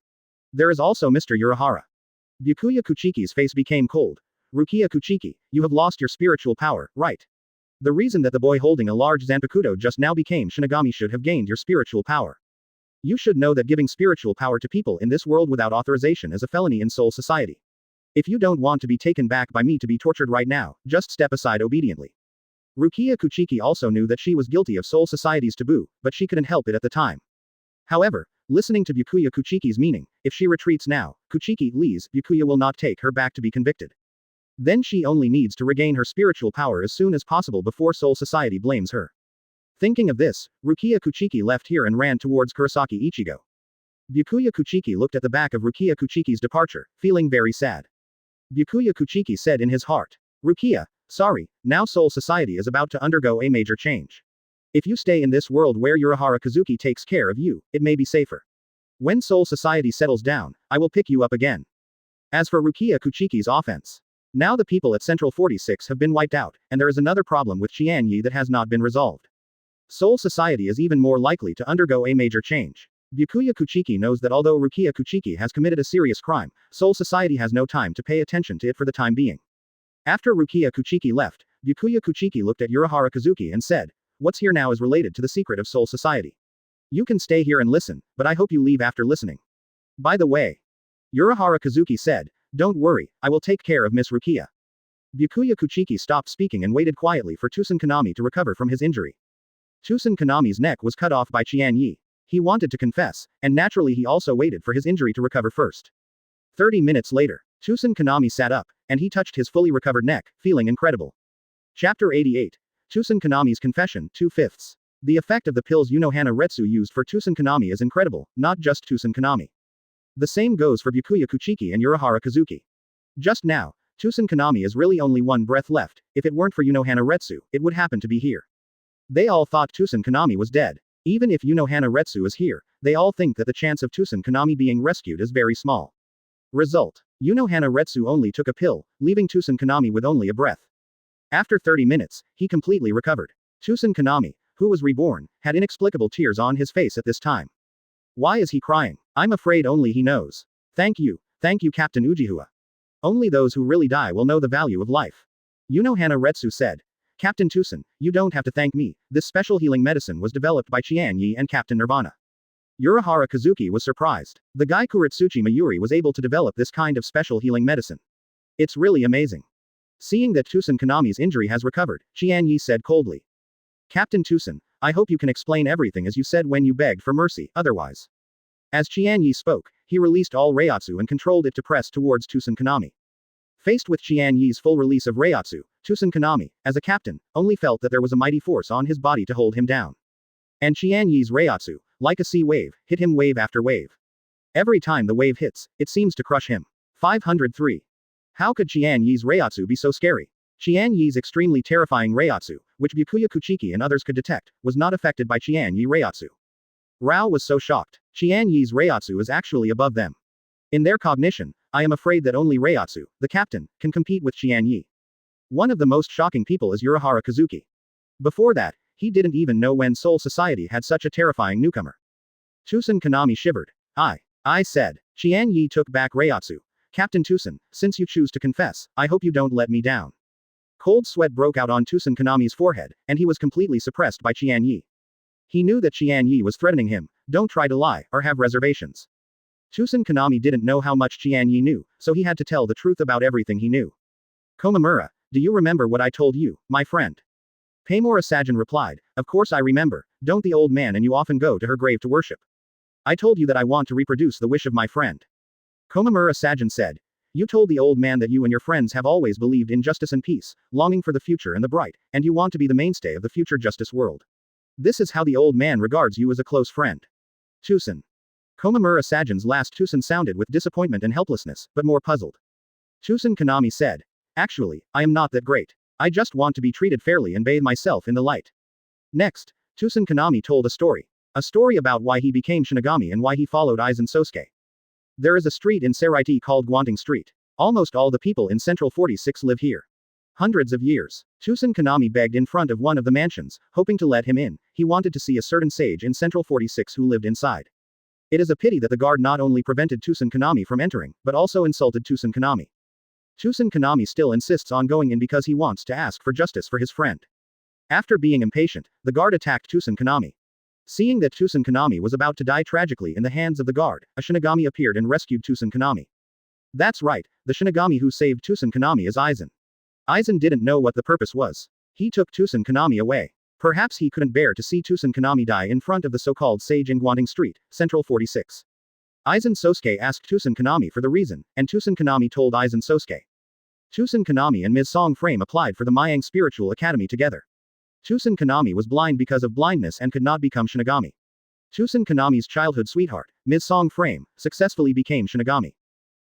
There is also Mr. Urahara. Byakuya Kuchiki's face became cold. Rukia Kuchiki, you have lost your spiritual power, right? The reason that the boy holding a large Zanpakuto just now became Shinigami should have gained your spiritual power. You should know that giving spiritual power to people in this world without authorization is a felony in Soul Society. If you don't want to be taken back by me to be tortured right now, just step aside obediently. Rukia Kuchiki also knew that she was guilty of Soul Society's taboo, but she couldn't help it at the time. However, listening to Byakuya Kuchiki's meaning, if she retreats now, Kuchiki leaves, Byakuya will not take her back to be convicted. Then she only needs to regain her spiritual power as soon as possible before Soul Society blames her. Thinking of this, Rukia Kuchiki left here and ran towards Kurosaki Ichigo. Byakuya Kuchiki looked at the back of Rukia Kuchiki's departure, feeling very sad. Byakuya Kuchiki said in his heart, Rukia, sorry, now Soul Society is about to undergo a major change. If you stay in this world where Urahara Kazuki takes care of you, it may be safer. When Soul Society settles down, I will pick you up again. As for Rukia Kuchiki's offense, now the people at Central 46 have been wiped out, and there is another problem with Qian Ye that has not been resolved. Soul Society is even more likely to undergo a major change. Byakuya Kuchiki knows that although Rukia Kuchiki has committed a serious crime, Soul Society has no time to pay attention to it for the time being. After Rukia Kuchiki left, Byakuya Kuchiki looked at Urahara Kazuki and said, what's here now is related to the secret of Soul Society. You can stay here and listen, but I hope you leave after listening. By the way, Urahara Kazuki said, don't worry, I will take care of Miss Rukia. Byakuya Kuchiki stopped speaking and waited quietly for Tusen Konami to recover from his injury. Tusen Konami's neck was cut off by Qian Ye. He wanted to confess, and naturally he also waited for his injury to recover first. 30 minutes later, Tusen Kanami sat up, and he touched his fully recovered neck, feeling incredible. Chapter 88. Tusen Kanami's Confession, 2/5. The effect of the pills Unohana Retsu used for Tusen Kanami is incredible, not just Tusen Kanami. The same goes for Byakuya Kuchiki and Urahara Kazuki. Just now, Tusen Kanami is really only one breath left. If it weren't for Unohana Retsu, it would happen to be here. They all thought Tusen Kanami was dead. Even if Unohana Retsu is here, they all think that the chance of Tusen Kanami being rescued is very small. Result. Unohana Retsu only took a pill, leaving Tusen Kanami with only a breath. After 30 minutes, he completely recovered. Tusen Kanami, who was reborn, had inexplicable tears on his face at this time. Why is he crying? I'm afraid only he knows. Thank you, Captain Ujiha. Only those who really die will know the value of life. Unohana Retsu said. Captain Tusen, you don't have to thank me, this special healing medicine was developed by Qian Ye and Captain Nirvana. Urahara Kazuki was surprised. The guy Kuritsuchi Mayuri was able to develop this kind of special healing medicine. It's really amazing. Seeing that Tusen Kanami's injury has recovered, Qian Ye said coldly. Captain Tusen, I hope you can explain everything as you said when you begged for mercy, otherwise. As Qian Ye spoke, he released all Reiatsu and controlled it to press towards Tusen Kanami. Faced with Qian Ye's full release of Reiatsu, Tusen Kanami, as a captain, only felt that there was a mighty force on his body to hold him down. And Qian Ye's Reiatsu, like a sea wave, hit him wave after wave. Every time the wave hits, it seems to crush him. 503. How could Qian Ye's Reiatsu be so scary? Qian Ye's extremely terrifying Reiatsu, which Byakuya Kuchiki and others could detect, was not affected by Qian Ye Reiatsu. Rao was so shocked. Qian Ye's Reiatsu is actually above them. In their cognition, I am afraid that only Reiatsu, the captain, can compete with Qian Ye. One of the most shocking people is Urahara Kazuki. Before that, he didn't even know when Soul Society had such a terrifying newcomer. Tusen Kanami shivered. I said. Qian Ye took back Reiatsu. Captain Tusen, since you choose to confess, I hope you don't let me down. Cold sweat broke out on Tusen Kanami's forehead, and he was completely suppressed by Qian Ye. He knew that Qian Ye was threatening him, don't try to lie, or have reservations. Tusen Kanami didn't know how much Qian Ye knew, so he had to tell the truth about everything he knew. Komamura, do you remember what I told you, my friend? Paimura Sajin replied, of course I remember, don't the old man and you often go to her grave to worship. I told you that I want to reproduce the wish of my friend. Komamura Sajin said, you told the old man that you and your friends have always believed in justice and peace, longing for the future and the bright, and you want to be the mainstay of the future justice world. This is how the old man regards you as a close friend. Tusen. Komamura Sajin's last Tusen sounded with disappointment and helplessness, but more puzzled. Tusen Kanami said, actually, I am not that great. I just want to be treated fairly and bathe myself in the light. Next, Tusen Kanami told a story. A story about why he became Shinigami and why he followed Aizen Sōsuke. There is a street in Saraiti called Guanting Street. Almost all the people in Central 46 live here. Hundreds of years. Tusen Kanami begged in front of one of the mansions, hoping to let him in. He wanted to see a certain sage in Central 46 who lived inside. It is a pity that the guard not only prevented Tusen Kanami from entering, but also insulted Tusen Kanami. Tusen Kanami still insists on going in because he wants to ask for justice for his friend. After being impatient, the guard attacked Tusen Kanami. Seeing that Tusen Kanami was about to die tragically in the hands of the guard, a Shinigami appeared and rescued Tusen Kanami. That's right, the Shinigami who saved Tusen Kanami is Aizen. Aizen didn't know what the purpose was. He took Tusen Kanami away. Perhaps he couldn't bear to see Tusen Kanami die in front of the so-called sage in Guanting Street, Central 46. Aizen Sōsuke asked Tusen Kanami for the reason, and Tusen Kanami told Aizen Sōsuke. Tusen Kanami and Ms. Song Frame applied for the Mao Spiritual Academy together. Tusen Kanami was blind because of blindness and could not become Shinigami. Tusen Kanami's childhood sweetheart, Ms. Song Frame, successfully became Shinigami.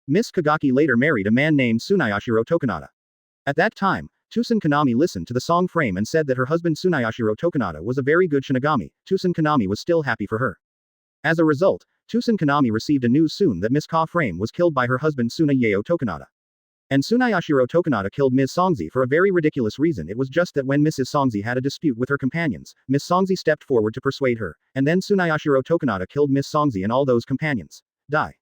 Miss Kagaki later married a man named Tsunayashiro Tokunada. At that time, Tusen Kanami listened to the Song Frame and said that her husband Tsunayashiro Tokunada was a very good Shinigami. Tusen Kanami was still happy for her. As a result, Tusen Kanami received a news soon that Miss Ka Frame was killed by her husband Tsunayao Tokunada. And Tsunayashiro Tokunada killed Ms. Songzi for a very ridiculous reason. It was just that when Mrs. Songzi had a dispute with her companions, Miss Songzi stepped forward to persuade her, and then Tsunayashiro Tokunada killed Miss Songzi and all those companions. Die.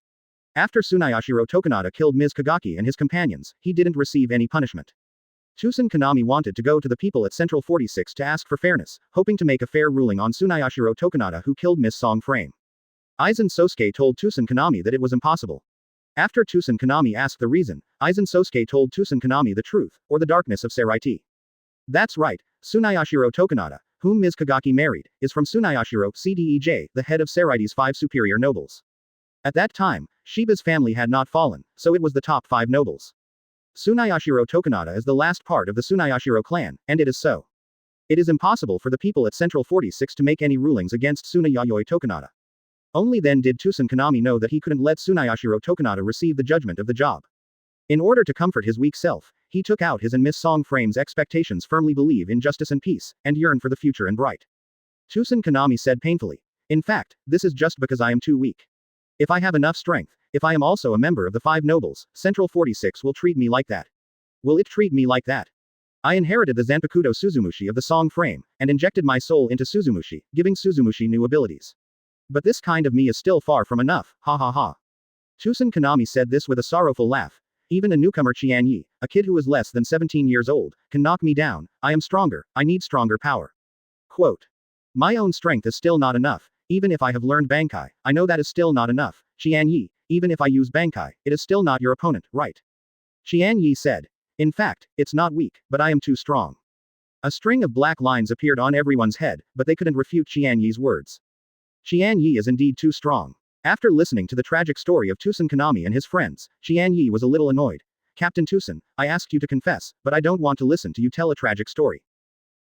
After Tsunayashiro Tokunada killed Ms. Kagaki and his companions, he didn't receive any punishment. Tusen Kanami wanted to go to the people at Central 46 to ask for fairness, hoping to make a fair ruling on Tsunayashiro Tokunada who killed Miss Song Frame. Aizen Sōsuke told Tusen Kanami that it was impossible. After Tusen Kanami asked the reason, Aizen Sōsuke told Tusen Kanami the truth, or the darkness of Saraiti. That's right, Tsunayashiro Tokunada, whom Ms. Kagaki married, is from Tsunayashiro Cdej, the head of Saraiti's 5 superior nobles. At that time, Shiba's family had not fallen, so it was the top 5 nobles. Tsunayashiro Tokunada is the last part of the Tsunayashiro clan, and it is so. It is impossible for the people at Central 46 to make any rulings against Tsunayayoi Tokunada. Only then did Tusen Kanami know that he couldn't let Tsunayashiro Tokunada receive the judgment of the job. In order to comfort his weak self, he took out his and Miss Song Frame's expectations, firmly believe in justice and peace, and yearn for the future and bright. Tusen Kanami said painfully. In fact, this is just because I am too weak. If I have enough strength, if I am also a member of the 5 nobles, Central 46 will treat me like that. Will it treat me like that? I inherited the Zanpakuto Suzumushi of the Song Frame, and injected my soul into Suzumushi, giving Suzumushi new abilities. But this kind of me is still far from enough, ha ha ha. Tusen Kanami said this with a sorrowful laugh. Even a newcomer Qian Ye, a kid who is less than 17 years old, can knock me down. I am stronger, I need stronger power. Quote. My own strength is still not enough. Even if I have learned Bankai, I know that is still not enough. Qian Ye, even if I use Bankai, it is still not your opponent, right? Qian Ye said. In fact, it's not weak, but I am too strong. A string of black lines appeared on everyone's head, but they couldn't refute Qian Ye's words. Qian Ye is indeed too strong. After listening to the tragic story of Tusen Kanami and his friends, Qian Ye was a little annoyed. Captain Tusen, I asked you to confess, but I don't want to listen to you tell a tragic story.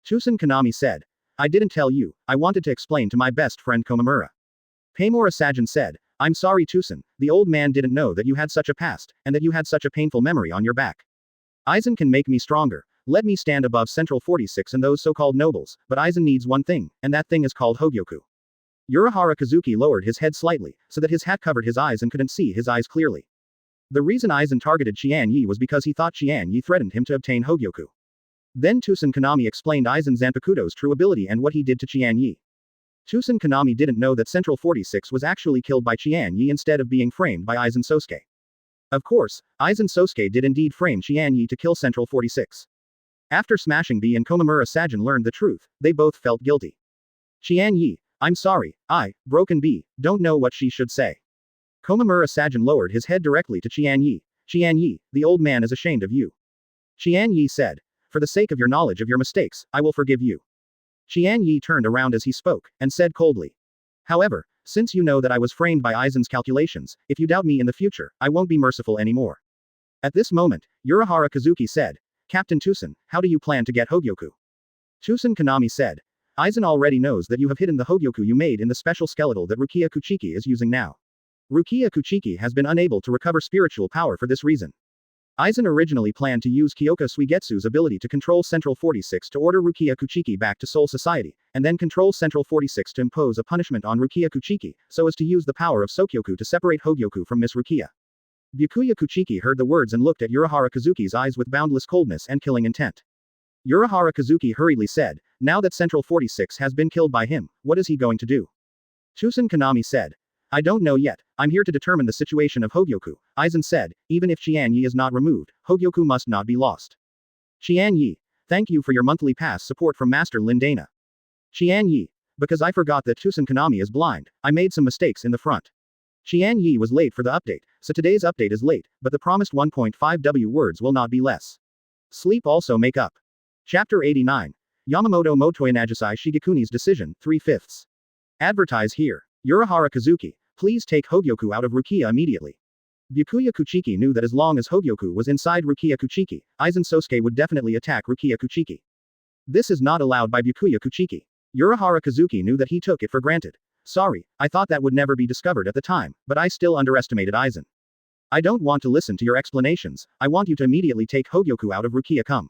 Tusen Kanami said. I didn't tell you, I wanted to explain to my best friend Komamura. Paimura Sajin said, I'm sorry Tusen, the old man didn't know that you had such a past, and that you had such a painful memory on your back. Aizen can make me stronger, let me stand above Central 46 and those so-called nobles, but Aizen needs one thing, and that thing is called Hōgyoku. Unohana Kazuki lowered his head slightly, so that his hat covered his eyes and couldn't see his eyes clearly. The reason Aizen targeted Qian Ye was because he thought Qian Ye threatened him to obtain Hōgyoku. Then Tusen Kanami explained Aizen Zanpakuto's true ability and what he did to Qian Ye. Tusen Kanami didn't know that Central 46 was actually killed by Qian Ye instead of being framed by Aizen Sōsuke. Of course, Aizen Sōsuke did indeed frame Qian Ye to kill Central 46. After Smashing B and Komamura Sajin learned the truth, they both felt guilty. Qian Ye, I'm sorry, Broken B, don't know what she should say. Komamura Sajin lowered his head directly to Qian Ye. Qian Ye, the old man is ashamed of you. Qian Ye said. For the sake of your knowledge of your mistakes, I will forgive you. Qian Ye turned around as he spoke, and said coldly. However, since you know that I was framed by Aizen's calculations, if you doubt me in the future, I won't be merciful anymore. At this moment, Unohana Kazuki said, Captain Tusen, how do you plan to get Hōgyoku? Tusen Kanami said, Aizen already knows that you have hidden the Hōgyoku you made in the special skeletal that Rukia Kuchiki is using now. Rukia Kuchiki has been unable to recover spiritual power for this reason. Aizen originally planned to use Kyoka Suigetsu's ability to control Central 46 to order Rukia Kuchiki back to Soul Society, and then control Central 46 to impose a punishment on Rukia Kuchiki, so as to use the power of Sokyoku to separate Hōgyoku from Miss Rukia. Byakuya Kuchiki heard the words and looked at Unohana Kazuki's eyes with boundless coldness and killing intent. Unohana Kazuki hurriedly said, now that Central 46 has been killed by him, what is he going to do? Tusen Kanami said. I don't know yet, I'm here to determine the situation of Hōgyoku, Aizen said, even if Qian Ye is not removed, Hōgyoku must not be lost. Qian Ye, thank you for your monthly pass support from Master Lindana. Qian Ye, because I forgot that Tusen Kanami is blind, I made some mistakes in the front. Qian Ye was late for the update, so today's update is late, but the promised 1.5W words will not be less. Sleep also make up. Chapter 89. Yamamoto Motoi Nagisai Shigekuni's decision, 3/5. Advertise here. Unohana Kazuki, please take Hōgyoku out of Rukia immediately. Byakuya Kuchiki knew that as long as Hōgyoku was inside Rukia Kuchiki, Aizen Sōsuke would definitely attack Rukia Kuchiki. This is not allowed by Byakuya Kuchiki. Unohana Kazuki knew that he took it for granted. Sorry, I thought that would never be discovered at the time, but I still underestimated Aizen. I don't want to listen to your explanations, I want you to immediately take Hōgyoku out of Rukia come.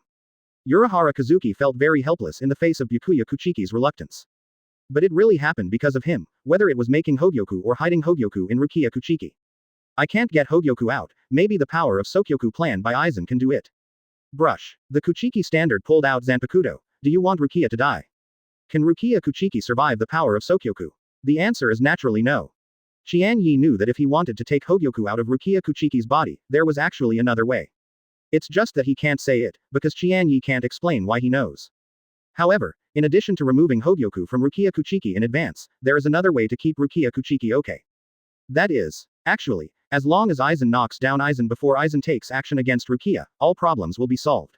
Unohana Kazuki felt very helpless in the face of Byakuya Kuchiki's reluctance. But it really happened because of him, whether it was making Hōgyoku or hiding Hōgyoku in Rukia Kuchiki. I can't get Hōgyoku out, maybe the power of Sokyoku plan by Aizen can do it. Brush. The Kuchiki standard pulled out Zanpakuto. Do you want Rukia to die? Can Rukia Kuchiki survive the power of Sokyoku? The answer is naturally no. Qian Ye knew that if he wanted to take Hōgyoku out of Rukia Kuchiki's body, there was actually another way. It's just that he can't say it, because Qian Ye can't explain why he knows. However, in addition to removing Hōgyoku from Rukia Kuchiki in advance, there is another way to keep Rukia Kuchiki okay. That is, actually, as long as Aizen knocks down Aizen before Aizen takes action against Rukia, all problems will be solved.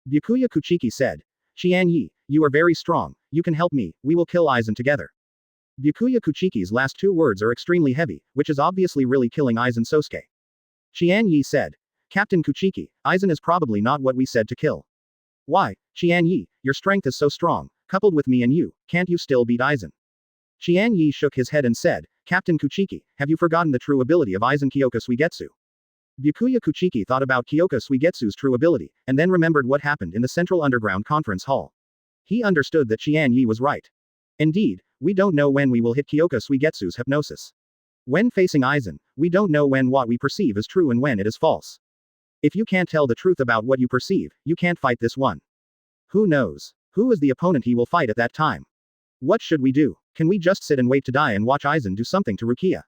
Byakuya Kuchiki said. Qian Ye, you are very strong, you can help me, we will kill Aizen together. Byakuya Kuchiki's last two words are extremely heavy, which is obviously really killing Aizen Sōsuke. Qian Ye said. Captain Kuchiki, Aizen is probably not what we said to kill. Why, Qian Ye, your strength is so strong, coupled with me and you, can't you still beat Aizen? Qian Ye shook his head and said, Captain Kuchiki, have you forgotten the true ability of Aizen Kyoka Suigetsu? Byakuya Kuchiki thought about Kyoka Suigetsu's true ability, and then remembered what happened in the Central Underground Conference Hall. He understood that Qian Ye was right. Indeed, we don't know when we will hit Kyoka Suigetsu's hypnosis. When facing Aizen, we don't know when what we perceive is true and when it is false. If you can't tell the truth about what you perceive, you can't fight this one. Who knows? Who is the opponent he will fight at that time? What should we do? Can we just sit and wait to die and watch Aizen do something to Rukia?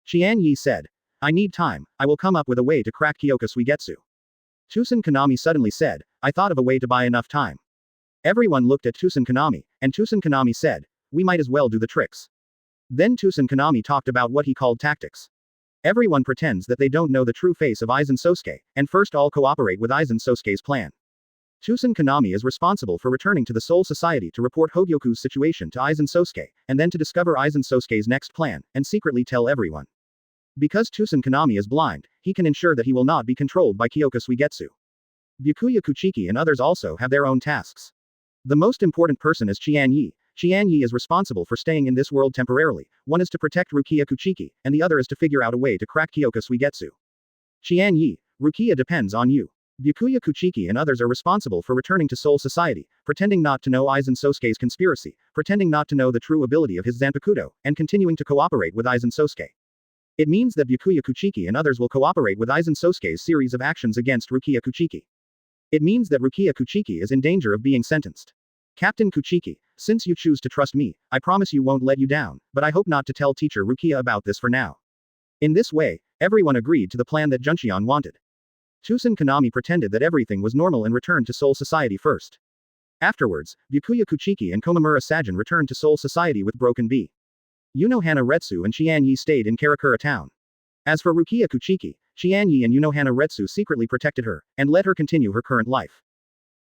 Qian Ye said. I need time, I will come up with a way to crack Kyoka Suigetsu. Tusen Kanami suddenly said, I thought of a way to buy enough time. Everyone looked at Tusen Kanami, and Tusen Kanami said, we might as well do the tricks. Then Tusen Kanami talked about what he called tactics. Everyone pretends that they don't know the true face of Aizen Sōsuke, and first all cooperate with Aizen Sōsuke's plan. Tusen Kanami is responsible for returning to the Soul Society to report Hōgyoku's situation to Aizen Sōsuke, and then to discover Aizen Sōsuke's next plan, and secretly tell everyone. Because Tusen Kanami is blind, he can ensure that he will not be controlled by Kyoka Suigetsu. Byakuya Kuchiki and others also have their own tasks. The most important person is Qian Ye. Qian Ye is responsible for staying in this world temporarily, one is to protect Rukia Kuchiki, and the other is to figure out a way to crack Kyoka Suigetsu. Qian Ye, Rukia depends on you. Byakuya Kuchiki and others are responsible for returning to Soul Society, pretending not to know Aizen Sōsuke's conspiracy, pretending not to know the true ability of his Zanpakuto, and continuing to cooperate with Aizen Sōsuke. It means that Byakuya Kuchiki and others will cooperate with Aizen Sōsuke's series of actions against Rukia Kuchiki. It means that Rukia Kuchiki is in danger of being sentenced. Captain Kuchiki, since you choose to trust me, I promise you won't let you down, but I hope not to tell teacher Rukia about this for now. In this way, everyone agreed to the plan that Junshion wanted. Tusen Kanami pretended that everything was normal and returned to Soul Society first. Afterwards, Byakuya Kuchiki and Komamura Sajin returned to Soul Society with Broken B. Unohana Retsu and Qian Ye stayed in Karakura town. As for Rukia Kuchiki, Qian Ye and Unohana Retsu secretly protected her, and let her continue her current life.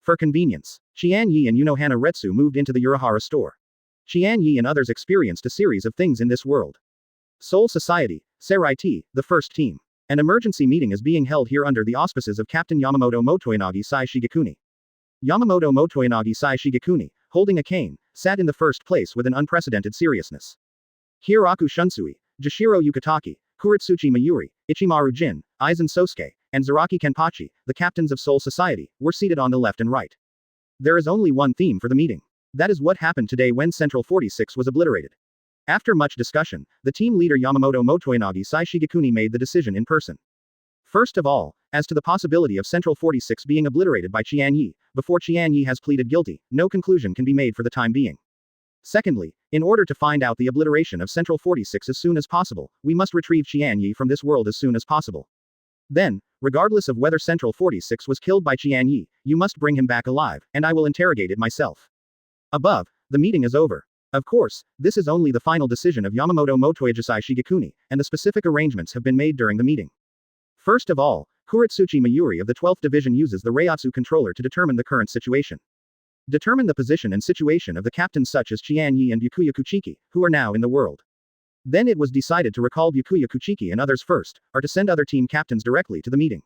For convenience, Qian Ye and Unohana Retsu moved into the Urahara store. Qian Ye and others experienced a series of things in this world. Soul Society, Serai-T, the first team. An emergency meeting is being held here under the auspices of Captain Yamamoto Motoyanagi Sai Shigekuni. Yamamoto Motoyanagi Sai Shigekuni, holding a cane, sat in the first place with an unprecedented seriousness. Hiroku Shunsui, Jashiro Yukitaki, Kuritsuchi Mayuri, Ichimaru Jin, Aizen Sōsuke, and Zaraki Kenpachi, the captains of Soul Society, were seated on the left and right. There is only one theme for the meeting. That is what happened today when Central 46 was obliterated. After much discussion, the team leader Yamamoto Motoyanagi Sai Shigekuni made the decision in person. First of all, as to the possibility of Central 46 being obliterated by Qian Ye, before Qian Ye has pleaded guilty, no conclusion can be made for the time being. Secondly, in order to find out the obliteration of Central 46 as soon as possible, we must retrieve Qian Ye from this world as soon as possible. Then, regardless of whether Central 46 was killed by Qian Ye, you must bring him back alive, and I will interrogate it myself. Above, the meeting is over. Of course, this is only the final decision of Yamamoto Motoyagisai Shigekuni, and the specific arrangements have been made during the meeting. First of all, Kuritsuchi Mayuri of the 12th Division uses the Reiatsu controller to determine the current situation. Determine the position and situation of the captains such as Qian Ye and Byakuya Kuchiki, who are now in the world. Then it was decided to recall Byakuya Kuchiki and others first, or to send other team captains directly to the meeting.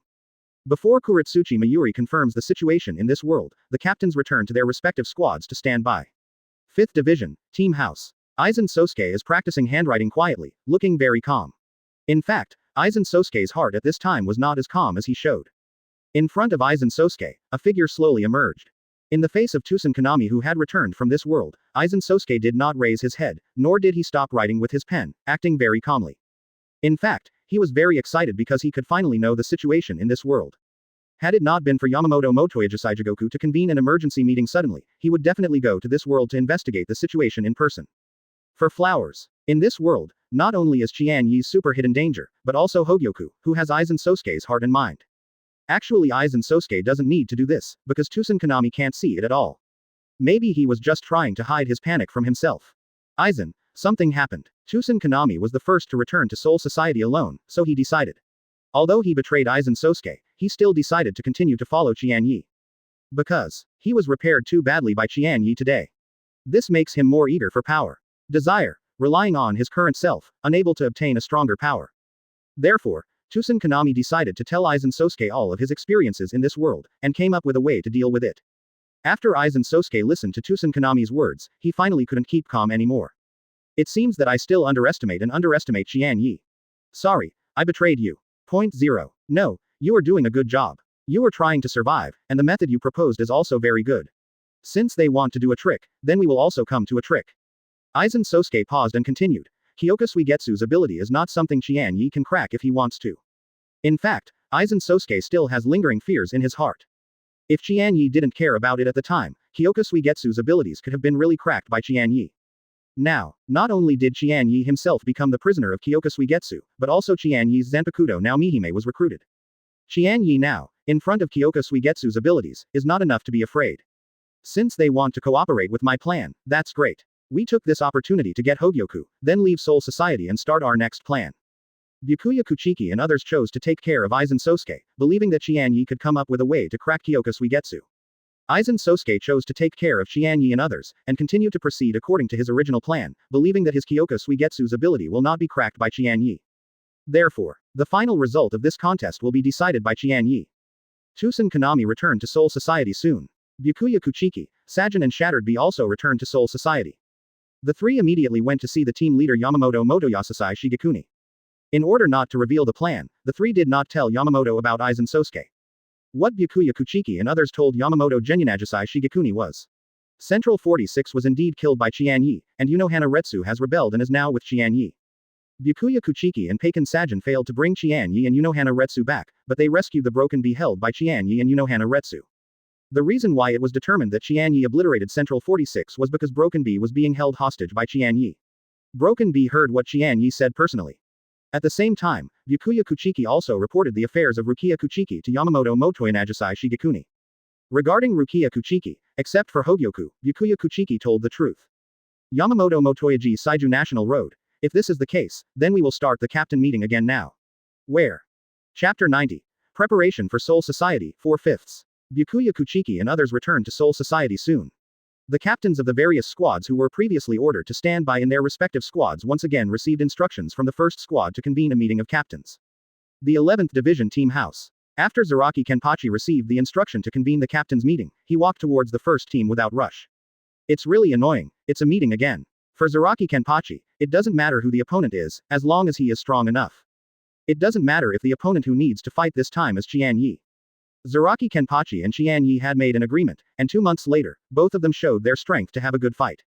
Before Kuritsuchi Mayuri confirms the situation in this world, the captains return to their respective squads to stand by. 5th Division, Team House. Aizen Sōsuke is practicing handwriting quietly, looking very calm. In fact, Aizen Sōsuke's heart at this time was not as calm as he showed. In front of Aizen Sōsuke, a figure slowly emerged. In the face of Tusen Kanami who had returned from this world, Aizen Sōsuke did not raise his head, nor did he stop writing with his pen, acting very calmly. In fact, he was very excited because he could finally know the situation in this world. Had it not been for Yamamoto Motoyagisai Jigoku to convene an emergency meeting suddenly, he would definitely go to this world to investigate the situation in person. For flowers. In this world, not only is Qian Ye's super hidden danger, but also Hōgyoku, who has Aizen Sōsuke's heart and mind. Actually Aizen Sōsuke doesn't need to do this, because Tusen Kanami can't see it at all. Maybe he was just trying to hide his panic from himself. Aizen, something happened. Tusen Kanami was the first to return to Soul Society alone, so he decided. Although he betrayed Aizen Sōsuke, he still decided to continue to follow Qian Ye. Because he was repaired too badly by Qian Ye today. This makes him more eager for power. Desire. relying on his current self, unable to obtain a stronger power. Therefore, Tusen Kanami decided to tell Aizen Sōsuke all of his experiences in this world, and came up with a way to deal with it. After Aizen Sōsuke listened to Tusen Kanami's words, he finally couldn't keep calm anymore. It seems that I still underestimate Qian Ye. Sorry, I betrayed you. Point 0. No, you are doing a good job. You are trying to survive, and the method you proposed is also very good. Since they want to do a trick, then we will also come to a trick. Aizen Sōsuke paused and continued. Hōgyoku Suigetsu's ability is not something Qian Ye can crack if he wants to. In fact, Aizen Sōsuke still has lingering fears in his heart. If Qian Ye didn't care about it at the time, Hōgyoku Suigetsu's abilities could have been really cracked by Qian Ye. Now, not only did Qian Ye himself become the prisoner of Hōgyoku Suigetsu, but also Qian Ye's Zanpakuto now Mihime was recruited. Qian Ye now, in front of Hōgyoku Suigetsu's abilities, is not enough to be afraid. Since they want to cooperate with my plan, that's great. We took this opportunity to get Hōgyoku, then leave Soul Society and start our next plan. Byakuya Kuchiki and others chose to take care of Aizen Sōsuke, believing that Qian Ye could come up with a way to crack Hōgyoku Suigetsu. Aizen Sōsuke chose to take care of Qian Ye and others, and continue to proceed according to his original plan, believing that his Hōgyoku Suigetsu's ability will not be cracked by Qian Ye. Therefore, the final result of this contest will be decided by Qian Ye. Tusen Kanami returned to Soul Society soon. Byakuya Kuchiki, Sajin and Shattered Bee also returned to Soul Society. The three immediately went to see the team leader Yamamoto Motoyasasai Shigekuni. In order not to reveal the plan, the three did not tell Yamamoto about Aizen Sōsuke. What Byakuya Kuchiki and others told Yamamoto Genyunajisai Shigekuni was. Central 46 was indeed killed by Qian Ye, and Unohana Retsu has rebelled and is now with Qian Ye. Byakuya Kuchiki and Peiken Sajin failed to bring Qian Ye and Unohana Retsu back, but they rescued the broken bee held by Qian Ye and Unohana Retsu. The reason why it was determined that Qian Ye obliterated Central 46 was because Broken Bee was being held hostage by Qian Ye. Broken Bee heard what Qian Ye said personally. At the same time, Byakuya Kuchiki also reported the affairs of Rukia Kuchiki to Yamamoto Motoyanagisai Shigekuni. Regarding Rukia Kuchiki, except for Hōgyoku, Byakuya Kuchiki told the truth. Yamamoto Motoyaji Saiju National Road. If this is the case, then we will start the captain meeting again now. Where? Chapter 90. Preparation for Soul Society, 4/5. Byakuya Kuchiki and others returned to Soul Society soon. The captains of the various squads who were previously ordered to stand by in their respective squads once again received instructions from the first squad to convene a meeting of captains. The 11th Division Team House. After Zaraki Kenpachi received the instruction to convene the captains' meeting, he walked towards the first team without rush. It's really annoying, it's a meeting again. For Zaraki Kenpachi, it doesn't matter who the opponent is, as long as he is strong enough. It doesn't matter if the opponent who needs to fight this time is Qian Ye. Zaraki Kenpachi and Qian Ye had made an agreement, and 2 months later, both of them showed their strength to have a good fight.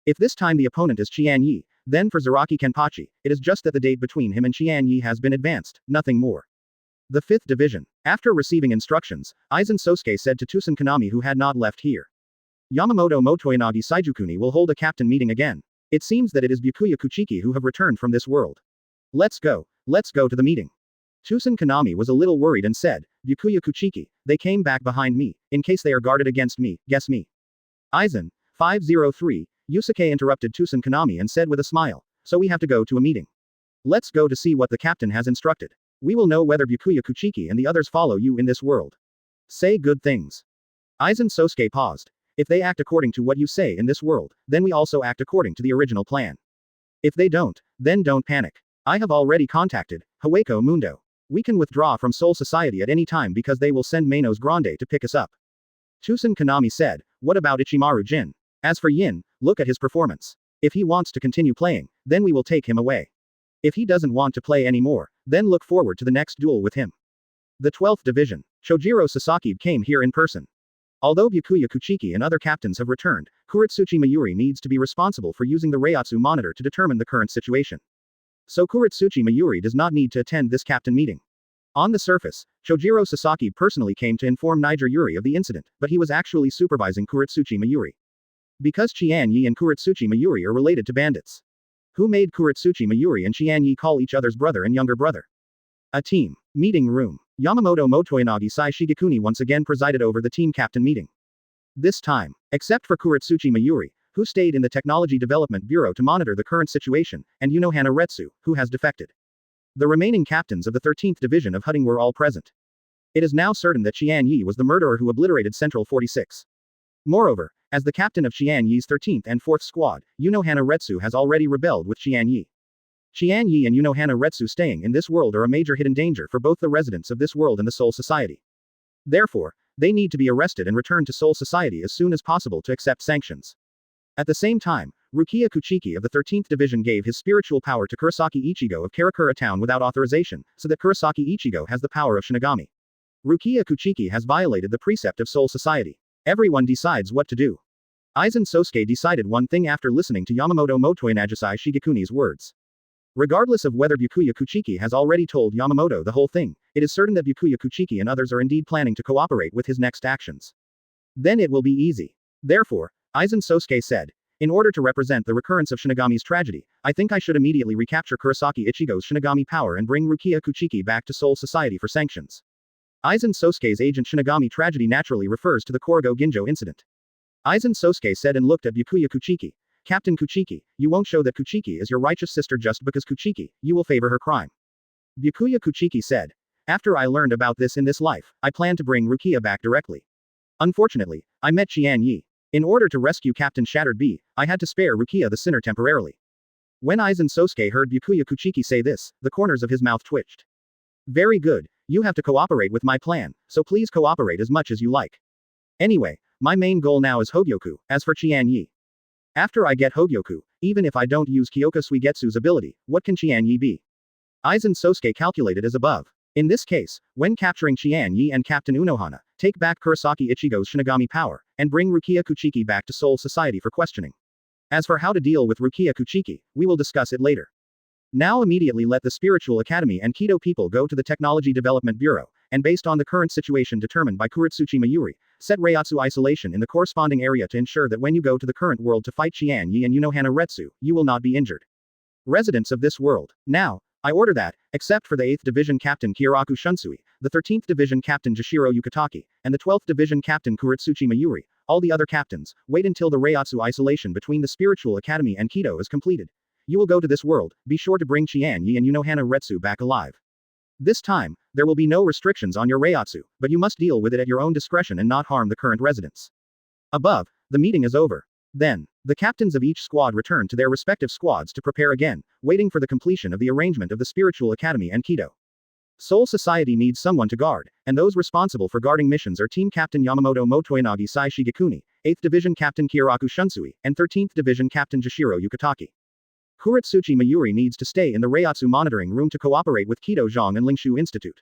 If this time the opponent is Qian Ye, then for Zaraki Kenpachi, it is just that the date between him and Qian Ye has been advanced, nothing more. The 5th Division. After receiving instructions, Aizen Sōsuke said to Tusen Kanami who had not left here. Yamamoto Motoyanagi Saijukuni will hold a captain meeting again. It seems that it is Byakuya Kuchiki who have returned from this world. Let's go to the meeting. Tusen Kanami was a little worried and said, Byakuya Kuchiki, they came back behind me, in case they are guarded against me, guess me. Aizen, 503, Yusuke interrupted Tusen Kanami and said with a smile, so we have to go to a meeting. Let's go to see what the captain has instructed. We will know whether Byakuya Kuchiki and the others follow you in this world. Say good things. Aizen Sōsuke paused. If they act according to what you say in this world, then we also act according to the original plan. If they don't, then don't panic. I have already contacted Hueco Mundo. We can withdraw from Soul Society at any time because they will send Manos Grande to pick us up. Tusen Kanami said, what about Ichimaru Jin? As for Yin, look at his performance. If he wants to continue playing, then we will take him away. If he doesn't want to play anymore, then look forward to the next duel with him. The 12th Division. Shojiro Sasaki came here in person. Although Byakuya Kuchiki and other captains have returned, Kuretsuchi Mayuri needs to be responsible for using the Reiatsu monitor to determine the current situation. So Kuretsuchi Mayuri does not need to attend this captain meeting. On the surface, Shojiro Sasaki personally came to inform Niger Yuri of the incident, but he was actually supervising Kuretsuchi Mayuri. Because Qian Ye and Kuretsuchi Mayuri are related to bandits. Who made Kuretsuchi Mayuri and Qian Ye call each other's brother and younger brother? A team. Meeting room. Yamamoto Motoyanagi Sai Shigekuni once again presided over the team captain meeting. This time, except for Kuretsuchi Mayuri, who stayed in the Technology Development Bureau to monitor the current situation, and Unohana Retsu, who has defected. The remaining captains of the 13th Division of Hudding were all present. It is now certain that Qian Ye was the murderer who obliterated Central 46. Moreover, As the captain of Qian Ye's 13th and 4th squad, Unohana Retsu has already rebelled with Qian Ye. Qian Ye and Unohana Retsu staying in this world are a major hidden danger for both the residents of this world and the Soul Society. Therefore, they need to be arrested and returned to Soul Society as soon as possible to accept sanctions. At the same time, Rukia Kuchiki of the 13th Division gave his spiritual power to Kurosaki Ichigo of Karakura town without authorization, so that Kurosaki Ichigo has the power of Shinigami. Rukia Kuchiki has violated the precept of Soul Society. Everyone decides what to do. Aizen Sōsuke decided one thing after listening to Yamamoto Motoinagisai Shigekuni's words. Regardless of whether Byakuya Kuchiki has already told Yamamoto the whole thing, it is certain that Byakuya Kuchiki and others are indeed planning to cooperate with his next actions. Then it will be easy. Therefore, Aizen Sōsuke said, in order to represent the recurrence of Shinigami's tragedy, I think I should immediately recapture Kurosaki Ichigo's Shinigami power and bring Rukia Kuchiki back to Soul Society for sanctions. Aizen Sōsuke's Agent Shinigami tragedy naturally refers to the Korigo Ginjo incident. Aizen Sōsuke said and looked at Byakuya Kuchiki. Captain Kuchiki, you won't show that Kuchiki is your righteous sister just because Kuchiki, you will favor her crime. Byakuya Kuchiki said. After I learned about this in this life, I plan to bring Rukia back directly. Unfortunately, I met Qian Ye. In order to rescue Captain Shattered Bee, I had to spare Rukia the sinner temporarily. When Aizen Sōsuke heard Byakuya Kuchiki say this, the corners of his mouth twitched. Very good, you have to cooperate with my plan, so please cooperate as much as you like. Anyway, my main goal now is Hōgyoku, as for Qian Ye. After I get Hōgyoku, even if I don't use Kyoka Suigetsu's ability, what can Qian Ye be? Aizen Sōsuke calculated as above. In this case, when capturing Qian Ye and Captain Unohana, take back Kurosaki Ichigo's Shinigami power, and bring Rukia Kuchiki back to Soul Society for questioning. As for how to deal with Rukia Kuchiki, we will discuss it later. Now immediately let the Spiritual Academy and Kido people go to the Technology Development Bureau, and based on the current situation determined by Kuritsuchi Mayuri, set Reiatsu isolation in the corresponding area to ensure that when you go to the current world to fight Qian Ye and Unohana Retsu, you will not be injured. Residents of this world. Now, I order that, except for the 8th Division Captain Kyoraku Shunsui, the 13th Division Captain Jashiro Yukitaki, and the 12th Division Captain Kuritsuchi Mayuri, all the other captains, wait until the Reiatsu isolation between the Spiritual Academy and Kido is completed. You will go to this world, be sure to bring Qian Ye and Unohana Retsu back alive. This time, there will be no restrictions on your Reiatsu, but you must deal with it at your own discretion and not harm the current residents. Above, the meeting is over. Then, the captains of each squad return to their respective squads to prepare again, waiting for the completion of the arrangement of the Spiritual Academy and Kido. Soul Society needs someone to guard, and those responsible for guarding missions are Team Captain Yamamoto Motoinagi Sai Shigekuni, 8th Division Captain Kyoraku Shunsui, and 13th Division Captain Jashiro Yukitaki. Kuritsuchi Mayuri needs to stay in the Reiatsu monitoring room to cooperate with Kido Zhang and Lingshu Institute.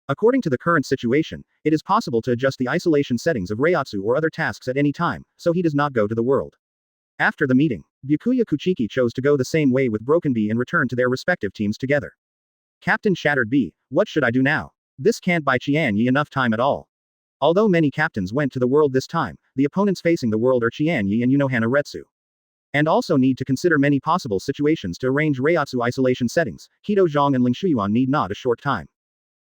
According to the current situation, it is possible to adjust the isolation settings of Reiatsu or other tasks at any time, so he does not go to the world. After the meeting, Byakuya Kuchiki chose to go the same way with Broken Bee and return to their respective teams together. Captain Shattered Bee, what should I do now? This can't buy Qian Ye enough time at all. Although many captains went to the world this time, the opponents facing the world are Qian Ye and Unohana Retsu. And also need to consider many possible situations to arrange Reiatsu isolation settings. Kido Zhang and Lingshuyuan need not a short time.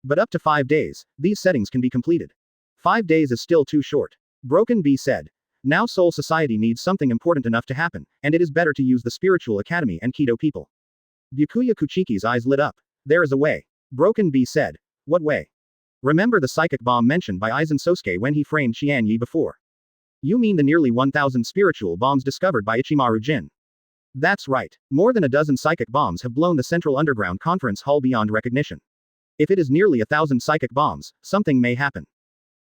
But up to 5 days, these settings can be completed. 5 days is still too short. Broken Bee said. Now Soul Society needs something important enough to happen, and it is better to use the Spiritual Academy and Kido people. Byakuya Kuchiki's eyes lit up. There is a way. Broken Bee said. What way? Remember the psychic bomb mentioned by Aizen Sōsuke when he framed Qian Ye before? You mean the nearly 1,000 spiritual bombs discovered by Ichimaru Jin? That's right. More than a dozen psychic bombs have blown the Central Underground Conference Hall beyond recognition. If it is nearly 1,000 psychic bombs, something may happen.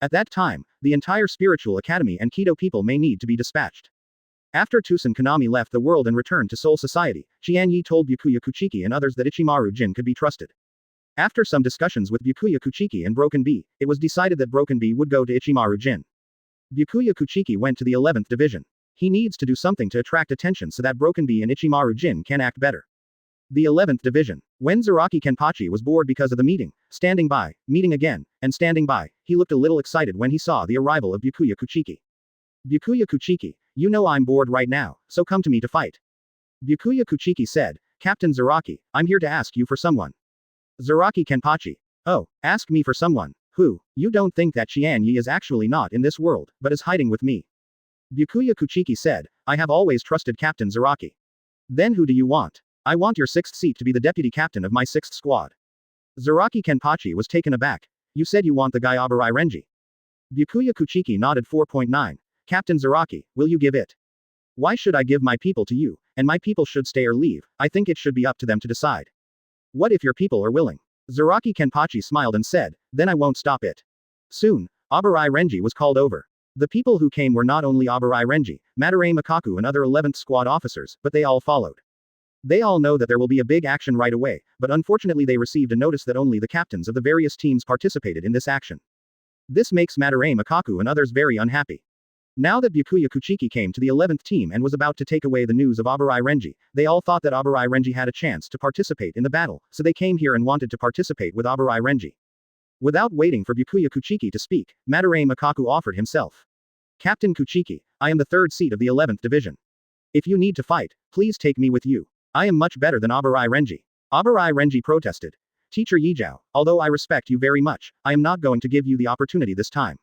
At that time, the entire Spiritual Academy and Kido people may need to be dispatched. After Tusen Kanami left the world and returned to Soul Society, Qian Ye told Byakuya Kuchiki and others that Ichimaru Jin could be trusted. After some discussions with Byakuya Kuchiki and Broken Bee, it was decided that Broken Bee would go to Ichimaru Jin. Byakuya Kuchiki went to the 11th Division. He needs to do something to attract attention so that Broken Bee and Ichimaru Jin can act better. The 11th Division. When Zaraki Kenpachi was bored because of the meeting, standing by, meeting again, and standing by, he looked a little excited when he saw the arrival of Byakuya Kuchiki. Byakuya Kuchiki, you know I'm bored right now, so come to me to fight. Byakuya Kuchiki said, Captain Zaraki, I'm here to ask you for someone. Zaraki Kenpachi. Oh, ask me for someone. Who? You don't think that Qian Ye is actually not in this world, but is hiding with me. Byakuya Kuchiki said, I have always trusted Captain Zaraki. Then who do you want? I want your 6th seat to be the deputy captain of my 6th squad. Zaraki Kenpachi was taken aback. You said you want the guy Abarai Renji. Byakuya Kuchiki nodded 4.9. Captain Zaraki, will you give it? Why should I give my people to you, and my people should stay or leave? I think it should be up to them to decide. What if your people are willing? Zaraki Kenpachi smiled and said, then I won't stop it. Soon, Abarai Renji was called over. The people who came were not only Abarai Renji, Madarame Makaku and other 11th Squad officers, but they all followed. They all know that there will be a big action right away, but unfortunately they received a notice that only the captains of the various teams participated in this action. This makes Madarame Makaku and others very unhappy. Now that Byakuya Kuchiki came to the 11th team and was about to take away the news of Abarai Renji, they all thought that Abarai Renji had a chance to participate in the battle, so they came here and wanted to participate with Abarai Renji. Without waiting for Byakuya Kuchiki to speak, Madarame Makaku offered himself. Captain Kuchiki, I am the 3rd seat of the 11th division. If you need to fight, please take me with you. I am much better than Abarai Renji. Abarai Renji protested. Teacher Yijao, although I respect you very much, I am not going to give you the opportunity this time.